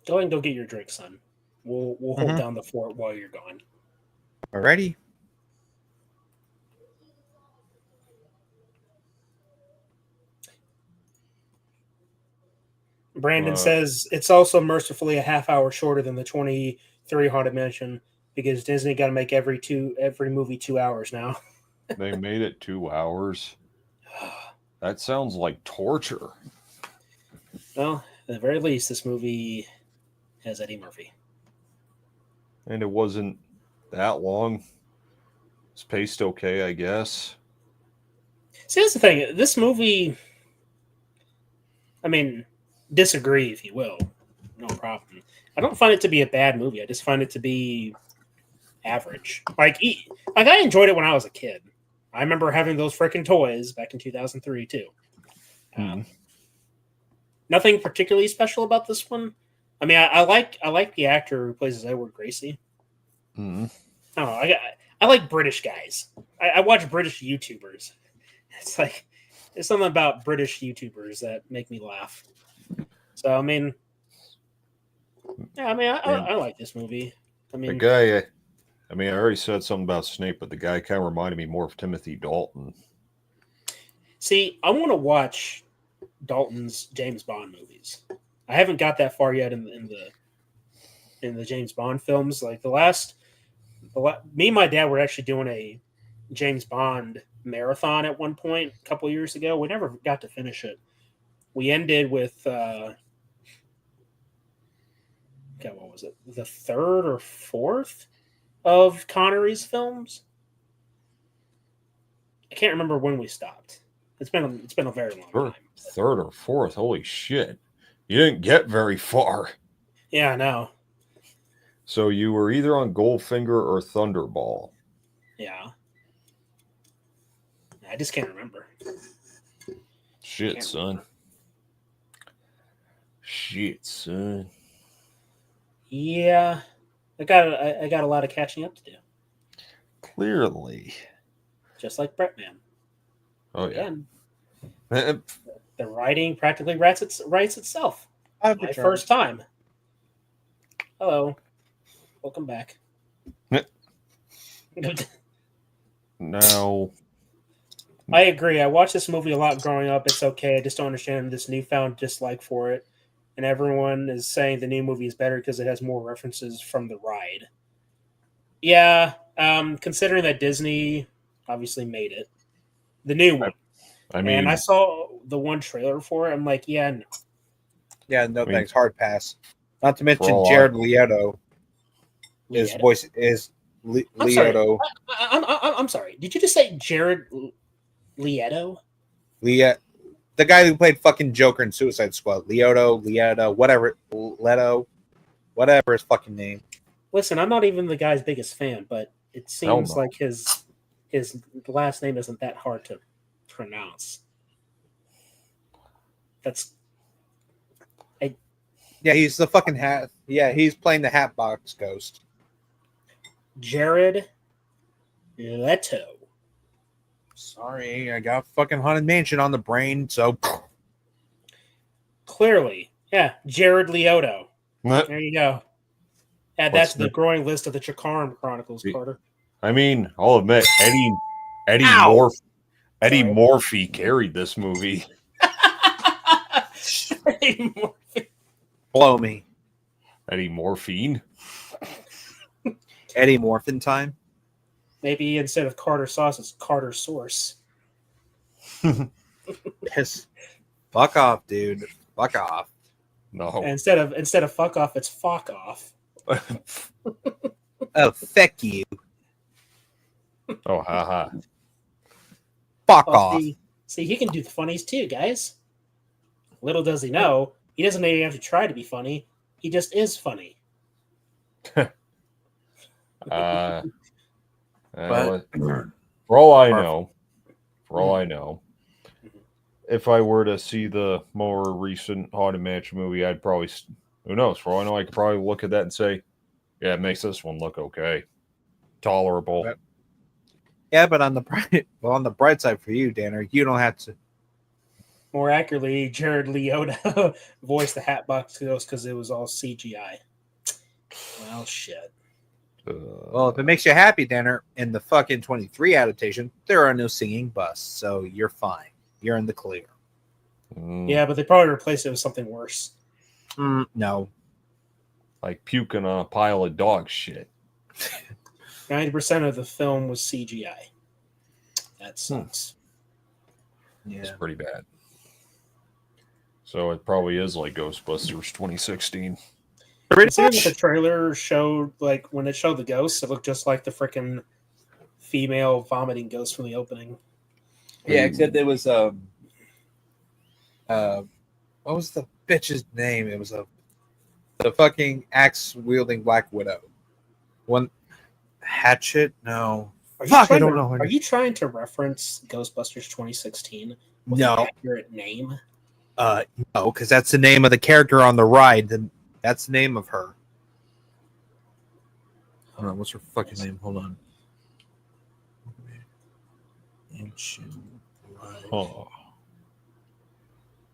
Go ahead and go get your drink, son. We'll hold down the fort while you're gone. Alrighty. Brandon says it's also mercifully a half hour shorter than the 23 Haunted Mansion because Disney got to make every movie 2 hours now. They made it 2 hours. That sounds like torture. Well, at the very least, this movie has Eddie Murphy. And it wasn't that long. It's paced okay, I guess. See, that's the thing. This movie, I mean, disagree if you will. No problem. I don't find it to be a bad movie. I just find it to be average. Like I enjoyed it when I was a kid. I remember having those freaking toys back in 2003 too. Nothing particularly special about this one. I mean, I like the actor who plays Edward Gracey. I don't know. I like British guys. I watch British YouTubers. It's like there's something about British YouTubers that make me laugh. So I mean, yeah, I like this movie. I mean, the guy. I already said something about Snape, but the guy kind of reminded me more of Timothy Dalton. See, I want to watch Dalton's James Bond movies. I haven't got that far yet in the James Bond films. Like me and my dad were actually doing a James Bond marathon at one point a couple years ago. We never got to finish it. We ended with what was it? The third or fourth of Connery's films. I can't remember when we stopped. It's been a very long time. Third or fourth? Holy shit! You didn't get very far. Yeah, I know. So you were either on Goldfinger or Thunderball. Yeah. I just can't remember. Shit, son. Shit, son. Yeah. I got a lot of catching up to do. Clearly. Just like Bretman. Oh, yeah. Again, the writing practically writes itself. My first time. Hello. Welcome back. No. I agree. I watched this movie a lot growing up. It's okay. I just don't understand this newfound dislike for it. And everyone is saying the new movie is better because it has more references from the ride. Yeah, considering that Disney obviously made it. The new one. And I saw the one trailer for it. I'm like, yeah, no. Yeah, no thanks. Hard pass. Not to mention Jared Leto. His voice is Leto. I'm sorry. Did you just say Jared Leto? The guy who played fucking Joker in Suicide Squad. Leto, whatever. Leto. Whatever his fucking name. Listen, I'm not even the guy's biggest fan, but it seems like his last name isn't that hard to pronounce. Yeah, he's the fucking hat. Yeah, he's playing the Hatbox Ghost. Jared Leto. Sorry, I got fucking Haunted Mansion on the brain, so... Clearly. Yeah, Jared Leto. What? There you go. Add that to the growing list of the Chikarum Chronicles, Carter. I mean, I'll admit, Eddie Murphy carried this movie. Eddie Murphy. Blow me. Eddie Morphine. Eddie Morphin time. Maybe instead of Carter sauce, it's Carter Source. Piss. Fuck off, dude. Fuck off. No. And instead of fuck off, it's fuck off. Oh, feck you. Oh, haha. Fuck off. See, he can do the funnies too, guys. Little does he know, he doesn't even have to try to be funny. He just is funny. For all I know, if I were to see the more recent Haunted Mansion movie, I'd probably, who knows, for all I know, I could probably look at that and say, yeah, it makes this one look okay. Tolerable. Yeah, but on the bright side for you, Danner, you don't have to. More accurately, Jared Leto voiced the Hatbox Ghost because it was all CGI. Well, shit. Well, if it makes you happy, Danner, in the fucking 23 adaptation, there are no singing busts, so you're fine. You're in the clear. Yeah, but they probably replaced it with something worse. No. Like puking on a pile of dog shit. 90% of the film was CGI. That sucks. Yeah. It's pretty bad. So it probably is like Ghostbusters 2016. The trailer showed, like, when it showed the ghosts, it looked just like the frickin' female vomiting ghost from the opening. Yeah, except there was what was the bitch's name? It was the fucking axe wielding Black Widow. One Hatchet? No. Fuck, I don't know. Are you trying to reference Ghostbusters 2016 with No. an accurate name? No, because that's the name of the character on the ride. That's the name of her. Hold on, what's her fucking name? Hold on. Oh.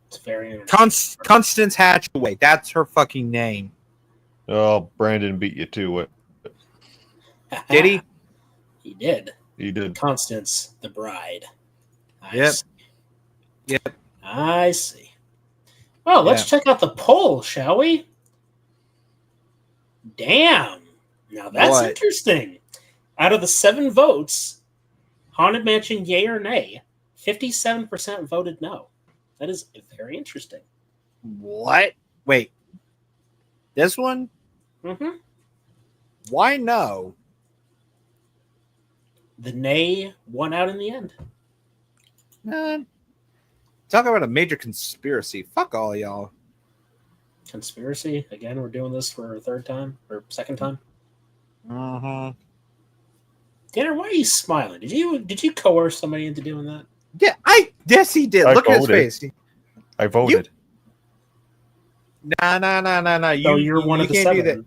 It's very interesting. Constance Hatchaway. That's her fucking name. Oh, Brandon beat you to it. Did he? He did. He did. Constance, the bride. Yep. See. Yep. I see. Well, let's check out the poll, shall we? Damn. Now that's interesting. Out of the 7 votes, Haunted Mansion, yay or nay, 57% voted no. That is very interesting. What? Wait. This one? Mm-hmm. Why no? The nay won out in the end. Talk about a major conspiracy. Fuck all y'all. Conspiracy? Again, we're doing this for a third time? Or second time? Uh-huh. Tanner, why are you smiling? Did you coerce somebody into doing that? Yeah, yes he did. Look at his face. I voted. Nah. So you're one of the 7.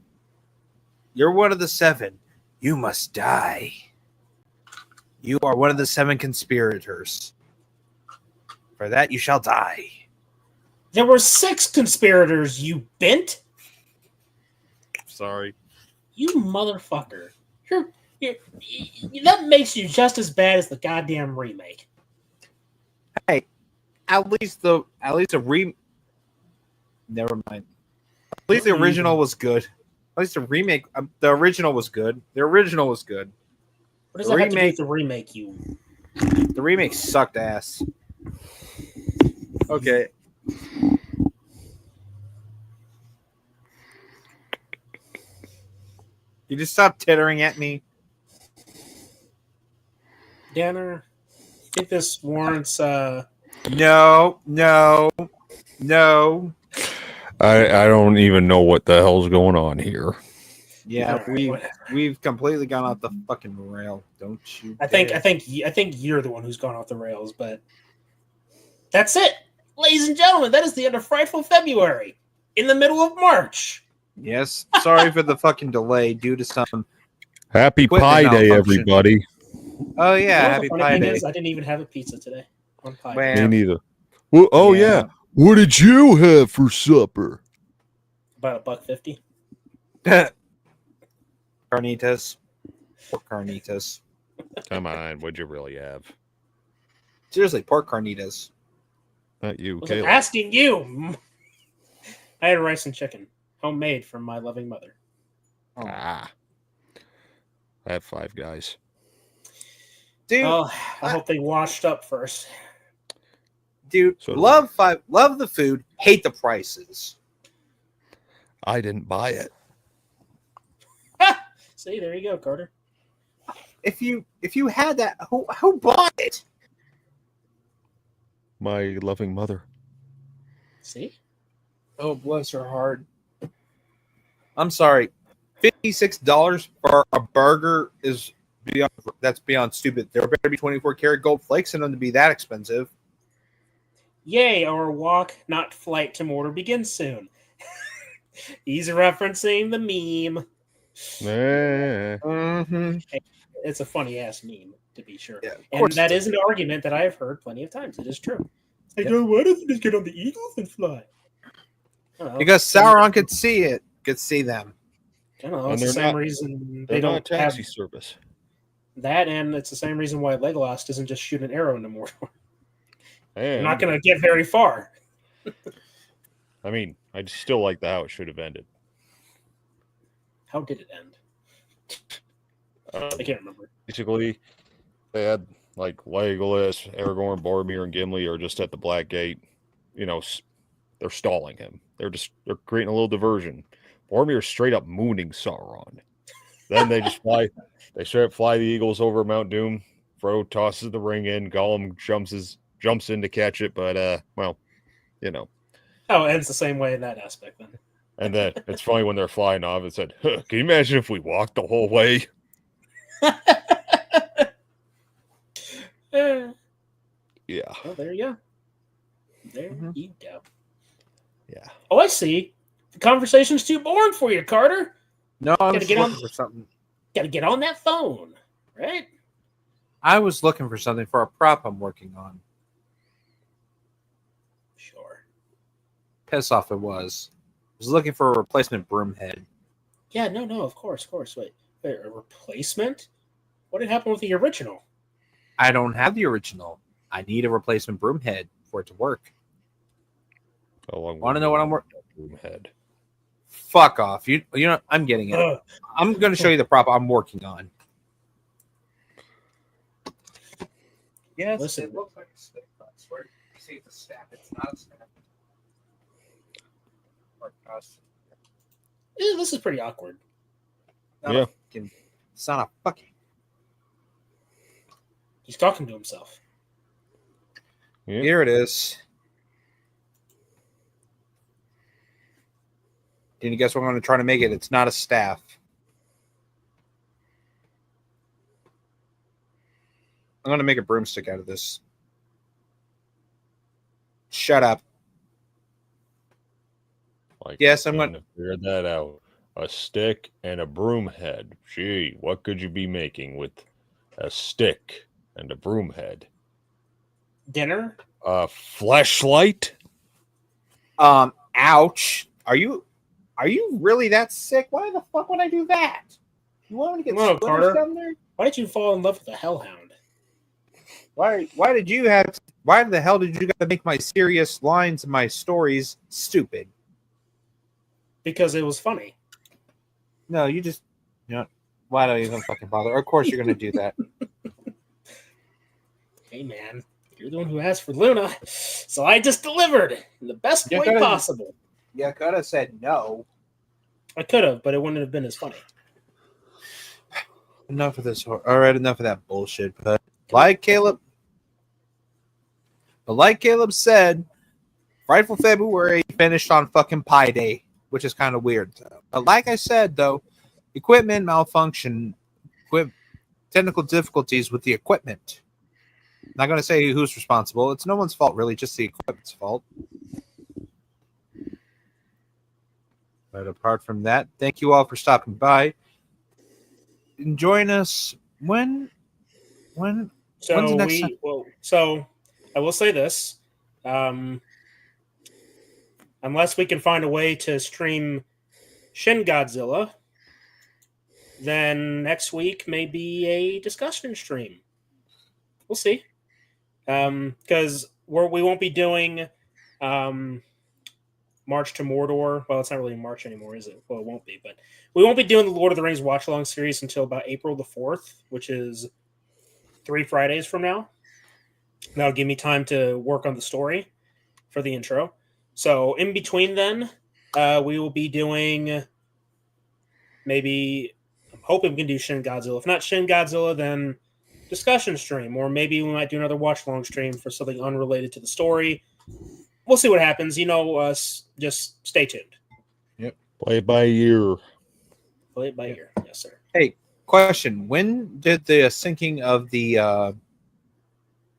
You're one of the 7. You must die. You are one of the 7 conspirators. For that you shall die. There were 6 conspirators, you bent. Sorry. You motherfucker. That makes you just as bad as the goddamn remake. Hey, at least the never mind. At least the original was good. At least the remake, the original was good. The original was good. What does that have to do with the remake, The remake sucked ass. Okay. You just stop tittering at me. Danner, I think this warrants No, no, no. I don't even know what the hell's going on here. Yeah, Alright, we've completely gone off the fucking rail. Don't you? I think dare. you're the one who's gone off the rails, but that's it, ladies and gentlemen. That is the end of Frightful February in the middle of March. Yes. Sorry for the fucking delay due to some. Happy equipment Pie Day, malfunction. everybody. Oh yeah, You know what happy the funny Pie thing Day. is, I didn't even have a pizza today on Pie Day. Well, Me neither. Well, oh yeah. What did you have for supper? About $1.50. Carnitas. Pork carnitas. Come on, what'd you really have? Seriously, pork carnitas. Not you, I was Caleb. asking you. I had rice and chicken, homemade from my loving mother. I have 5 guys. Dude, I hope they washed up first. Dude, So do love the food, hate the prices. I didn't buy it. See, there you go, Carter. If you had that, who bought it? My loving mother. See? Oh, bless her heart. I'm sorry. $56 for a burger is beyond stupid. There better be 24 karat gold flakes in them to be that expensive. Yay, our walk, not flight to Mordor begins soon. He's referencing the meme. Mm-hmm. It's a funny ass meme, to be sure. Yeah, and that is an argument that I've heard plenty of times. It is true. It's like, oh, why doesn't it get on the eagles and fly? Because Sauron could see it, could see them. I don't know. And It's the they're same not- reason They're they not don't a taxi have service. that, and it's the same reason why Legolas doesn't just shoot an arrow into Mordor. They're And, not going to get very far. I mean, I still like the how it should have ended. How did it end? I can't remember. Basically, they had like Legolas, Aragorn, Boromir, and Gimli are just at the Black Gate. You know, they're stalling him. They're creating a little diversion. Boromir's straight up mooning Sauron. Then they just fly. They straight up fly the eagles over Mount Doom. Frodo tosses the ring in. Gollum jumps in to catch it, but well, you know. Oh, it ends the same way in that aspect then. And then it's funny when they're flying off. It said, huh, "Can you imagine if we walked the whole way?" Yeah. Well, there you go. There you go. Yeah. Oh, I see. The conversation's too boring for you, Carter. No, I was Gotta get looking on for something. Gotta get on that phone, right? I was looking for something for a prop I'm working on. Sure. Piss off it was. I was looking for a replacement broom head. Yeah, no, of course. Wait, a replacement? What had happened with the original? I don't have the original. I need a replacement broom head for it to work. Want to know what I'm working? Broom head. Fuck off. You know, I'm getting it. I'm going to show you the prop I'm working on. Yes, Listen. it looks like a stick. I swear. You see, it's a staff. It's not a staff. This is pretty awkward. Yeah. It's not a fucking. He's talking to himself. Yeah. Here it is. Can you guess what I'm going to try to make it? It's not a staff. I'm going to make a broomstick out of this. Shut up. Like, yes, I'm going to figure that out. A stick and a broom head. Gee, what could you be making with a stick and a broom head? Dinner? A fleshlight? Ouch. Are you really that sick? Why the fuck would I do that? You want me to get Whoa, splinters Carter. down there? Why did you fall in love with a hellhound? Why the hell did you gotta make my serious lines and my stories stupid? Because it was funny. No, you know, why don't you even fucking bother? Of course you're gonna do that. Hey man, you're the one who asked for Luna, so I just delivered in the best You way could've- possible. You could have said no. I could have, but it wouldn't have been as funny. Enough of this. All right, enough of that bullshit. But like Caleb, But like Caleb said, Frightful February finished on fucking Pi Day, which is kind of weird. But like I said, though, equipment malfunction, technical difficulties with the equipment. Not going to say who's responsible. It's no one's fault, really, just the equipment's fault. But apart from that, thank you all for stopping by. And join us when's the next time? So I will say this. Unless we can find a way to stream Shin Godzilla, then next week may be a discussion stream. We'll see. Because we won't be doing March to Mordor. Well, it's not really March anymore, is it? Well, it won't be. But we won't be doing the Lord of the Rings watch-along series until about April the 4th, which is 3 Fridays from now. That'll give me time to work on the story for the intro. So in between then, we will be doing maybe, I'm hoping we can do Shin Godzilla. If not Shin Godzilla, then discussion stream, or maybe we might do another watch-along stream for something unrelated to the story. We'll see what happens. You know us. Just stay tuned. Yep. Play it by ear. Play it by ear. Yes, sir. Hey, question. When did the sinking of the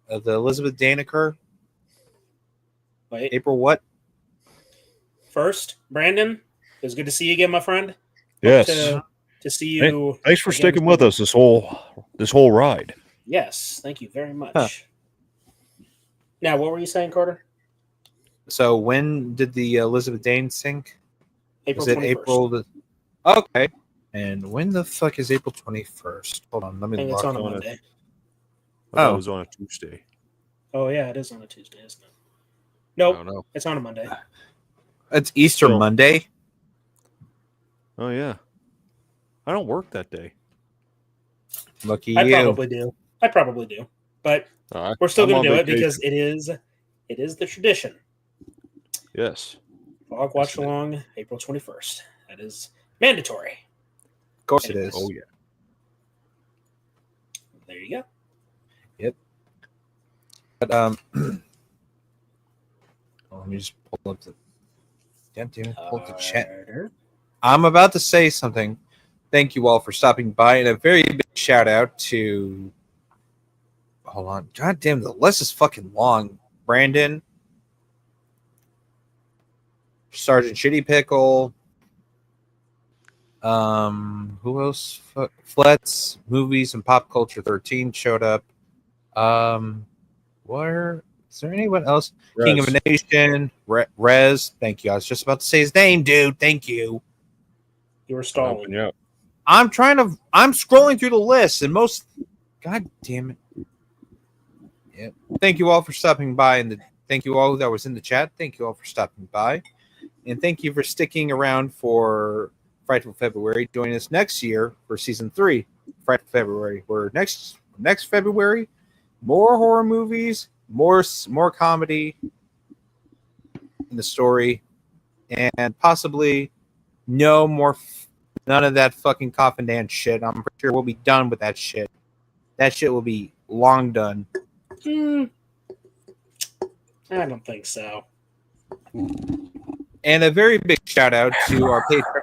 Elizabeth Dane occur? Wait. April what? 1st, Brandon, it was good to see you again, my friend. Yes. To see you. Hey, thanks for sticking with us this whole ride. Yes, thank you very much. Now, what were you saying, Carter? So when did the Elizabeth Dane sink? April 21st. April? Okay. And when the fuck is April 21st? Hold on, let me I think it's on a Monday. It was on a Tuesday. Oh, yeah, it is on a Tuesday, isn't it? Nope, it's on a Monday. It's Easter Monday. Oh, yeah. I don't work that day. Lucky I you. probably do. But we're still going to do it because it is the tradition. Yes. Fog Watch Along, April 21st. That is mandatory. Of course it is. Oh, yeah. There you go. Yep. But let me just pull up the chat. I'm about to say something. Thank you all for stopping by, and a very big shout out to. Hold on, god damn, the list is fucking long. Brandon, Sergeant Shitty Pickle. Who else? Flets, Movies, and Pop Culture 13 showed up. Where is there anyone else? Rez. King of a Nation, Rez. Thank you. I was just about to say his name, dude. Thank you. You were stalling. Yeah. I'm scrolling through the list, and god damn it. Yep. Thank you all for stopping by, and thank you all that was in the chat. Thank you all for stopping by, and thank you for sticking around for Frightful February. Join us next year for season 3, Frightful February. Where next February, more horror movies, more comedy in the story, and possibly none of that fucking coffin dance shit. I'm pretty sure we'll be done with that shit. That shit will be long done. I don't think so. And a very big shout out to our Patreon.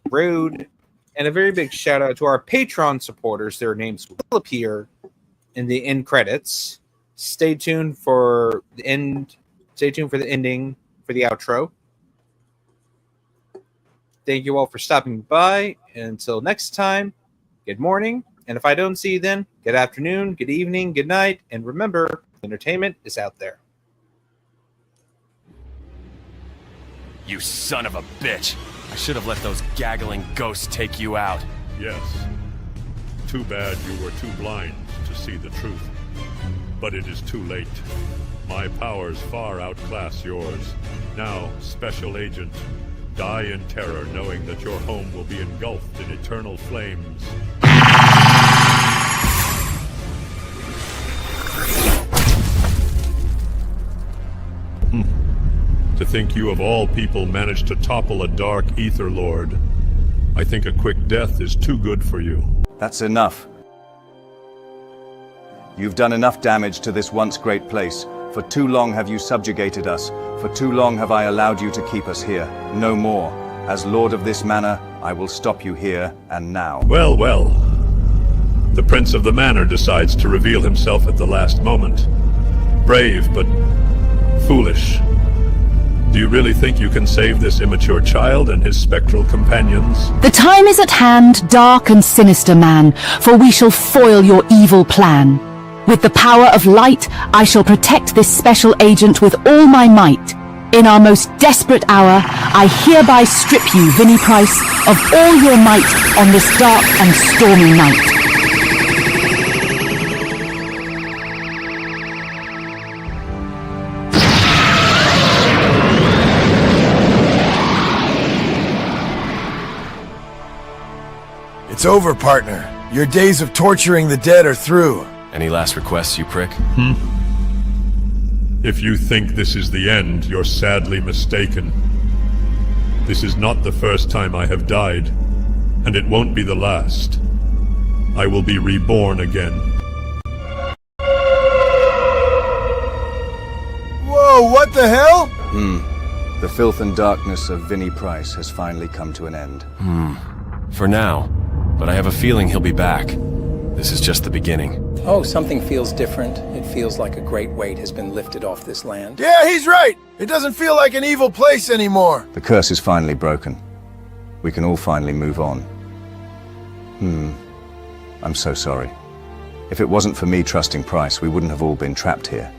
Rude. And a very big shout out to our Patreon supporters. Their names will appear in the end credits. Stay tuned for the end. Stay tuned for the ending, for the outro. Thank you all for stopping by. And until next time, good morning. And if I don't see you then, good afternoon, good evening, good night. And remember, entertainment is out there. You son of a bitch. I should have let those gaggling ghosts take you out. Yes. Too bad you were too blind to see the truth. But it is too late. My powers far outclass yours. Now, Special Agent, die in terror knowing that your home will be engulfed in eternal flames. To think you of all people managed to topple a Dark Aether Lord. I think a quick death is too good for you. That's enough. You've done enough damage to this once great place. For too long have you subjugated us. For too long have I allowed you to keep us here. No more. As lord of this manor, I will stop you here and now. Well, well. The prince of the manor decides to reveal himself at the last moment. Brave, but foolish. Do you really think you can save this immature child and his spectral companions? The time is at hand, dark and sinister man, for we shall foil your evil plan. With the power of light, I shall protect this special agent with all my might. In our most desperate hour, I hereby strip you, Vinnie Price, of all your might on this dark and stormy night. It's over, partner. Your days of torturing the dead are through. Any last requests, you prick? If you think this is the end, you're sadly mistaken. This is not the first time I have died, and it won't be the last. I will be reborn again. Whoa, what the hell? The filth and darkness of Vinnie Price has finally come to an end. For now. But I have a feeling he'll be back. This is just the beginning. Oh, something feels different. It feels like a great weight has been lifted off this land. Yeah, he's right. It doesn't feel like an evil place anymore. The curse is finally broken. We can all finally move on. I'm so sorry. If it wasn't for me trusting Price, we wouldn't have all been trapped here.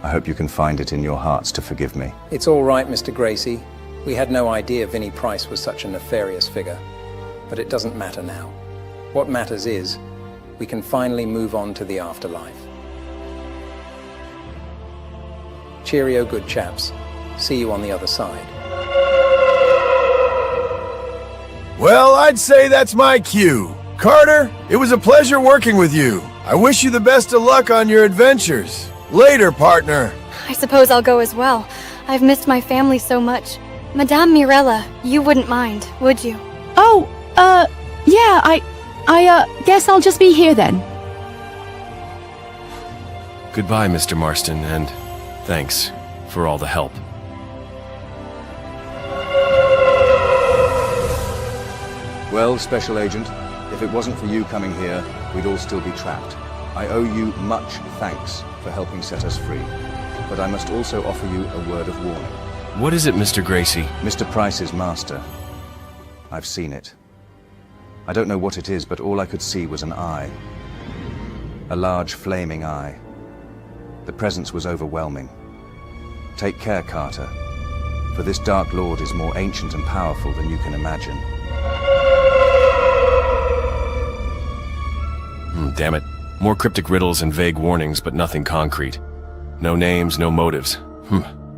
I hope you can find it in your hearts to forgive me. It's all right, Mr. Gracey. We had no idea Vinnie Price was such a nefarious figure. But it doesn't matter now. What matters is, we can finally move on to the afterlife. Cheerio, good chaps. See you on the other side. Well, I'd say that's my cue. Carter, it was a pleasure working with you. I wish you the best of luck on your adventures. Later, partner. I suppose I'll go as well. I've missed my family so much. Madame Mirella, you wouldn't mind, would you? Oh, yeah, I guess I'll just be here then. Goodbye, Mr. Marston, and thanks for all the help. Well, Special Agent, if it wasn't for you coming here, we'd all still be trapped. I owe you much thanks for helping set us free. But I must also offer you a word of warning. What is it, Mr. Gracey? Mr. Price's master. I've seen it. I don't know what it is, but all I could see was an eye. A large, flaming eye. The presence was overwhelming. Take care, Carter, for this Dark Lord is more ancient and powerful than you can imagine. Damn it. More cryptic riddles and vague warnings, but nothing concrete. No names, no motives.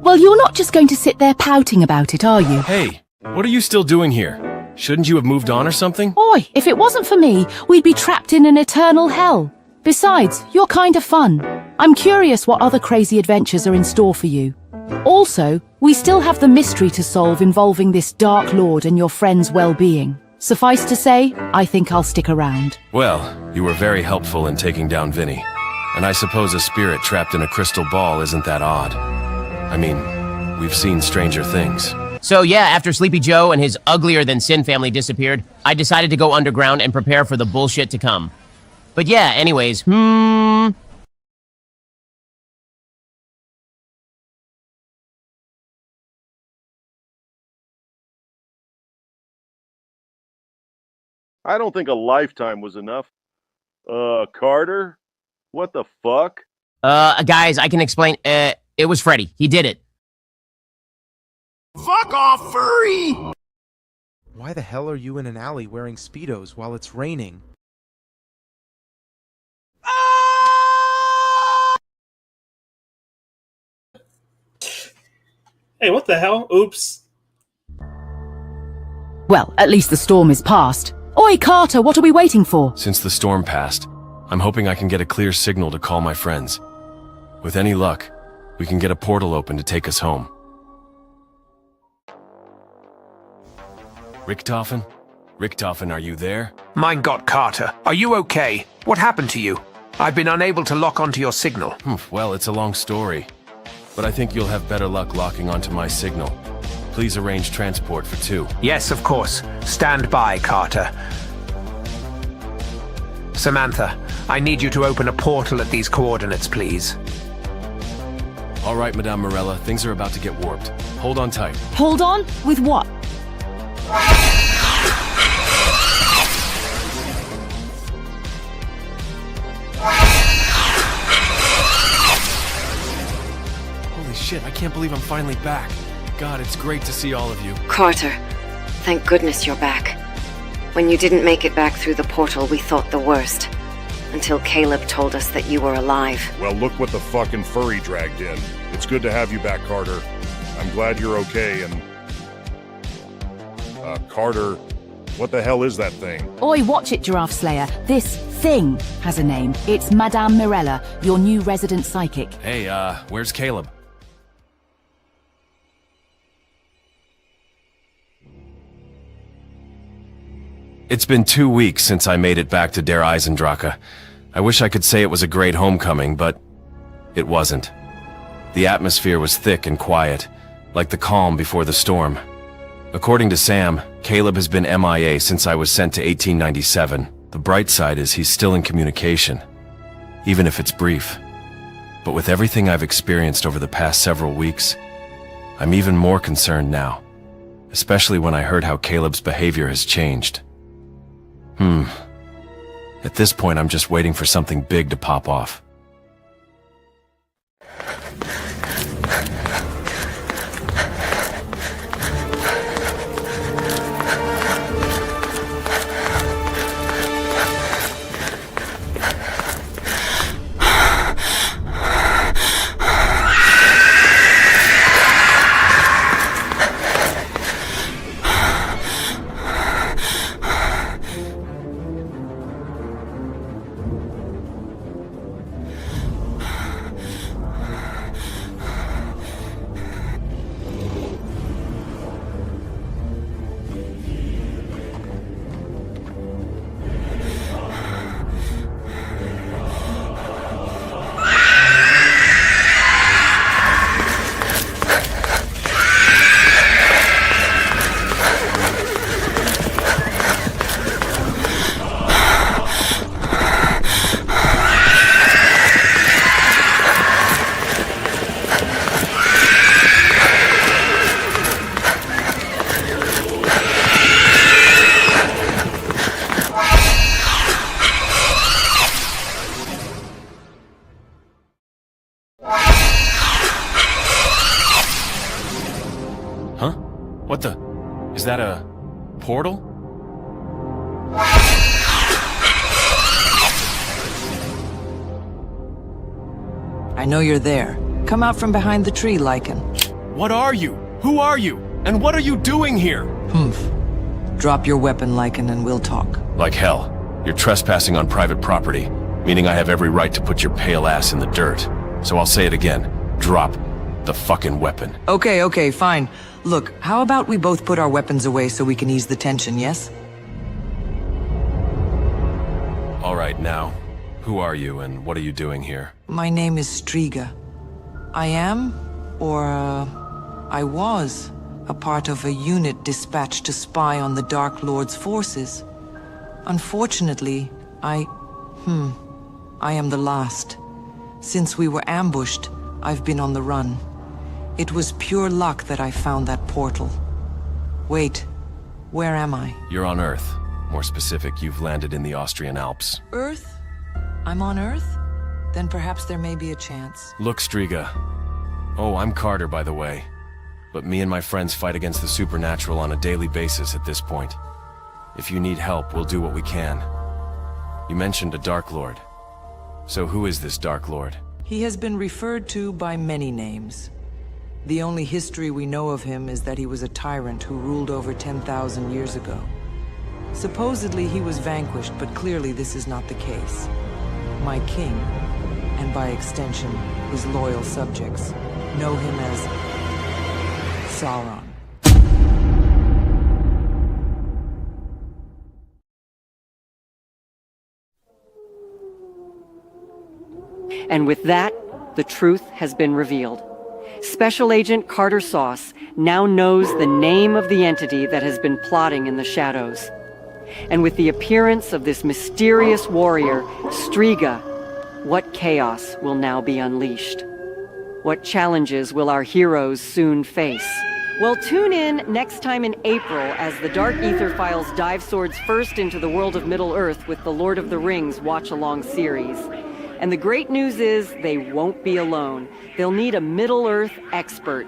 Well, you're not just going to sit there pouting about it, are you? Hey, what are you still doing here? Shouldn't you have moved on or something? Oi, if it wasn't for me, we'd be trapped in an eternal hell. Besides, you're kind of fun. I'm curious what other crazy adventures are in store for you. Also, we still have the mystery to solve involving this Dark Lord and your friend's well-being. Suffice to say, I think I'll stick around. Well, you were very helpful in taking down Vinnie. And I suppose a spirit trapped in a crystal ball isn't that odd. I mean, we've seen stranger things. So yeah, after Sleepy Joe and his uglier-than-sin family disappeared, I decided to go underground and prepare for the bullshit to come. But yeah, anyways, I don't think a lifetime was enough. Carter? What the fuck? Guys, I can explain. It was Freddy. He did it. Fuck off, furry! Why the hell are you in an alley wearing Speedos while it's raining? Hey, what the hell? Oops. Well, at least the storm is past. Oi, Carter, what are we waiting for? Since the storm passed, I'm hoping I can get a clear signal to call my friends. With any luck, we can get a portal open to take us home. Richtofen? Richtofen, are you there? My God, Carter, are you okay? What happened to you? I've been unable to lock onto your signal. Well, it's a long story. But I think you'll have better luck locking onto my signal. Please arrange transport for 2. Yes, of course. Stand by, Carter. Samantha, I need you to open a portal at these coordinates, please. All right, Madame Morella, things are about to get warped. Hold on tight. Hold on? With what? Holy shit, I can't believe I'm finally back. God, it's great to see all of you. Carter, thank goodness you're back. When you didn't make it back through the portal, we thought the worst. Until Caleb told us that you were alive. Well, look what the fucking furry dragged in. It's good to have you back, Carter. I'm glad you're okay, and... Carter, what the hell is that thing? Oi, watch it, Giraffe Slayer. This thing has a name. It's Madame Mirella, your new resident psychic. Hey, where's Caleb? It's been 2 weeks since I made it back to Der Eisendrache. I wish I could say it was a great homecoming, but it wasn't. The atmosphere was thick and quiet, like the calm before the storm. According to Sam, Caleb has been MIA since I was sent to 1897. The bright side is he's still in communication, even if it's brief. But with everything I've experienced over the past several weeks, I'm even more concerned now, especially when I heard how Caleb's behavior has changed. At this point, I'm just waiting for something big to pop off. Huh? What the? Is that a portal? I know you're there. Come out from behind the tree, Lycan. What are you? Who are you? And what are you doing here? Drop your weapon, Lycan, and we'll talk. Like hell. You're trespassing on private property, meaning I have every right to put your pale ass in the dirt. So I'll say it again. Drop the fucking weapon. Okay, fine. Look, how about we both put our weapons away so we can ease the tension, yes? All right, now, who are you and what are you doing here? My name is Striga. I am, or I was, a part of a unit dispatched to spy on the Dark Lord's forces. Unfortunately, I am the last. Since we were ambushed, I've been on the run. It was pure luck that I found that portal. Wait, where am I? You're on Earth. More specific, you've landed in the Austrian Alps. Earth? I'm on Earth? Then perhaps there may be a chance. Look, Striga. Oh, I'm Carter, by the way. But me and my friends fight against the supernatural on a daily basis at this point. If you need help, we'll do what we can. You mentioned a Dark Lord. So who is this Dark Lord? He has been referred to by many names. The only history we know of him is that he was a tyrant who ruled over 10,000 years ago. Supposedly he was vanquished, but clearly this is not the case. My king, and by extension, his loyal subjects, know him as Sauron. And with that, the truth has been revealed. Special Agent Carter Sauce now knows the name of the entity that has been plotting in the shadows. And with the appearance of this mysterious warrior, Striga, what chaos will now be unleashed? What challenges will our heroes soon face? Well, tune in next time in April as the Dark Aether Files dive swords first into the world of Middle-earth with the Lord of the Rings watch-along series. And the great news is they won't be alone. They'll need a Middle-earth expert.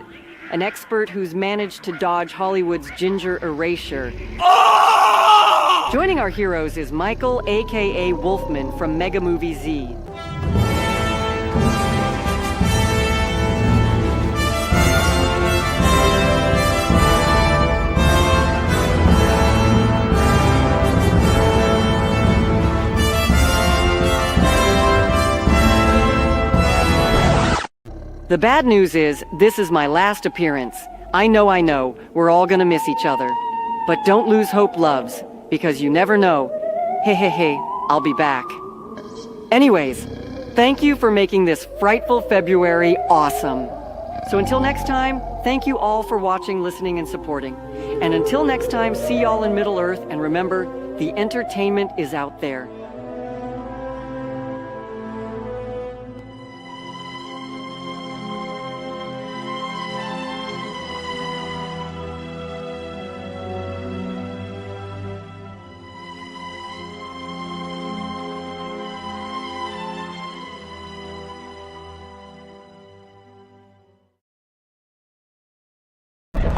An expert who's managed to dodge Hollywood's ginger erasure. Joining our heroes is Michael, a.k.a. Wolfman from Mega Movie Z. The bad news is, this is my last appearance. I know, we're all gonna miss each other. But don't lose hope, loves, because you never know. Hey, I'll be back. Anyways, thank you for making this Frightful February awesome. So until next time, thank you all for watching, listening, and supporting. And until next time, see y'all in Middle-earth, and remember, the entertainment is out there.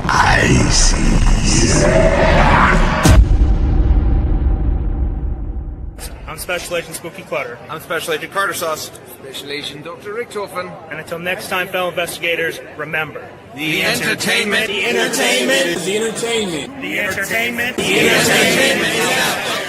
I see. I'm Special Agent Spooky Clutter. I'm Special Agent Carter Sauce. Special Agent Dr. Richtofen. And until next time, fellow investigators, remember. The entertainment is out there.